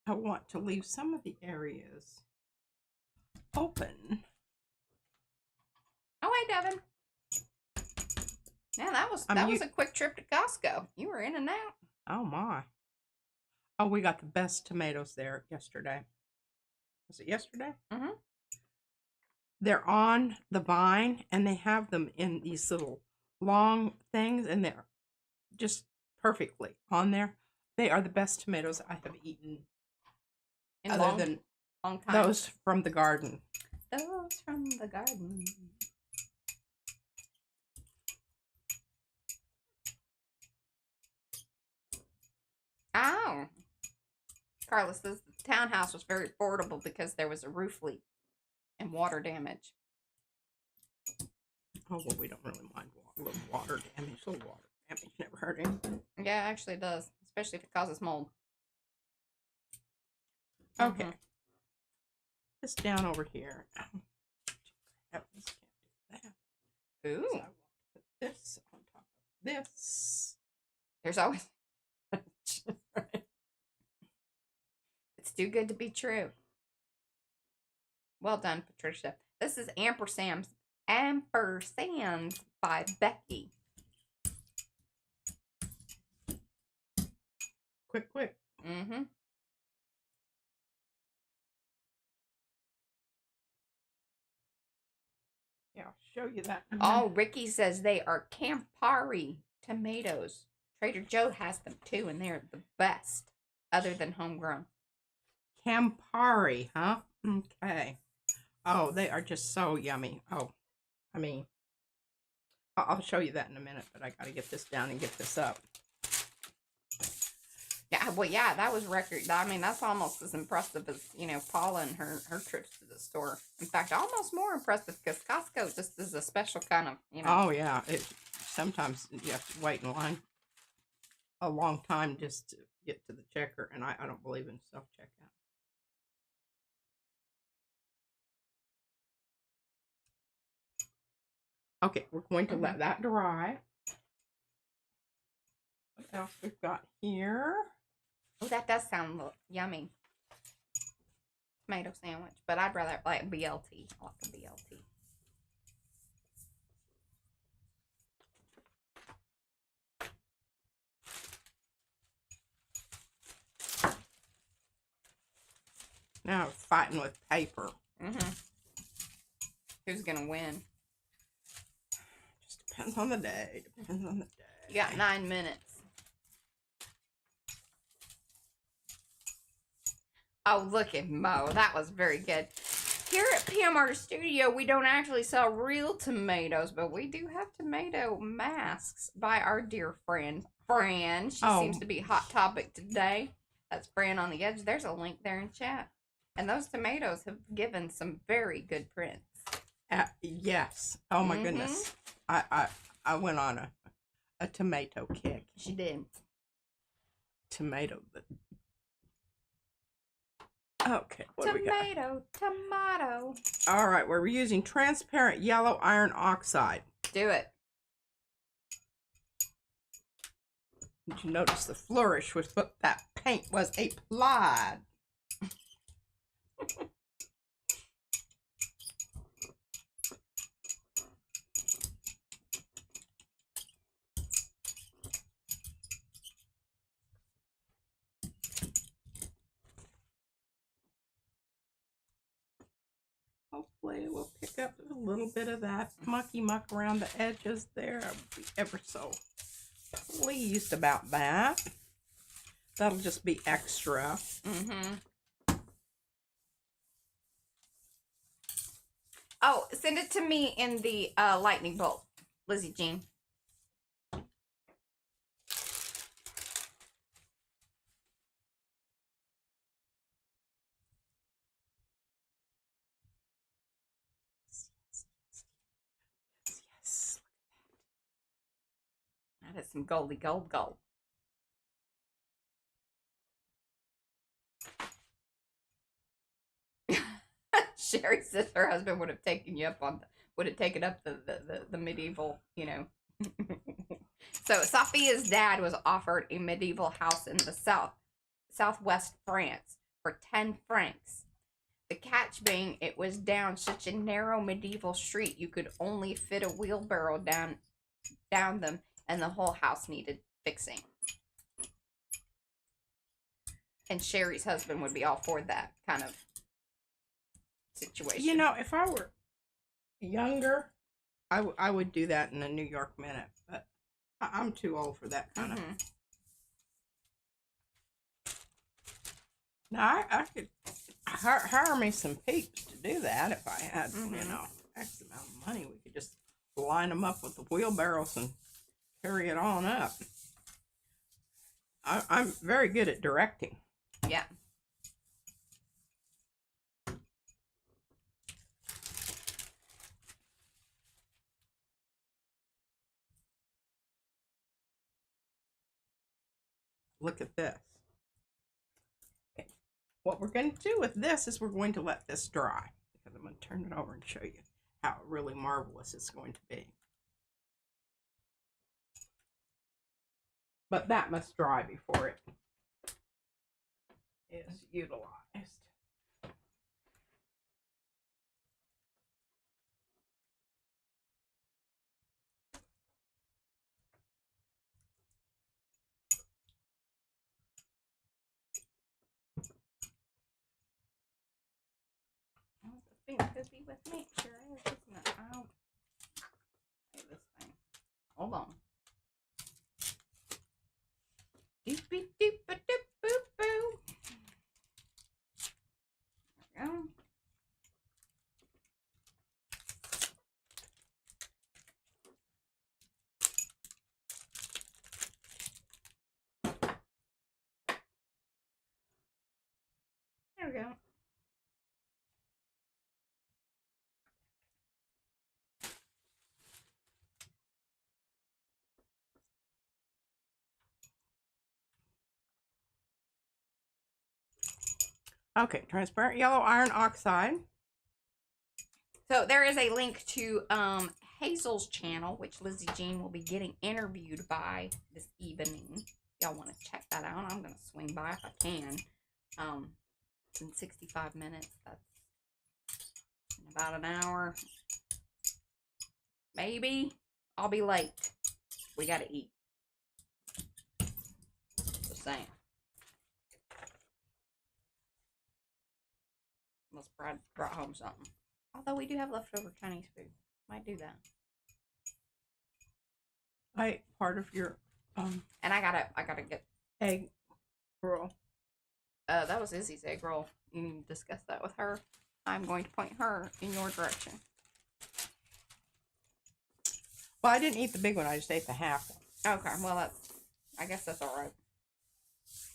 Speaker 2: I want to leave some of the areas open.
Speaker 1: Oh, hey, Devin. Yeah, that was a quick trip to Costco. You were in and out.
Speaker 2: Oh, my. Oh, we got the best tomatoes there yesterday. Was it yesterday? They're on the vine, and they have them in these little long things, and they're just perfectly on there. They are the best tomatoes I have eaten. Other than
Speaker 1: long time.
Speaker 2: Those from the garden.
Speaker 1: Those from the garden. Oh. Carlos says the townhouse was very affordable because there was a roof leak and water damage.
Speaker 2: Oh, well, we don't really mind a little water damage. A little water damage never hurt anything.
Speaker 1: Yeah, actually it does. Especially if it causes mold.
Speaker 2: Okay. This down over here. Heavens, can't do that.
Speaker 1: Ooh.
Speaker 2: So I want to put this on top of this.
Speaker 1: There's always... It's too good to be true. Well done, Patricia. This is Ampersand's by Becky.
Speaker 2: Quick. Yeah, I'll show you that.
Speaker 1: Oh, Ricky says they are Campari tomatoes. Trader Joe has them too, and they're the best, other than homegrown.
Speaker 2: Campari, huh? Okay. Oh, they are just so yummy. Oh, I mean, I'll show you that in a minute, but I gotta get this down and get this up.
Speaker 1: Yeah, well, yeah, that was record. I mean, that's almost as impressive as, Paula and her trips to the store. In fact, almost more impressive because Costco just is a special kind of,
Speaker 2: Oh, yeah. Sometimes you have to wait in line a long time just to get to the checker, and I don't believe in self-checkout. Okay, we're going to let that dry. What else we've got here?
Speaker 1: Oh, that does sound yummy. Tomato sandwich, but I'd rather like BLT. I like a BLT.
Speaker 2: Now we're fighting with paper.
Speaker 1: Who's gonna win?
Speaker 2: Just depends on the day. Depends on the day.
Speaker 1: You got 9 minutes. Oh, look at Mo. That was very good. Here at PMR Studio, we don't actually sell real tomatoes, but we do have tomato masks by our dear friend, Fran. She seems to be hot topic today. That's Fran on the edge. There's a link there in chat. And those tomatoes have given some very good prints.
Speaker 2: Yes. Oh, my goodness. I went on a tomato kick.
Speaker 1: She did.
Speaker 2: Tomato. Okay, what do we got?
Speaker 1: Tomato.
Speaker 2: All right, we're using transparent yellow iron oxide.
Speaker 1: Do it.
Speaker 2: Did you notice the flourish with what that paint was applied? Hopefully we'll pick up a little bit of that mucky muck around the edges there. I would be ever so pleased about that. That'll just be extra.
Speaker 1: Oh, send it to me in the lightning bolt, Lizzie Jean.
Speaker 2: Yes.
Speaker 1: That is some goldy gold. Sherry says her husband would have taken the medieval, So Sophia's dad was offered a medieval house in the southwest France for 10 francs. The catch being it was down such a narrow medieval street you could only fit a wheelbarrow down them, and the whole house needed fixing. And Sherry's husband would be all for that kind of situation.
Speaker 2: If I were younger, I would do that in a New York minute, but I'm too old for that kind of. Now I could hire me some peeps to do that if I had, X amount of money. We could just line them up with the wheelbarrows and carry it on up. I'm very good at directing.
Speaker 1: Yeah.
Speaker 2: Look at this. Okay. What we're going to do with this is we're going to let this dry, because I'm going to turn it over and show you how really marvelous it's going to be. But that must dry before it is utilized.
Speaker 1: The thing could be with me. Sure is, isn't it? Ow. Hey, this thing. Hold on.
Speaker 2: Okay, transparent yellow iron oxide.
Speaker 1: So there is a link to Hazel's channel, which Lizzie Jean will be getting interviewed by this evening. Y'all want to check that out? I'm gonna swing by if I can. It's in 65 minutes. That's in about an hour. Maybe I'll be late. We gotta eat. Just saying. Unless Brad brought home something. Although we do have leftover Chinese food. Might do that.
Speaker 2: I ate part of your
Speaker 1: And I gotta get
Speaker 2: egg roll.
Speaker 1: that was Izzy's egg roll. You need to discuss that with her. I'm going to point her in your direction.
Speaker 2: Well, I didn't eat the big one. I just ate the half one.
Speaker 1: Okay, well I guess that's alright.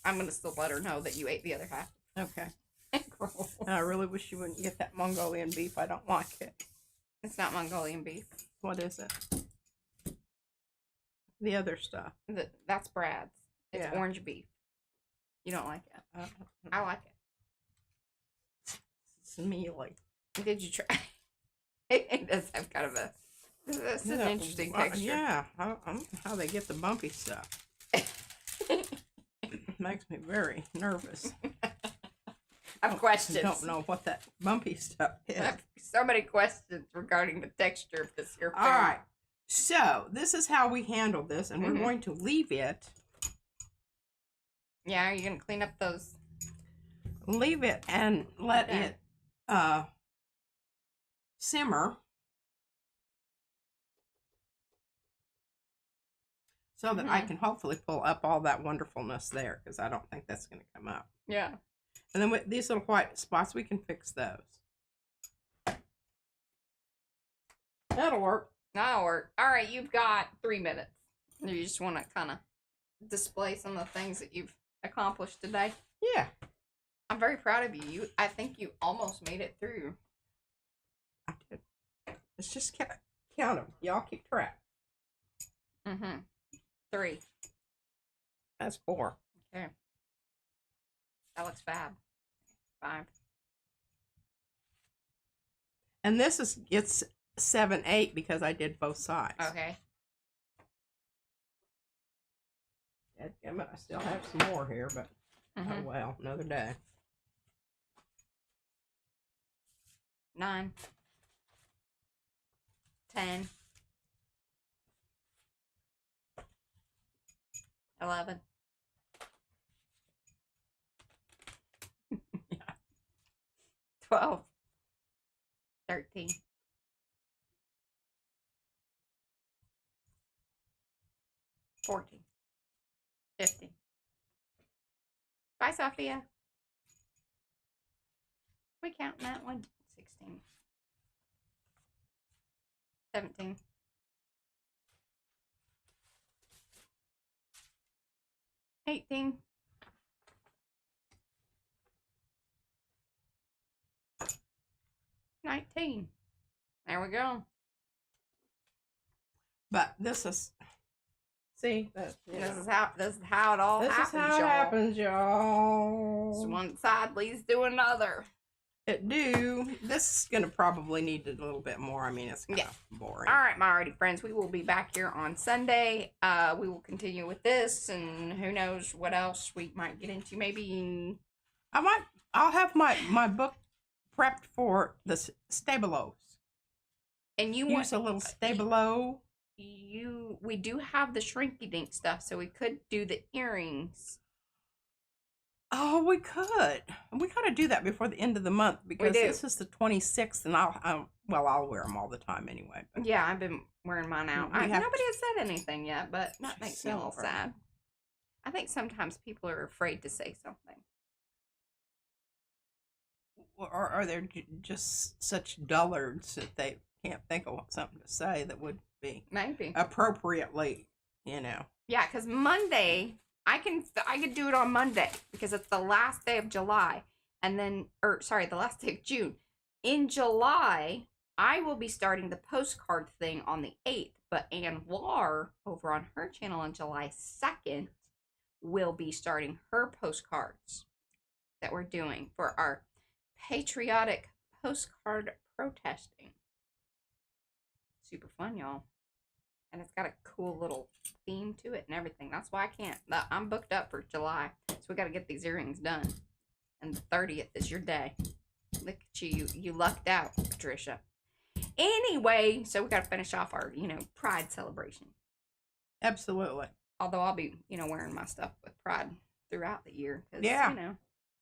Speaker 1: I'm gonna still let her know that you ate the other half.
Speaker 2: Okay.
Speaker 1: Egg roll.
Speaker 2: And I really wish you wouldn't get that Mongolian beef. I don't like it.
Speaker 1: It's not Mongolian beef.
Speaker 2: What is it? The other stuff.
Speaker 1: That's Brad's. It's
Speaker 2: Yeah.
Speaker 1: orange beef. You don't like it. I like it.
Speaker 2: It's mealy.
Speaker 1: Did you try? It does have kind of it's an interesting texture.
Speaker 2: Yeah, how they get the bumpy stuff. Makes me very nervous.
Speaker 1: I have questions.
Speaker 2: I don't know what that bumpy stuff is.
Speaker 1: I have so many questions regarding the texture of this here food.
Speaker 2: All right. So, this is how we handle this, and we're going to leave it.
Speaker 1: Yeah, are you going to clean up those?
Speaker 2: Leave it and let it simmer. So that I can hopefully pull up all that wonderfulness there, because I don't think that's going to come up.
Speaker 1: Yeah.
Speaker 2: And then with these little white spots, we can fix those. That'll work.
Speaker 1: That'll work. All right, you've got 3 minutes. You just want to kind of display some of the things that you've accomplished today.
Speaker 2: Yeah.
Speaker 1: I'm very proud of you. I think you almost made it through.
Speaker 2: I did. Let's just count them. Y'all keep track.
Speaker 1: 3.
Speaker 2: That's 4.
Speaker 1: Okay. That looks fab. 5.
Speaker 2: And this is it's 7, 8 because I did both sides.
Speaker 1: Okay.
Speaker 2: I still have some more here, but oh well, another day.
Speaker 1: 9. 10. 11. 12. 13. 14. 15. Bye, Sophia. We counting that one? 16. 17. 18. 19. There we go.
Speaker 2: But this is see that
Speaker 1: This is how it all
Speaker 2: this
Speaker 1: happens,
Speaker 2: is how
Speaker 1: y'all.
Speaker 2: it happens, y'all.
Speaker 1: So one side leads to another.
Speaker 2: It do. This is gonna probably need a little bit more. I mean, it's kind of boring.
Speaker 1: All right, my already friends, we will be back here on Sunday. We will continue with this, and who knows what else we might get into. Maybe
Speaker 2: I'll have my book prepped for the stabilos.
Speaker 1: and you
Speaker 2: Use
Speaker 1: want
Speaker 2: a little stabilo.
Speaker 1: we do have the shrinky dink stuff, so we could do the earrings.
Speaker 2: Oh, we could. We gotta do that before the end of the month because this is the 26th, and I'll wear them all the time anyway. But
Speaker 1: Yeah, I've been wearing mine out. Nobody has said anything yet, but that makes me a little sad. I think sometimes people are afraid to say something.
Speaker 2: Or are they just such dullards that they can't think of something to say that would be
Speaker 1: Maybe
Speaker 2: appropriately, you know?
Speaker 1: Yeah, because Monday I could do it on Monday because it's the last day of July, and then the last day of June. In July, I will be starting the postcard thing on the 8th, but Ann Lar over on her channel on July 2nd will be starting her postcards that we're doing for our patriotic postcard protesting. Super fun, y'all. And it's got a cool little theme to it and everything. That's why I can't. I'm booked up for July. So we got to get these earrings done. And the 30th is your day. Look at you. You lucked out, Patricia. Anyway, so we got to finish off our, Pride celebration.
Speaker 2: Absolutely.
Speaker 1: Although I'll be, wearing my stuff with Pride throughout the year.
Speaker 2: Yeah.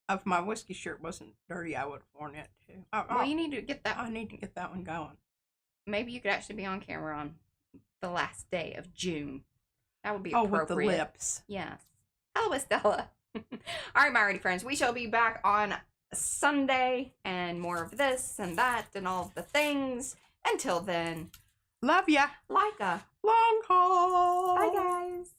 Speaker 2: If my whiskey shirt wasn't dirty, I would have worn it too.
Speaker 1: Well, you need to get that.
Speaker 2: I need to get that one going.
Speaker 1: Maybe you could actually be on camera on the last day of June. That would be appropriate.
Speaker 2: Oh, with the lips.
Speaker 1: Yes. Hello, Estella. All right, my ready friends. We shall be back on Sunday and more of this and that and all of the things. Until then.
Speaker 2: Love ya.
Speaker 1: Like a
Speaker 2: long haul.
Speaker 1: Bye, guys.